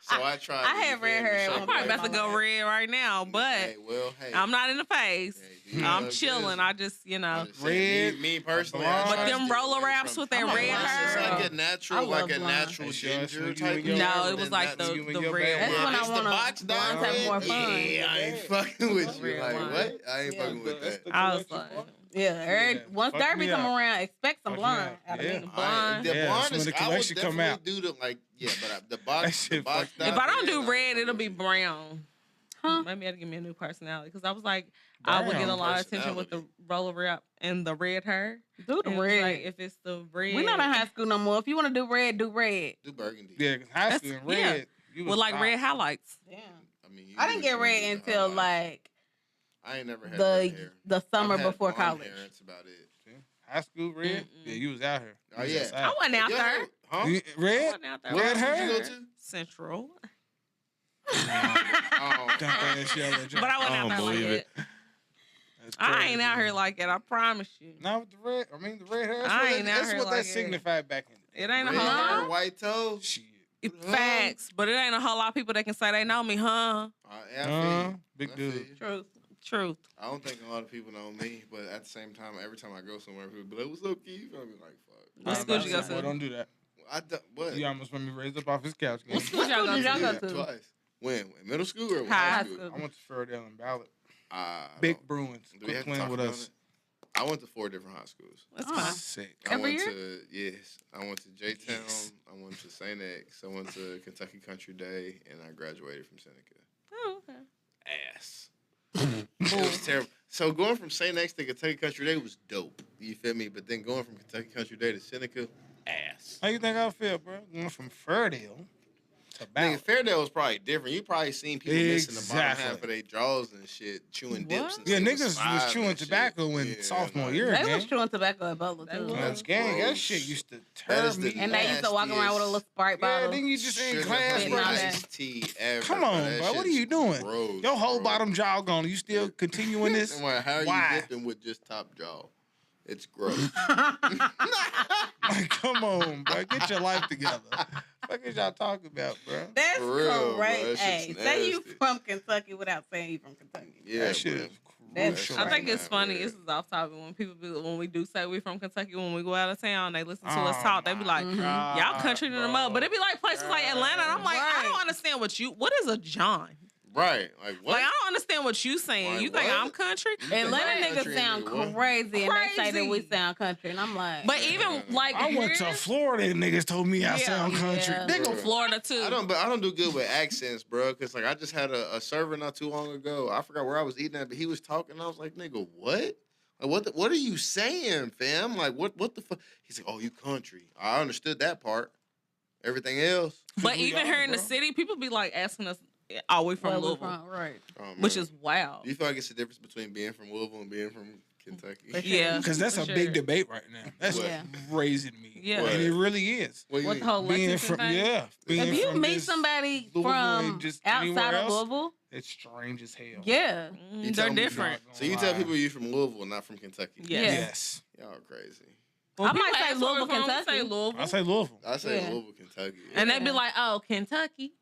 So I try. I have red hair. I'm probably about to go red right now, but Hey, well, hey. I'm not in the face. Hey, do you I'm love chilling. this? I just, you know. I'm just saying, Red, me personally, blonde. I try But to them steer roller away wraps from- with that I'm red blonde. hair. It's like a I natural, love like a blonde. natural That's ginger when type. you of and No, hair, it was then like that's- you and the your red bad That's one. when I It's the want box to dye have red? more fun. Yeah, I ain't fucking with you. Red Like, wine. what? I ain't fucking with that. I was like, Yeah, once fuck Derby me come up. around, expect some Fuck me blonde up. out of Yeah. me. blonde. The Yeah, blonde that's when is, the I would collection come definitely out. do the, like, yeah, but the That box, shit dye if I don't do red, red, I it'll be ain't brown. Huh? Maybe that'll give me a new personality because I was like, I would get a Brown lot of attention with the personality. roller wrap and the red hair. Do the And it was red. like, if it's the red, We're not in high school no more. If you want to do red, do red. do burgundy. Yeah, 'cause high school in yeah. red. You with was like top. red highlights. Damn. I mean, you I didn't do- get you red do the until highlights. like I ain't never had red hair. the summer I've had before blonde college. hair, that's about it. See? High school red. Yeah, you was out here. You Oh, was yeah. outside. I wasn't out Yeah, there. Huh? You- I Red. wasn't out there. Red Where hair? did you go to? Central. Oh, Don't that shit out there. But I wasn't out don't there like believe it. it. That's I ain't crazy. out here like it. I promise you. Not with the red. I mean, the red hair. That's I what ain't that, out that's here what like that it. signified back in the day. It ain't a red whole hair, lot. white toes. Shit. Facts, but it ain't a whole lot of people that can say they know me, huh? Yeah, I feel you. Big I feel dude. you. True. Truth. I don't think a lot of people know me, but at the same time, every time I go somewhere, people be like, "What's up, Keith?" I'll be like, "Fuck." What school you go Boy, to? don't do that. What? You almost want me raised up off his couch. What school y'all go to? Twice. When? In middle school or High high school. school? I went to Fairdale and Ballard. Big Big Bruins. Do we Quit have to playing talk with about us. it? I went to 4 different high schools. That's fine. Sick. I Every went year? to I went to J-Town. I went to St. X. I went to Kentucky Country Day, and I graduated from Seneca. Oh, okay. Ass. It was terrible. So going from St. X to Kentucky Country Day was dope. You feel me? But then going from Kentucky Country Day to Seneca, ass. How you think I feel, bro? Going from Fairdale to Nigga, Ballard. Fairdale was probably different. You probably seen people missing the bottom Exactly. half of their jaws and shit, chewing dips and Yeah, shit. niggas was sides chewing and shit. tobacco in Yeah, sophomore like, year, They gang. was chewing tobacco at Butler They too. was. That's gang. That Gross. shit used to That turn is me. the And they used to walk around with a little Sprite Yeah, bottle. then you just in Sugar class, honey bro. Sitting on iced tea ever. Come on, That bro. What are shit's you doing? gross, Your whole bro. bottom jaw gone. You still continuing this? I'm like, how are Why? you dipping with just top jaw? It's gross. Like, come on, bro. Get your life together. What is y'all talking about, bro? That's For real, bro. great. That Hey, shit's say you nasty. from Kentucky without saying you from Kentucky. Yeah, That shit bro. is That's crucial. I right. think it's funny. Yeah. This is off topic. When we do say we from Kentucky, when we go out of town, they listen to us Oh talk. They be like, my "Y'all country in the mud," but it be like places like Atlanta. And I'm like, I Right. don't understand what is a John. Right. Like, what? Like I don't understand what you saying. Like, you think what? I'm country? Atlanta Right. niggas Country sound nigga, what? crazy, and they say that we Crazy. sound country, and I'm like, But even like I went to here- Florida and niggas told me I Yeah. sound country. Yeah. Nigga, Bro. Florida too. But I don't do good with accents, bro. Cause like I just had a server not too long ago. I forgot where I was eating at, but he was talking. I was like, nigga, what? Like, what are you saying, fam? Like, what the fuck? He's like, oh, you country. I understood that part. Everything else. But we even are, here in the bro. city, people be like asking us, "Are we from where we Louisville?" from? Right. Oh, man. Which is wild. Do you feel like it's a difference between being from Louisville and being from Kentucky? Yeah, because that's for a sure. big debate right now. That's Yeah. crazy to me. Yeah. And it really is. What do you What mean? the whole Being Lexington from, thing? yeah. being If you from meet just somebody Louisville from and just anywhere outside of else, Louisville, it's strange as hell. yeah, You They're tell me different. So you tell people you're from Louisville, not from Kentucky. Yeah. Yes. Y'all crazy. I might People say ask where Louisville, we're from, we Kentucky. Say Louisville. I say Louisville. I say Yeah. Louisville, Kentucky. And they be like, "Oh, Kentucky,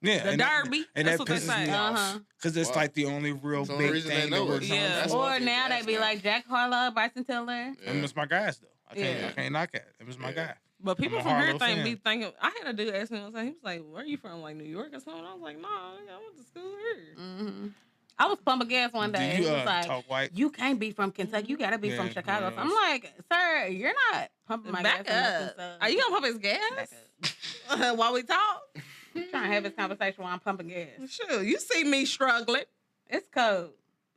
Yeah. the and that- Derby." And That's that what they pisses say. me off. Uh-huh. Because it's Wow. like the only real That's the only big reason they thing know that we're it. known Yeah. That's for. or fucking now they gas be now. like Jack Harlow, Bryson Tiller. Yeah. Them is my guys, though. I Yeah. can't knock it. Them is my Yeah. guy. But people I'm a from here Harlow fan. be thinking. I had a dude ask me one time. He was like, "Where are you from? Like New York or something?" I was like, "No, I went to school here." Mm-hmm. I was pumping gas one day. Do you He was like, talk white? "You can't be from Kentucky. You gotta be from Yeah, Chicago." no, So I'm like, "Sir, you're not pumping my Back gas." or nothing, up. so Are you gonna pump his gas while we talk? I'm trying to have this conversation while I'm pumping gas. Sure. You see me struggling. It's cold.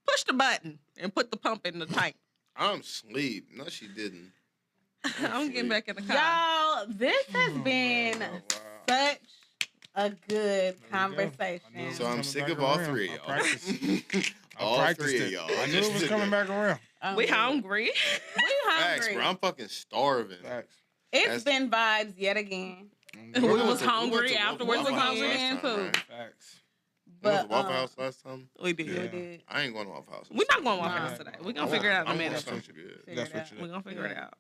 Push the button and put the pump in the tank. I'm asleep. No, she didn't. I'm getting back in the car. Y'all, this has been such a good conversation. So I'm sick of all three of y'all. All practiced three of it. y'all. I knew it was coming back around. We hungry. We Facts, hungry. bro. I'm fucking starving. Facts. It's been vibes yet again. We went was to- hungry went to afterwards Waffle House again, last time, too. right? Facts. We went to But, Waffle House last time. We did. Yeah. We did. I ain't going to Waffle House. We're not going to Nah. Waffle House today. We're going to figure it out in a I'm minute. going something good. Figure That's it what out. you We're going to figure it out.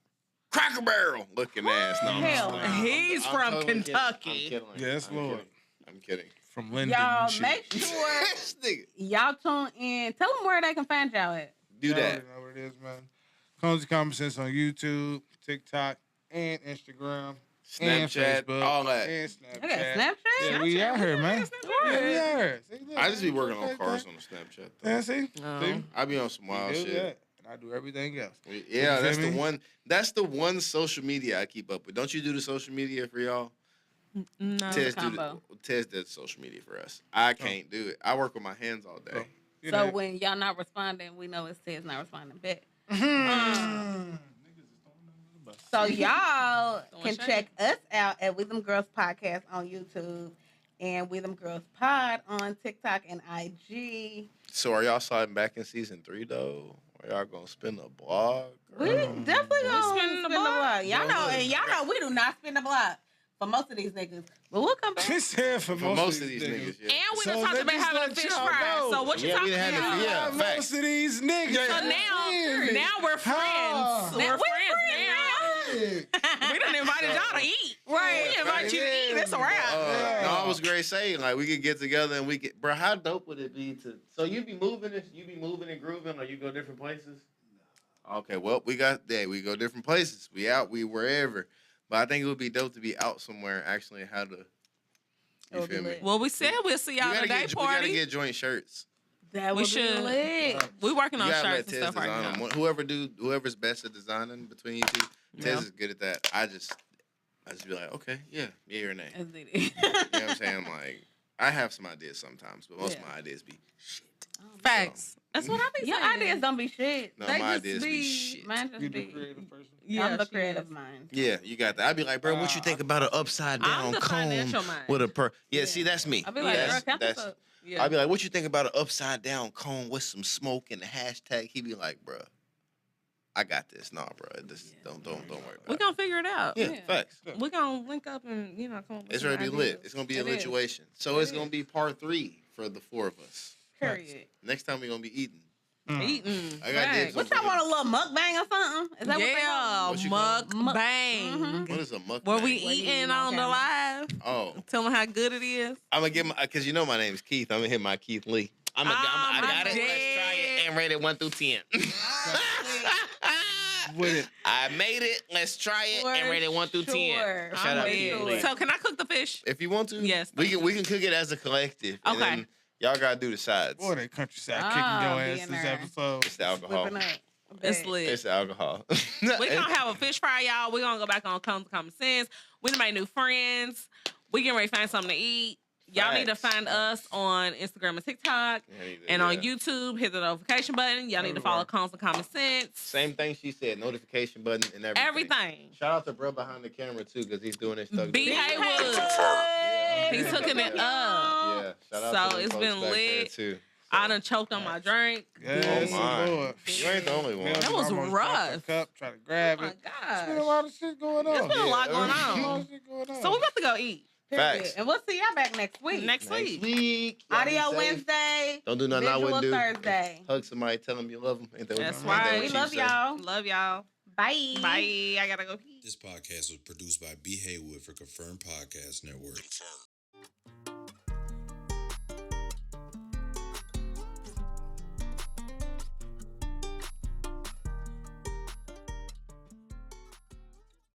Cracker Barrel looking ass. No, I'm Hell just no. playing. He's I'm from totally kidding. Kentucky. I'm kidding. Yes, I'm Lord. kidding. I'm kidding. From Linden. Y'all, and shit. make sure This nigga. y'all tune in. Tell them where they can find y'all at. Do Y'all that. already know what it is, man. Commonsense on YouTube, TikTok, and Instagram. And Snapchat, Facebook, all that. And I got Snapchat. Snapchat. Yeah, we out here, man. Yeah, we out here. See, look, I just be man, working on okay, cars okay. on the Snapchat. Though. Yeah, see? Oh. See? I be on some wild We do shit. that, and I do everything else. Yeah, You that's feel the me? one. That's the one social media I keep up with. Don't you do the social media for y'all? No. Tez combo. does social media for us. I can't do it. I work with my hands all day. So, you So know, when y'all not responding, we know it's Ted's not responding back. So y'all Throwing can shade. check us out at We Them Girls Podcast on YouTube and We Them Girls Pod on TikTok and IG. So are y'all sliding back in season 3 though? Are y'all gonna spin a blog? We definitely gonna spinning spin the the block. block. Y'all know, and y'all know we do not spin the block for most of these niggas. But we'll come back. He said for For most of these niggas, yeah. And we So done talked let about me having a let fish y'all fry. know. So what you Yeah, we talking done had about? the- yeah. Most facts. of these niggas. So now we're friends. How? We're friends now. We done invited y'all to eat. Right. We invited you to eat. It's a wrap. No, was great saying like we could get together and we could, bro. How dope would it be to? So you be moving and grooving, or you go different places? Okay, well we go different places. We out, we wherever. But I think it would be dope to be out somewhere and actually how to. You feel me? Well, we said we'll see y'all at a day We gotta party. get joint shirts. That We would should. be lit. We working on You gotta shirts let and Tez stuff right design now. them. Whoever's best at designing between you two, Tez is good at that. I just be like, okay, yeah, or nay. That's it. You know what I'm saying? Like, I have some ideas sometimes, but most of my ideas be shit. Facts. That's what I be Your saying. ideas don't be shit. No, They my just ideas be shit. Mine just You the be. creative person. Yeah, I'm the she creative is. mind. Yeah, you got that. I'd be like, bro, what you think about an upside I'm down the cone financial mind. with a Yeah, see, that's me. I'll be like, Yeah. girl, count this up. Yeah. I'd be like, what you think about an upside down cone with some smoke and the hashtag? He'd be like, bro, I got this. Nah, bro, don't worry about We're it. gonna figure it out. Yeah, facts. We're gonna link up and come up with It's some ready to be ideas. lit. It's gonna be a It is. lituation. So it's gonna be part 3 for the 4 of us. Period. Next time we're gonna be eating. Eating. I got Facts. dibs What y'all want, a little mukbang or something? Is that Yeah, What you call it? mukbang. What is a mukbang? Where we What you eating eating on on the camera? live, Oh, telling how good it is. I'm gonna get because you know my name is Keith. I'm gonna hit my Keith Lee. I got it. Let's try it and rate it 1 through 10. With it. I made it. Let's try it and rate it 1 through 10. Sure. Shout out I'm to you, with Lee. it. So can I cook the fish? If you want to, Yes. we can cook it as a collective. And Okay. then y'all gotta do the sides. Boy, that countryside Ah, kicking your being ass this there. episode. It's the alcohol. Whipping up. It's Bet. lit. It's the alcohol. We gonna have a fish fry, y'all. We gonna go back on Common Sense. We done made new friends. We getting ready to find something to eat. Y'all need to Facts. find us on Instagram and TikTok and on YouTube. Hit the notification button. Y'all need to follow Common Sense. Same thing she said. Notification button and everything. Everything. Shout out to bro behind the camera too, because he's doing his stuff. B. Haywood. Yeah. He's hooking it up. Yeah. Shout out So to them it's folks been back there, lit. too. I done choked on my drink. Yes, Oh, my. Lord. You ain't the only one. That was Almost dropped rough. the cup, try to Oh grab my it. There's been a gosh. lot of shit going on. There's been a lot going A lot on. of shit going on. So we about to go eat Period. Facts. And we'll see y'all back next week. next Next week. week. Y'all be Audio safe. Wednesday. Don't do nothing I Visual wouldn't do. Thursday. Hug somebody, tell them you love them. Ain't that That's what, ain't that right. what We she love say? y'all. Love y'all. Bye. Bye. I gotta go eat. This podcast was produced by B. Haywood for Confirmed Podcast Network. Confirmed.